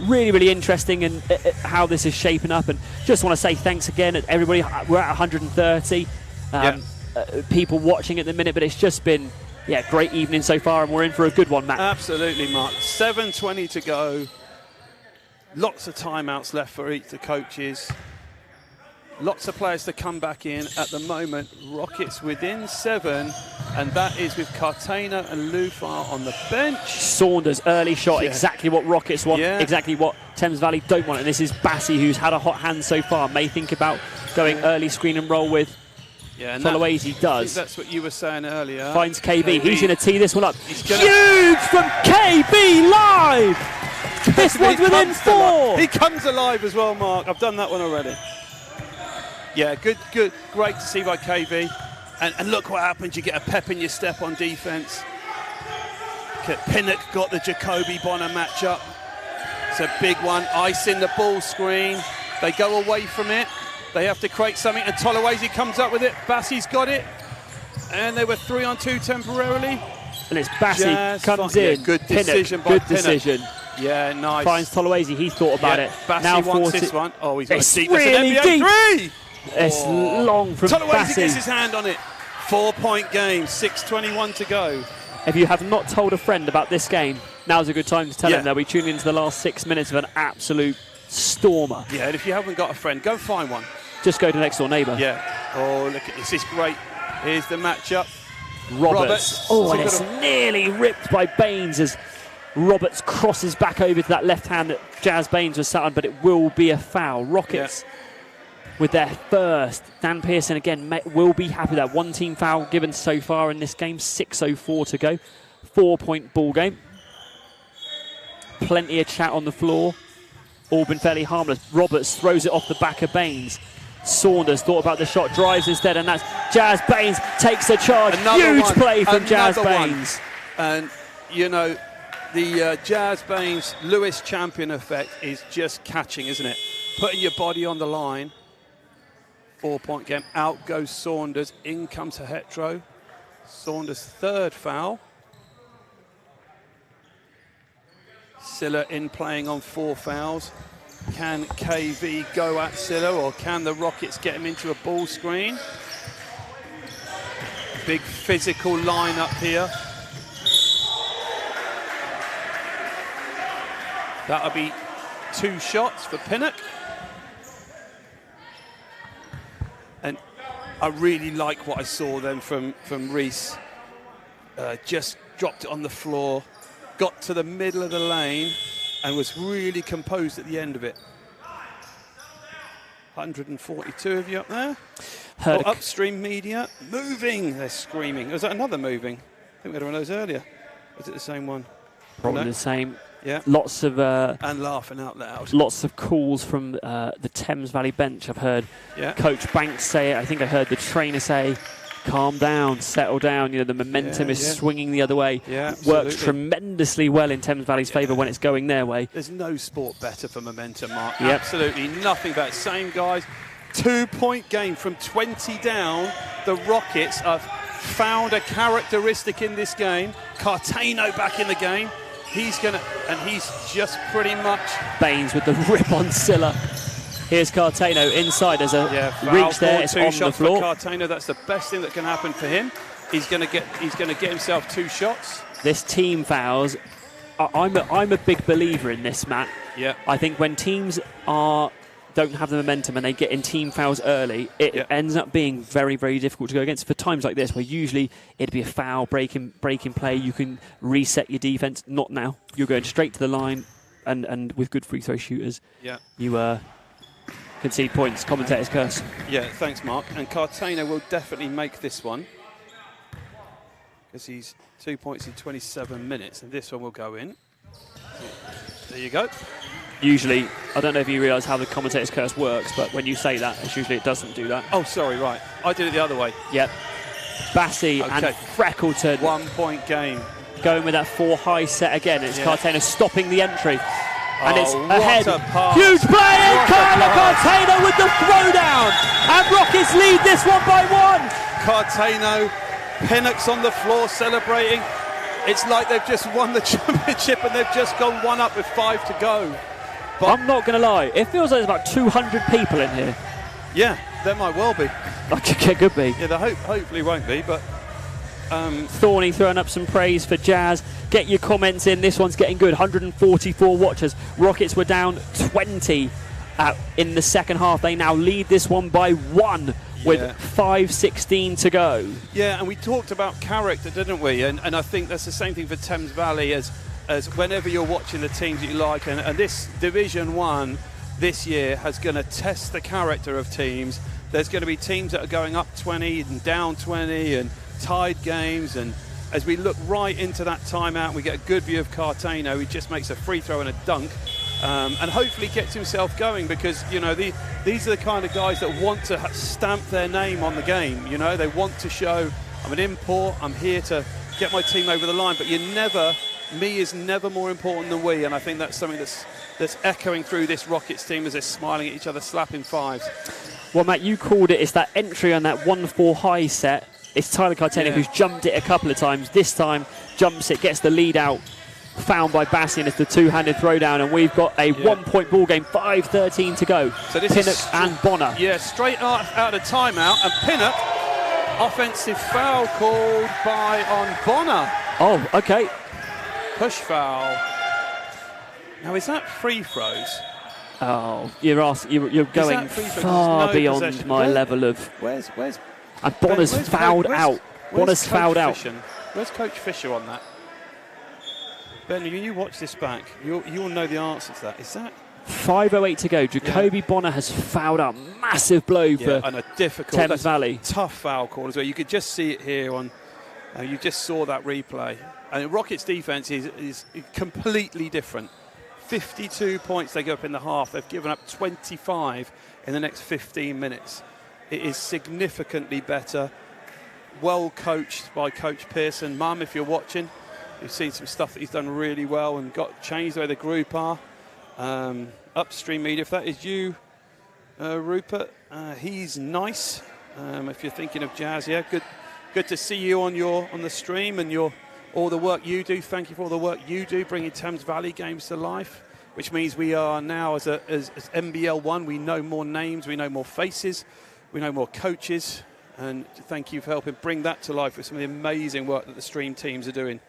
really, really interesting and how this is shaping up. And just want to say thanks again to everybody. We're at 130 people watching at the minute, but it's just been great evening so far, and we're in for a good one, Matt. Absolutely, Mark. 7:20 to go. Lots of timeouts left for each of the coaches. Lots of players to come back in. At the moment, Rockets within 7, and that is with Cartagena and Lufar on the bench. Saunders, early shot, exactly what Rockets want, exactly what Thames Valley don't want. And this is Bassey, who's had a hot hand so far, may think about going early screen and roll with Tolawase. Does. I think that's what you were saying earlier. Finds KB. He's going to tee this one up. Huge from KB live! This one's within 4! He comes alive as well, Mark. I've done that one already. Yeah, good, great to see by KB. And look what happens. You get a pep in your step on defense. Pinnock got the Jacoby Bonner matchup. It's a big one. Ice in the ball screen. They go away from it. They have to create something, and Tolawase comes up with it. Bassey's got it. And they were 3-on-2 temporarily. And it's Bassey comes in. Good decision by Pinnock. Good decision. Yeah, nice. Finds Tolawase. He thought about it. Bassey now wants this one. Oh, he's got it's a deep. Really That's an NBA deep. 3. It's long from Tolawase Bassey. gets his hand on it. 4-point game, 6:21 to go. If you have not told a friend about this game, now's a good time to tell them. They'll be tuning into the last 6 minutes of an absolute stormer. Yeah, and if you haven't got a friend, go find one. Just go to next door neighbour. Yeah. Oh, look at this. It's great. Here's the matchup. Roberts. Oh, and it's nearly ripped by Baines as Roberts crosses back over to that left hand that Jazz Baines was sat on, but it will be a foul. Rockets with their first. Dan Pearson again will be happy with that. 1 team foul given so far in this game. 6:04 to go. 4-point ball game. Plenty of chat on the floor. All been fairly harmless. Roberts throws it off the back of Baines. Saunders thought about the shot, drives instead, and that's Jazz Baines takes the charge. Huge play from Jazz Baines. And, the Jazz Baines Lewis champion effect is just catching, isn't it? Putting your body on the line. 4-point game. Out goes Saunders. In comes Hetro. Saunders' 3rd foul. Silla in playing on 4 fouls. Can KV go at Silla, or can the Rockets get him into a ball screen? Big physical lineup here. That'll be 2 shots for Pinnock. And I really like what I saw then from Reese. Just dropped it on the floor, got to the middle of the lane, and was really composed at the end of it. 142 of you up there. Upstream media. Moving, they're screaming. Was that another moving? I think we had one of those earlier. Was it the same one? Probably the same. Yeah. Lots of... and laughing out loud. Lots of calls from the Thames Valley bench. I've heard Coach Banks say it. I think I heard the trainer say, calm down, settle down. You know, the momentum is swinging the other way. Yeah, works tremendously well in Thames Valley's favour when it's going their way. There's no sport better for momentum, Mark. Absolutely nothing better. Same guys. 2-point game from 20 down. The Rockets have found a characteristic in this game. Cartano back in the game. He's just pretty much... Baines with the rip on Silla. Here's Cartano inside. There's a reach there. It's on the floor. For Cartano, that's the best thing that can happen for him. He's going to get himself 2 shots. This team fouls. I'm a big believer in this, Matt. Yeah. I think when teams don't have the momentum and they get in team fouls early, it ends up being very, very difficult to go against for times like this, where usually it'd be a foul, breaking play. You can reset your defense. Not now. You're going straight to the line, and with good free throw shooters, you concede points. Commentators curse. Yeah, thanks, Mark. And Cartano will definitely make this one, because he's 2 points in 27 minutes, and this one will go in. There you go. Usually, I don't know if you realise how the commentator's curse works, but when you say that, it's usually it doesn't do that. Oh, sorry, right. I did it the other way. Yep. Bassey and Freckleton. 1-point game. Going with that 4 high set again. It's Cartano stopping the entry. And it's ahead. Huge play, and Carla Cartano with the throwdown. And Rockets lead this one by 1. Cartano, Pinnock's on the floor celebrating. It's like they've just won the championship and they've just gone 1 up with 5 to go. But I'm not going to lie, it feels like there's about 200 people in here. Yeah, there might well be. It could be. Yeah, there hopefully won't be, but... Thorny throwing up some praise for Jazz. Get your comments in. This one's getting good. 144 watchers. Rockets were down 20 in the second half. They now lead this one by 1 with 5:16 to go. Yeah, and we talked about character, didn't we? And I think that's the same thing for Thames Valley as whenever you're watching the teams that you like. And this Division 1 this year has going to test the character of teams. There's going to be teams that are going up 20 and down 20 and tied games, and as we look right into that timeout, we get a good view of Cartano. He just makes a free throw and a dunk, and hopefully gets himself going, because you know these are the kind of guys that want to stamp their name on the game. You know, they want to show, I'm an import, I'm here to get my team over the line, but me is never more important than we, and I think that's something that's echoing through this Rockets team as they're smiling at each other, slapping 5s. Well, Matt, you called it. It's that entry on that 1-4 high set. It's Tyler Cartano who's jumped it a couple of times. This time, jumps it, gets the lead out, found by Bassey, and it's the two-handed throwdown, and we've got a 1-point ball game, 5:13 to go. So this Pinnock and Bonner. Yeah, straight out of timeout, and Pinnock, offensive foul called on Bonner. Oh, okay. Push foul. Now, is that free throws? Oh, you're going far beyond my level of... Where's and Bonner's fouled out. Bonner's fouled out. Where's Coach Fisher on that? Ben, when you watch this back, you'll know the answer to that. Is that 5:08 to go? Jacoby Bonner has fouled out. Massive blow for and a difficult Thames Valley. Tough foul call as well. You could just see it here on. You just saw that replay. And Rockets' defense is completely different. 52 points they go up in the half. They've given up 25 in the next 15 minutes. It is significantly better. Well coached by Coach Pearson. Mum, if you're watching, you've seen some stuff that he's done really well and got changed the way the group are. Upstream media, if that is you, Rupert, he's nice. If you're thinking of Jazz, good to see you on the stream and all the work you do. Thank you for all the work you do, bringing Thames Valley games to life, which means we are now, as MBL1, we know more names, we know more faces, we know more coaches, and thank you for helping bring that to life with some of the amazing work that the stream teams are doing.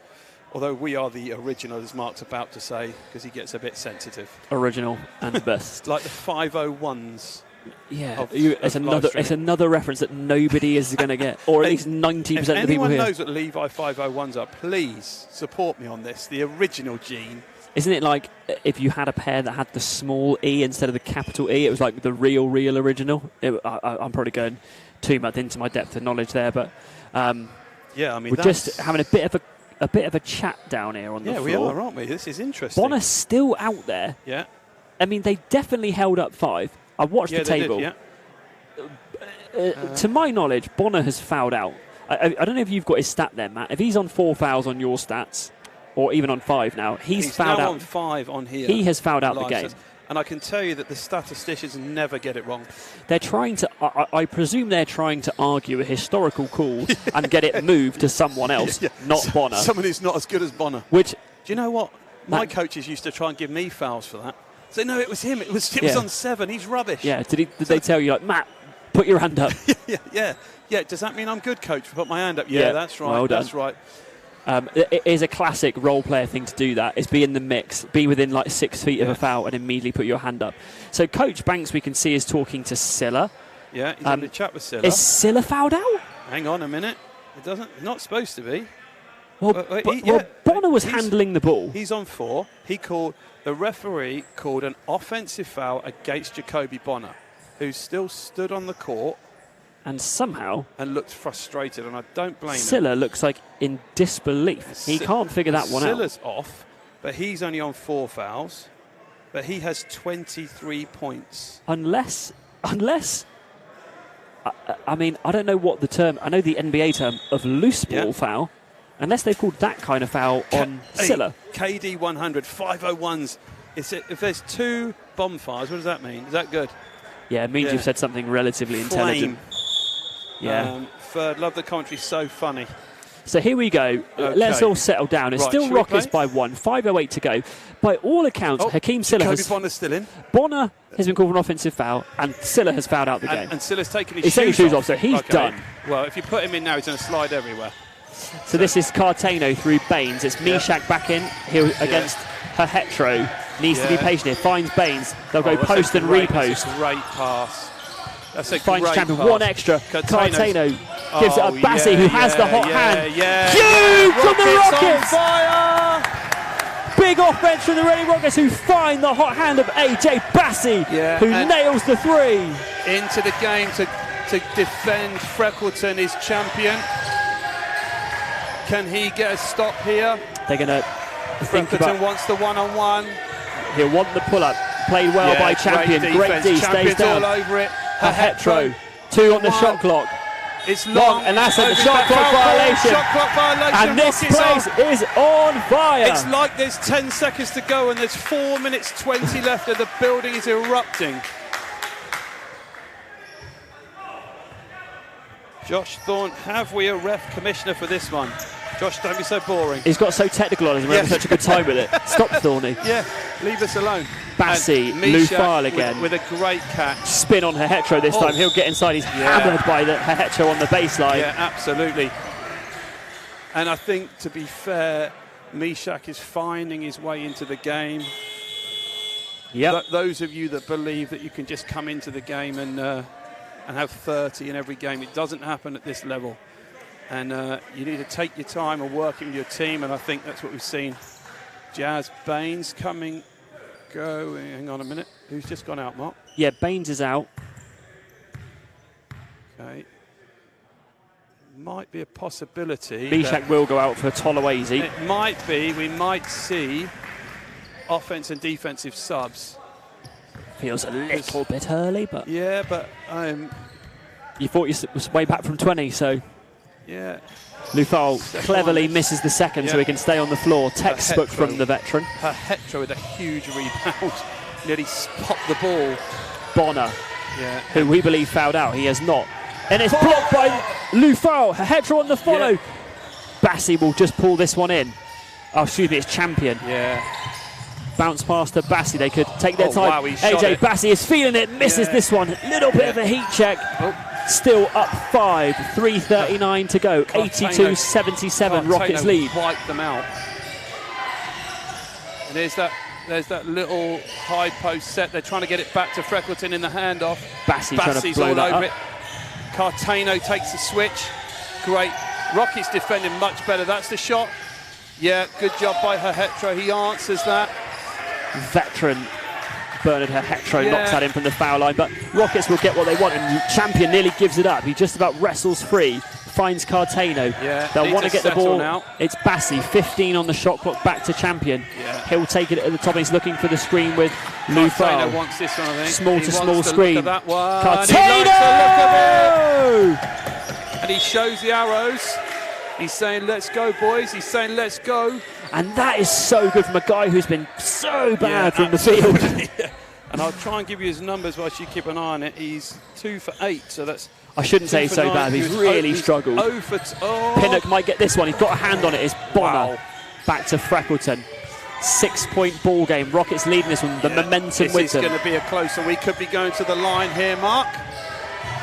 Although we are the original, as Mark's about to say, because he gets a bit sensitive. Original and best. Like the 501s. Yeah, it's another reference that nobody is going to get, or at least 90% of the people here. If anyone knows what Levi 501s are, please support me on this. The original gene. Isn't it like if you had a pair that had the small E instead of the capital E, it was like the real original? I'm probably going too much into my depth of knowledge there, but yeah, I mean, we're just having a bit of a chat down here on the floor. Yeah, we are, aren't we? This is interesting. Bonner's still out there. Yeah. I mean, they definitely held up 5. I watched the table. Did, to my knowledge, Bonner has fouled out. I don't know if you've got his stat there, Matt. If he's on 4 fouls on your stats, or even on 5 now, he's fouled out. On 5 on here. He has fouled out the game. And I can tell you that the statisticians never get it wrong. They're trying to, I presume they're trying to argue a historical call and get it moved to someone else, not Bonner. Someone who's not as good as Bonner. Which, do you know what? My coaches used to try and give me fouls for that. So no, it was him. It was on 7. He's rubbish. Yeah. Did they tell you, like, Matt, put your hand up? yeah. Does that mean I'm good, coach? Put my hand up. Yeah, that's right. Well done. That's right. It is a classic role player thing to do that, is be in the mix, be within like 6 feet of a foul and immediately put your hand up. So Coach Banks, we can see, is talking to Silla. Yeah, he's in the chat with Silla. Is Silla fouled out? Hang on a minute. It doesn't. It's not supposed to be. Well, Bonner was handling the ball. He's on 4. The referee called an offensive foul against Jacoby Bonner, who still stood on the court. And somehow... And looked frustrated, and I don't blame him. Silla looks like in disbelief. He can't figure that one out. Silla's off, but he's only on 4 fouls. But he has 23 points. Unless... I mean, I don't know what the term... I know the NBA term of loose ball foul. Unless they've called that kind of foul on Silla. KD 100, 501s. If there's 2 bonfires, what does that mean? Is that good? Yeah, it means you've said something relatively intelligent. Yeah. Third, love the commentary, so funny. So here we go. Okay. Let's all settle down. It's still Rockets by 1. 5:08 to go. By all accounts, Hakeem Silla Bonner's still in. Bonner has been called for an offensive foul, and Silla has fouled out the game. And Silla's taken his shoes off. He's taking his shoes off, so he's done. Well, if you put him in now, he's going to slide everywhere. So this is Cartano through Baines. It's Myerscough back in here against Hahetro. Needs to be patient here. Finds Baines. They'll go post and repost. That's a great pass. That's a finds great champion. pass. 1 extra. Cartano gives it a Bassi, who has the hot hand. Huge from the Rockets! On fire! Big offense from the Reading Rockets, who find the hot hand of AJ Bassi, who nails the 3. Into the game to defend Freckleton, his champion. Can he get a stop here? They're going to think about... Freckleton wants the one-on-one. He'll want the pull-up. Played well by Champion. Great D, stays down. All over it. Hahetro. 2 on the shot clock. It's long. And that's a shot clock violation. Shot clock violation. And this place is on fire. It's like there's 10 seconds to go and there's 4 minutes 20 left and the building is erupting. Josh Thorne, have we a ref commissioner for this one? Josh, don't be so boring. He's got so technical on us and we're having such a good time with it. Stop, Thorny. Yeah, leave us alone. Bassi, Lufile again. With a great catch. Spin on Hahetro this time. He'll get inside. He's hammered by the Hahetro on the baseline. Yeah, absolutely. And I think, to be fair, Myerscough is finding his way into the game. Yep. Those of you that believe that you can just come into the game and have 30 in every game, it doesn't happen at this level. And you need to take your time and work with your team, and I think that's what we've seen. Jazz Baines coming, going. Hang on a minute. Who's just gone out, Mark? Yeah, Baines is out. Okay. Might be a possibility. Myerscough will go out for Tolowazy. It might be. We might see offense and defensive subs. Feels a little bit early, but... Yeah, but... you thought you was way back from 20, so... Yeah. Lufal cleverly misses the second so he can stay on the floor. Textbook from the veteran. Hahetro with a huge rebound. Nearly popped the ball. Bonner, who we believe fouled out. He has not. And it's blocked by Lufal. Hahetro on the follow. Bassi will just pull this one in. Oh, excuse me, it's Champion. Yeah. Bounce past to Bassi. They could take their time. Wow, AJ Bassi is feeling it. Misses this one. Little bit of a heat check. Still up 5, 3:39 to go. 82-77 Rockets lead. Wiped them out. And there's that little high post set. They're trying to get it back to Freckleton in the handoff. Bassi's all over up. it. Cartano takes the switch. Great. Rockets defending much better. That's the shot. Yeah, good job by Hahetro. He answers that. Veteran Bernard Hetro knocks that in from the foul line, but Rockets will get what they want, and Champion nearly gives it up. He just about wrestles free, finds Cartano. They'll want to get the ball now. It's Bassi, 15 on the shot clock, back to Champion. He'll take it at the top. He's looking for the screen with Lufal. Wants this one, I think. Small to small screen. Look at that one. Cartano! And he shows the arrows. He's saying, let's go, boys. He's saying, let's go. And that is so good from a guy who's been so bad from the field. And I'll try and give you his numbers whilst you keep an eye on it. He's 2 for 8, so that's... I shouldn't say so 9. bad. He's really struggled. Pinnock might get this one. He's got a hand on it. It's Bonner. Back to Freckleton. 6-point ball game. Rockets leading this one. The momentum with them. This is going to be a closer. We could be going to the line here, Mark.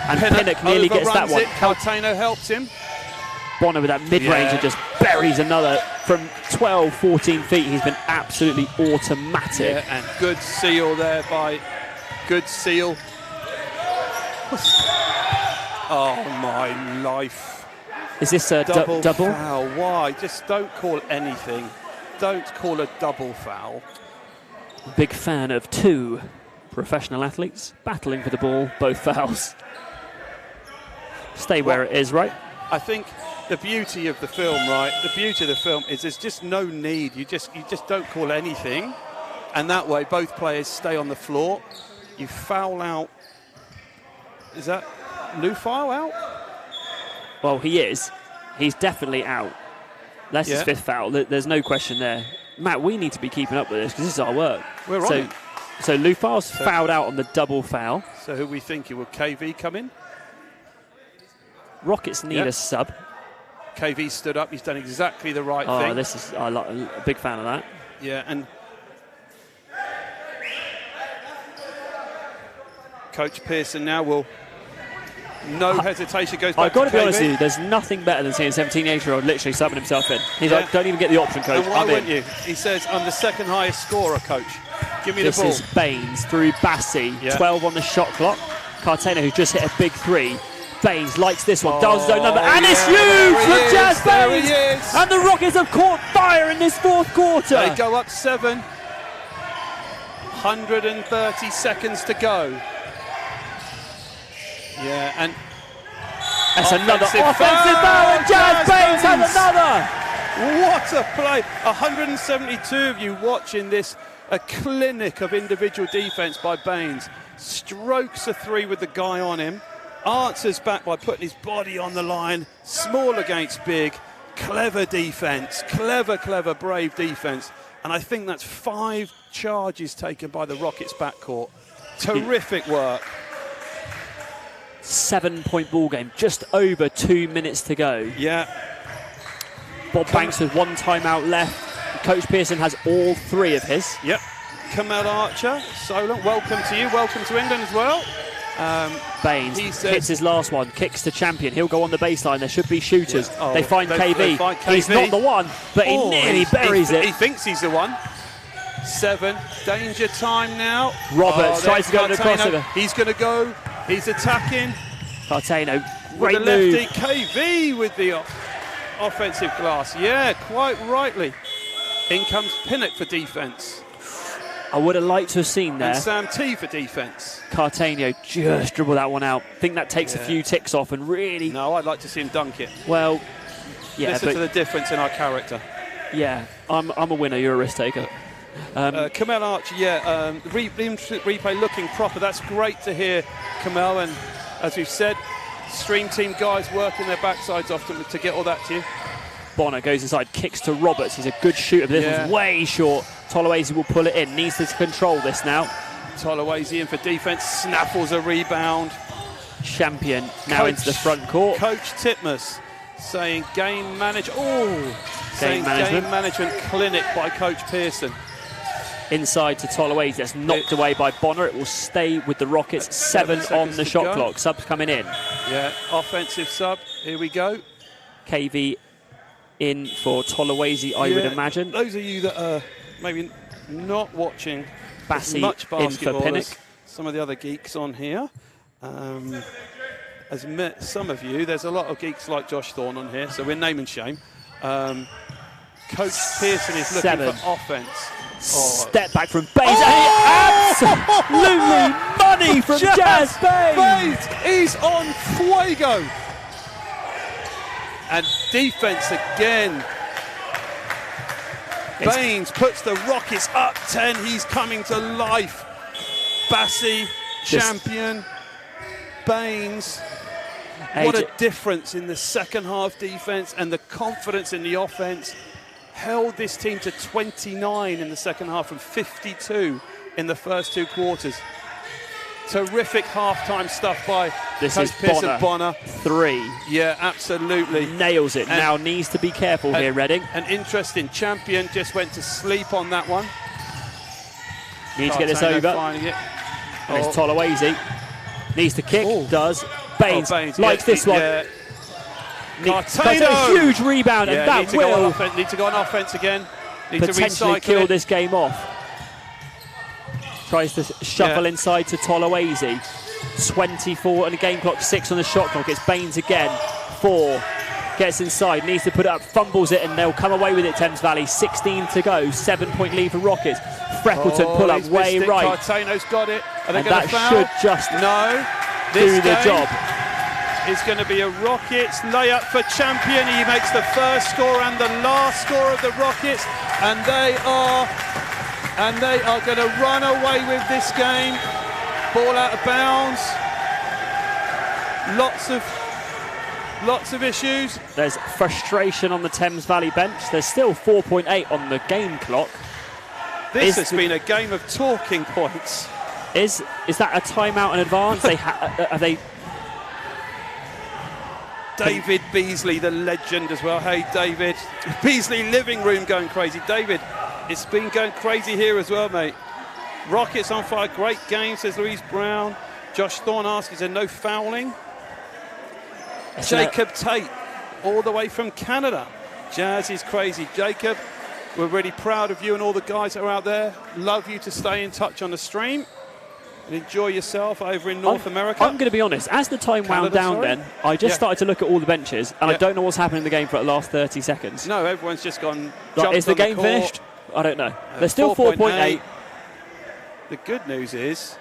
And Pinnock nearly gets that one. Cartano helps him. Bonner with that mid-range and just buries another from 12, 14 feet. He's been absolutely automatic. And good seal there by Good Seal. Oh my life. Is this a double? Foul. Why? Just don't call anything. Don't call a double foul. Big fan of 2 professional athletes battling for the ball, both fouls. Stay where it is, right? I think the beauty of the film, right? The beauty of the film is there's just no need. You just don't call anything, and that way both players stay on the floor. You foul out. Is that Lufal out? Well, he is. He's definitely out. That's his 5th foul. There's no question there. Matt, we need to be keeping up with this because this is our work. We're on it. So Lufal's fouled out on the double foul. So who we thinking? Will KV come in? Rockets need a sub. KV stood up. He's done exactly the right thing. I'm a big fan of that. Yeah, and Coach Pearson now will, no hesitation, goes back I've got to be KV. honest with you, there's nothing better than seeing a 17-18-year-old literally subbing himself in. He's like, don't even get the option, coach. And why wouldn't you? He says, I'm the second highest scorer, coach. Give me the ball. This is Baines through Bassi, 12 on the shot clock. Cartano, who's just hit a big 3. Baines likes this one, dials his own number, and it's huge from Jazz Baines! And the Rockets have caught fire in this 4th quarter. They go up 7. 130 seconds to go. Yeah, and that's another offensive foul, and Jazz Baines has another! What a play! 172 of you watching this, a clinic of individual defence by Baines. Strokes a 3 with the guy on him. Answers back by putting his body on the line. Small against big. Clever defence. Clever, brave defence. And I think that's 5 charges taken by the Rockets backcourt. Terrific work. 7-point ball game. Just over 2 minutes to go. Yeah. Bob Banks with 1 timeout left. Coach Pearson has all 3 of his. Yep. Kamal Archer, Solent, welcome to you. Welcome to England as well. Baines hits his last one, kicks to Champion. He'll go on the baseline. There should be shooters. They find KV. He's not the one, but he nearly buries it. He thinks he's the one. 7, danger time now. Roberts tries to go to the crossover. He's going to go. He's attacking. Cartano, great with the move. lefty. KV with the offensive glass. Yeah, quite rightly. In comes Pinnock for defence. I would have liked to have seen there. And Sam T for defence. Cartano just dribbled that one out. I think that takes a few ticks off and really... No, I'd like to see him dunk it. Well, yeah, listen to the difference in our character. Yeah, I'm a winner, you're a risk taker. Kamal Archer, replay looking proper. That's great to hear, Kamal. And as we've said, stream team guys working their backsides often to get all that to you. Bonner goes inside, kicks to Roberts. He's a good shooter, but this one's way short. Tolawase will pull it in. Needs to control this now. Tolawase in for defence. Snaffles a rebound. Champion now into the front court. Coach Titmus saying game management. Game management clinic by Coach Pearson. Inside to Tolawase. That's knocked away by Bonner. It will stay with the Rockets. 7 on the shot clock. Subs coming in. Yeah, offensive sub. Here we go. KV in for Tolawase, I would imagine. Those of you that are maybe not watching Bassi much basketball in for Pinnock. as some of the other geeks on here. As met some of you, there's a lot of geeks like Josh Thorne on here, so we're name and shame. Coach Pearson is looking for offense. Step back from Baines, and he Absolutely money from Jazz Baines. He's on fuego. And defense again. Baines puts the Rockets up 10. He's coming to life. Bassi, champion. Baines. What a difference in the second half defense and the confidence in the offense. Held this team to 29 in the second half and 52 in the first 2 quarters. Terrific halftime stuff by Coach Pearson. Bonner. 3. Yeah, absolutely. Nails it. Now needs to be careful here, Reading. An interesting champion just went to sleep on that one. Needs to get this over. Finding it. And it's Tolawase. Needs to kick. Does. Baines likes this one. Yeah. A huge rebound, and that will need to go on offense again. Need potentially to kill this game off. Tries to shuffle inside to Tolawase. 24 on the game clock, 6 on the shot clock. It's Baines again. 4. Gets inside, needs to put it up, fumbles it, and they'll come away with it, Thames Valley. 16 to go, 7-point lead for Rockets. Freckleton pull up way right. Cartano's got it. And that should just do the job. It's going to be a Rockets layup for champion. He makes the first score and the last score of the Rockets, and they are going to run away with this game. Ball out of bounds. Lots of issues. There's frustration on the Thames Valley bench. There's still 4.8 on the game clock. This has been a game of talking points. Is that a timeout in advance? Are they? David Beasley, the legend as well. Hey, David. Beasley living room going crazy. David, it's been going crazy here as well, mate. Rockets on fire. Great game, says Louise Brown. Josh Thorne asks, is there no fouling? Jacob Tate, all the way from Canada. Jazz is crazy. Jacob, we're really proud of you and all the guys that are out there. Love you to stay in touch on the stream. And enjoy yourself over in North America. I'm going to be honest, as the time wound down then, I just started to look at all the benches, and I don't know what's happened in the game for the last 30 seconds. No, everyone's just gone. Is the game finished? I don't know. There's still 4.8. The good news is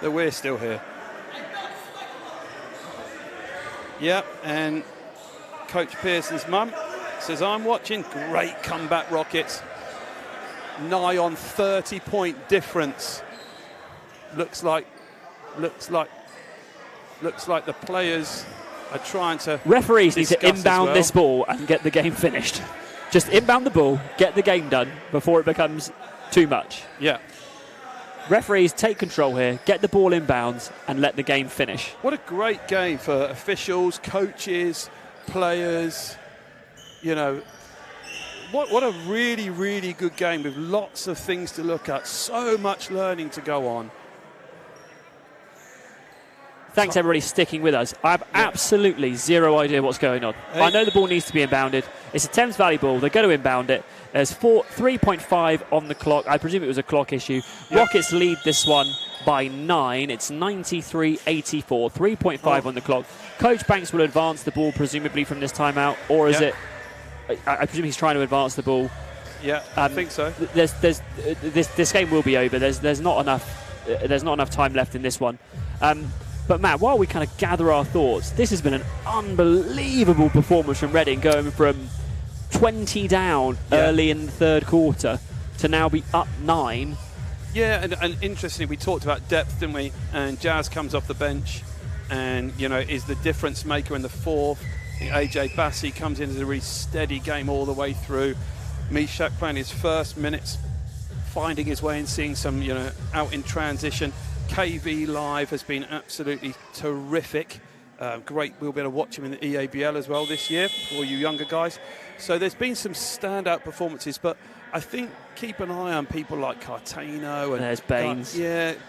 that we're still here. Yeah, and Coach Pearson's mum says, I'm watching. Great comeback, Rockets. Nigh on 30-point difference. Looks like the players are trying to. Referees need to inbound this ball and get the game finished. Just inbound the ball, get the game done before it becomes too much. Yeah. Referees take control here, get the ball inbounds, and let the game finish. What a great game for officials, coaches, players. You know, what a really, really good game with lots of things to look at. So much learning to go on. Thanks, everybody, sticking with us. I have absolutely zero idea what's going on. Hey. I know the ball needs to be inbounded. It's a Thames Valley ball. They're going to inbound it. There's 3.5 on the clock. I presume it was a clock issue. Yep. Rockets lead this one by 9. It's 93-84. 3.5 on the clock. Coach Banks will advance the ball, presumably, from this timeout. Or is it... I presume he's trying to advance the ball. Yeah, I think so. This game will be over. There's not enough time left in this one. But Matt, while we kind of gather our thoughts, this has been an unbelievable performance from Reading, going from 20 down early in the third quarter to now be up 9. Yeah, and interestingly, we talked about depth, didn't we? And Jazz comes off the bench and, you know, is the difference maker in the fourth. I think AJ Bassi comes in as a really steady game all the way through. Myerscough playing his first minutes, finding his way and seeing some, you know, out in transition. KV Live has been absolutely terrific. Great, we'll be able to watch him in the EABL as well this year for all you younger guys. So there's been some standout performances, but I think keep an eye on people like Cartano. And there's Baines.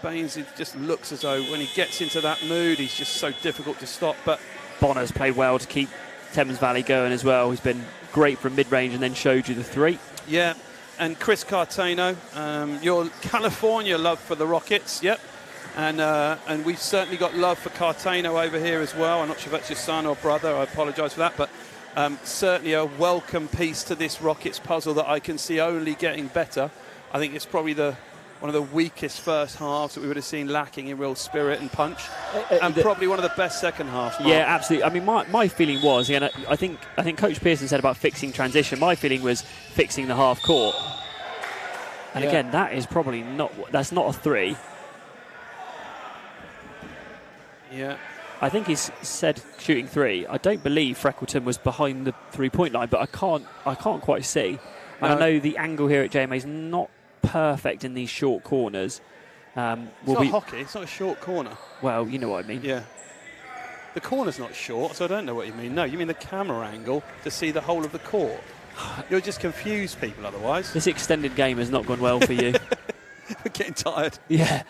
Baines, it just looks as though when he gets into that mood, he's just so difficult to stop. But Bonner's played well to keep Thames Valley going as well. He's been great from mid-range and then showed you the 3. Yeah, and Chris Cartano, your California love for the Rockets, yep. And we've certainly got love for Cartano over here as well. I'm not sure if that's your son or brother. I apologise for that. But certainly a welcome piece to this Rockets puzzle that I can see only getting better. I think it's probably the one of the weakest first halves that we would have seen, lacking in real spirit and punch, and probably one of the best second halves. Mark. Yeah, absolutely. I mean, my feeling was, again, I think Coach Pearson said about fixing transition. My feeling was fixing the half court. And again, that is probably that's not a 3. Yeah. I think he's said shooting 3. I don't believe Freckleton was behind the 3-point line, but I can't quite see. And I know the angle here at JMA is not perfect in these short corners. It's not hockey. It's not a short corner. Well, you know what I mean. Yeah. The corner's not short, so I don't know what you mean. No, you mean the camera angle to see the whole of the court. You'll just confuse people otherwise. This extended game has not gone well for you. We're getting tired. Yeah.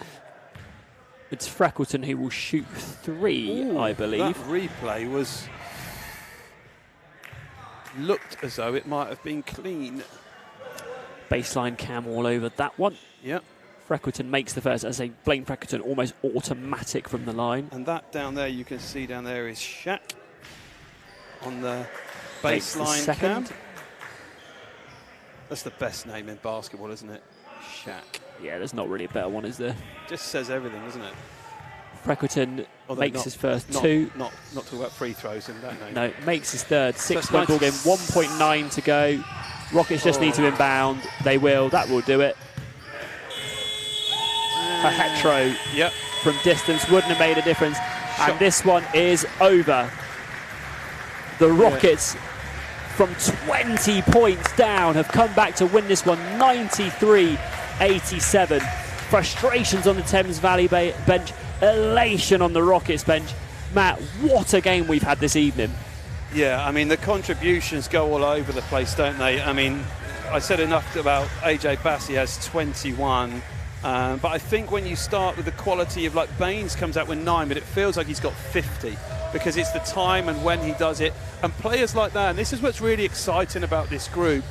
It's Freckleton who will shoot 3, I believe. That replay looked as though it might have been clean. Baseline cam all over that one. Yep. Freckleton makes the first. As I say, Blaine Freckleton almost automatic from the line. And that down there, you can see down there is Shaq on the baseline cam. That's the best name in basketball, isn't it? Shaq. Yeah, there's not really a better one, is there? Just says everything, doesn't it? Freckleton makes his first 2. Not talk about free throws in that name. No, makes his third. 6-point ball game, 1.9 to go. Rockets just need to inbound. They will. That will do it. A hetero from distance wouldn't have made a difference. And this one is over. The Rockets from 20 points down have come back to win this one 93-87. Frustrations on the Thames Valley bench, elation on the Rockets bench. Matt, what a game we've had this evening. Yeah, I mean, the contributions go all over the place, don't they? I mean, I said enough about AJ Bass, he has 21. But I think when you start with the quality of, like, Baines comes out with 9, but it feels like he's got 50 because it's the time and when he does it. And players like that, and this is what's really exciting about this group,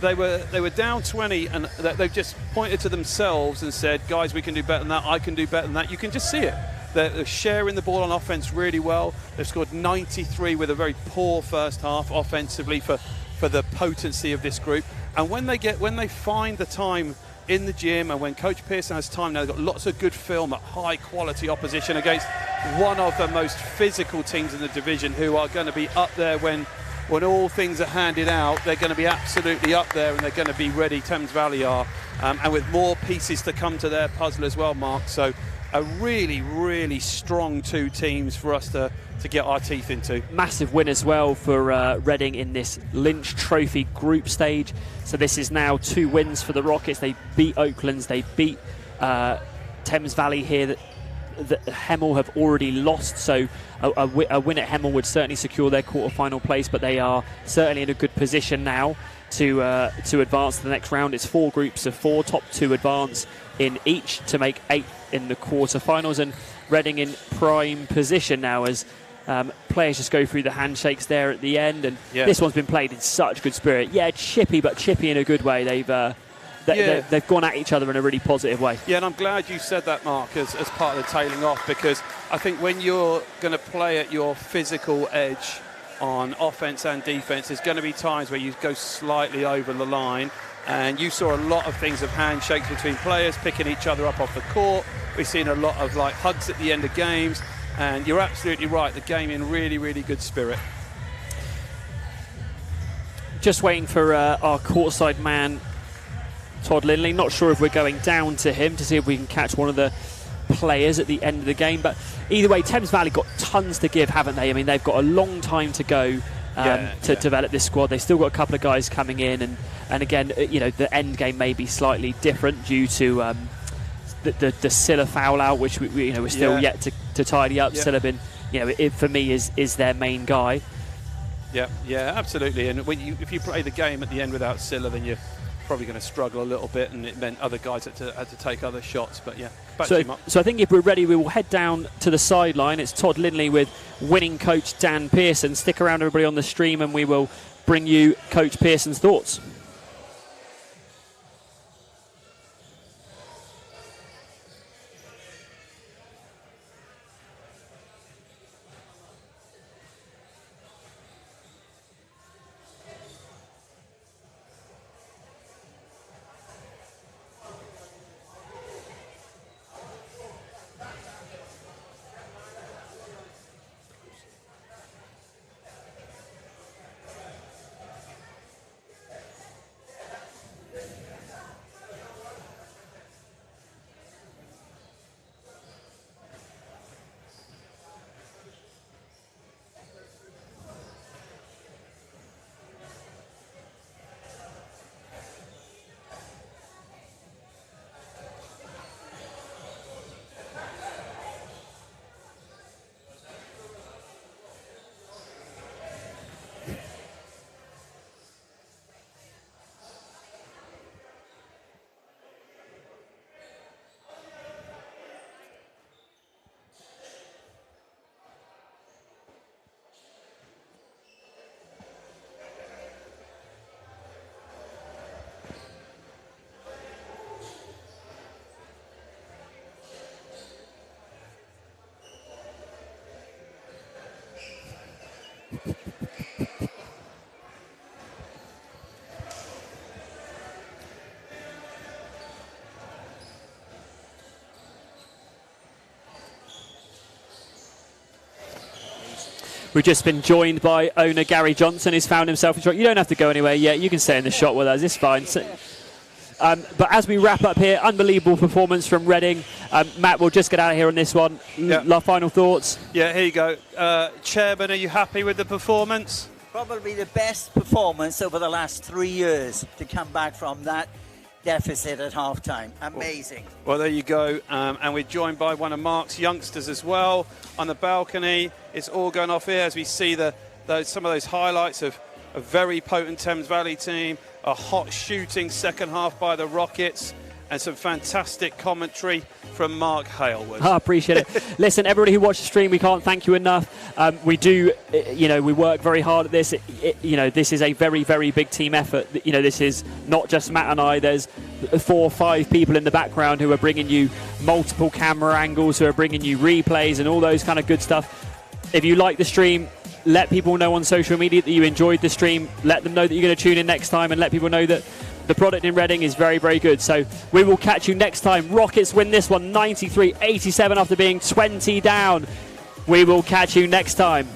they were down 20 and they've just pointed to themselves and said, guys, we can do better than that, I can do better than that. You can just see it. They're sharing the ball on offense really well. They've scored 93 with a very poor first half offensively for the potency of this group. And when they find the time in the gym and when Coach Pearson has time now, they've got lots of good film at high quality opposition against one of the most physical teams in the division who are going to be up there when all things are handed out. They're going to be absolutely up there and they're going to be ready. Thames Valley are, and with more pieces to come to their puzzle as well, Mark. So a really, really strong 2 teams for us to get our teeth into. Massive win as well for Reading in this Lynch Trophy group stage. So this is now 2 wins for the Rockets. They beat Oaklands, they beat Thames Valley here. That Hemel have already lost, so a win at Hemel would certainly secure their quarter-final place, but they are certainly in a good position now to advance to the next round. It's 4 groups of 4, top 2 advance in each to make 8 in the quarter-finals, and Reading in prime position now as players just go through the handshakes there at the end, and this one's been played in such good spirit. Yeah, chippy, but chippy in a good way. They've gone at each other in a really positive way. Yeah, and I'm glad you said that, Mark, as part of the tailing off, because I think when you're going to play at your physical edge on offense and defense, there's going to be times where you go slightly over the line, and you saw a lot of things of handshakes between players, picking each other up off the court. We've seen a lot of hugs at the end of games, and you're absolutely right, the game in really, really good spirit. Just waiting for our courtside man, Todd Lindley. Not sure if we're going down to him to see if we can catch one of the players at the end of the game, but either way, Thames Valley got tons to give, haven't they? I mean, they've got a long time to go to develop this squad. They've still got a couple of guys coming in, and again, the end game may be slightly different due to the Silla foul out, which we're still yet to tidy up. Silla been, for me is their main guy. Yeah, absolutely. And if you play the game at the end without Silla, then you're probably going to struggle a little bit, and it meant other guys had to take other shots. But back to you, Mark. So I think if we're ready, we will head down to the sideline. It's Todd Lindley with winning coach Dan Pearson. Stick around, everybody, on the stream, and we will bring you Coach Pearson's thoughts. We've just been joined by owner Gary Johnson, who's found himself in shot. You don't have to go anywhere yet. You can stay in the shot with us. It's fine. But as we wrap up here, unbelievable performance from Reading. Matt, we'll just get out of here on this one. Final thoughts? Yeah, here you go. Chairman, are you happy with the performance? Probably the best performance over the last 3 years to come back from that deficit at half-time. Amazing. Well, there you go. And we're joined by one of Mark's youngsters as well on the balcony. It's all going off here as we see some of those highlights of a very potent Thames Valley team, a hot shooting second half by the Rockets, and some fantastic commentary from Mark Halewood. I appreciate it. Listen, everybody who watched the stream, we can't thank you enough. We do, we work very hard at this. This is a very, very big team effort. This is not just Matt and I. There's 4 or 5 people in the background who are bringing you multiple camera angles, who are bringing you replays and all those kind of good stuff. If you like the stream, let people know on social media that you enjoyed the stream. Let them know that you're going to tune in next time, and let people know that the product in Reading is very, very good. So we will catch you next time. Rockets win this one 93-87 after being 20 down. We will catch you next time.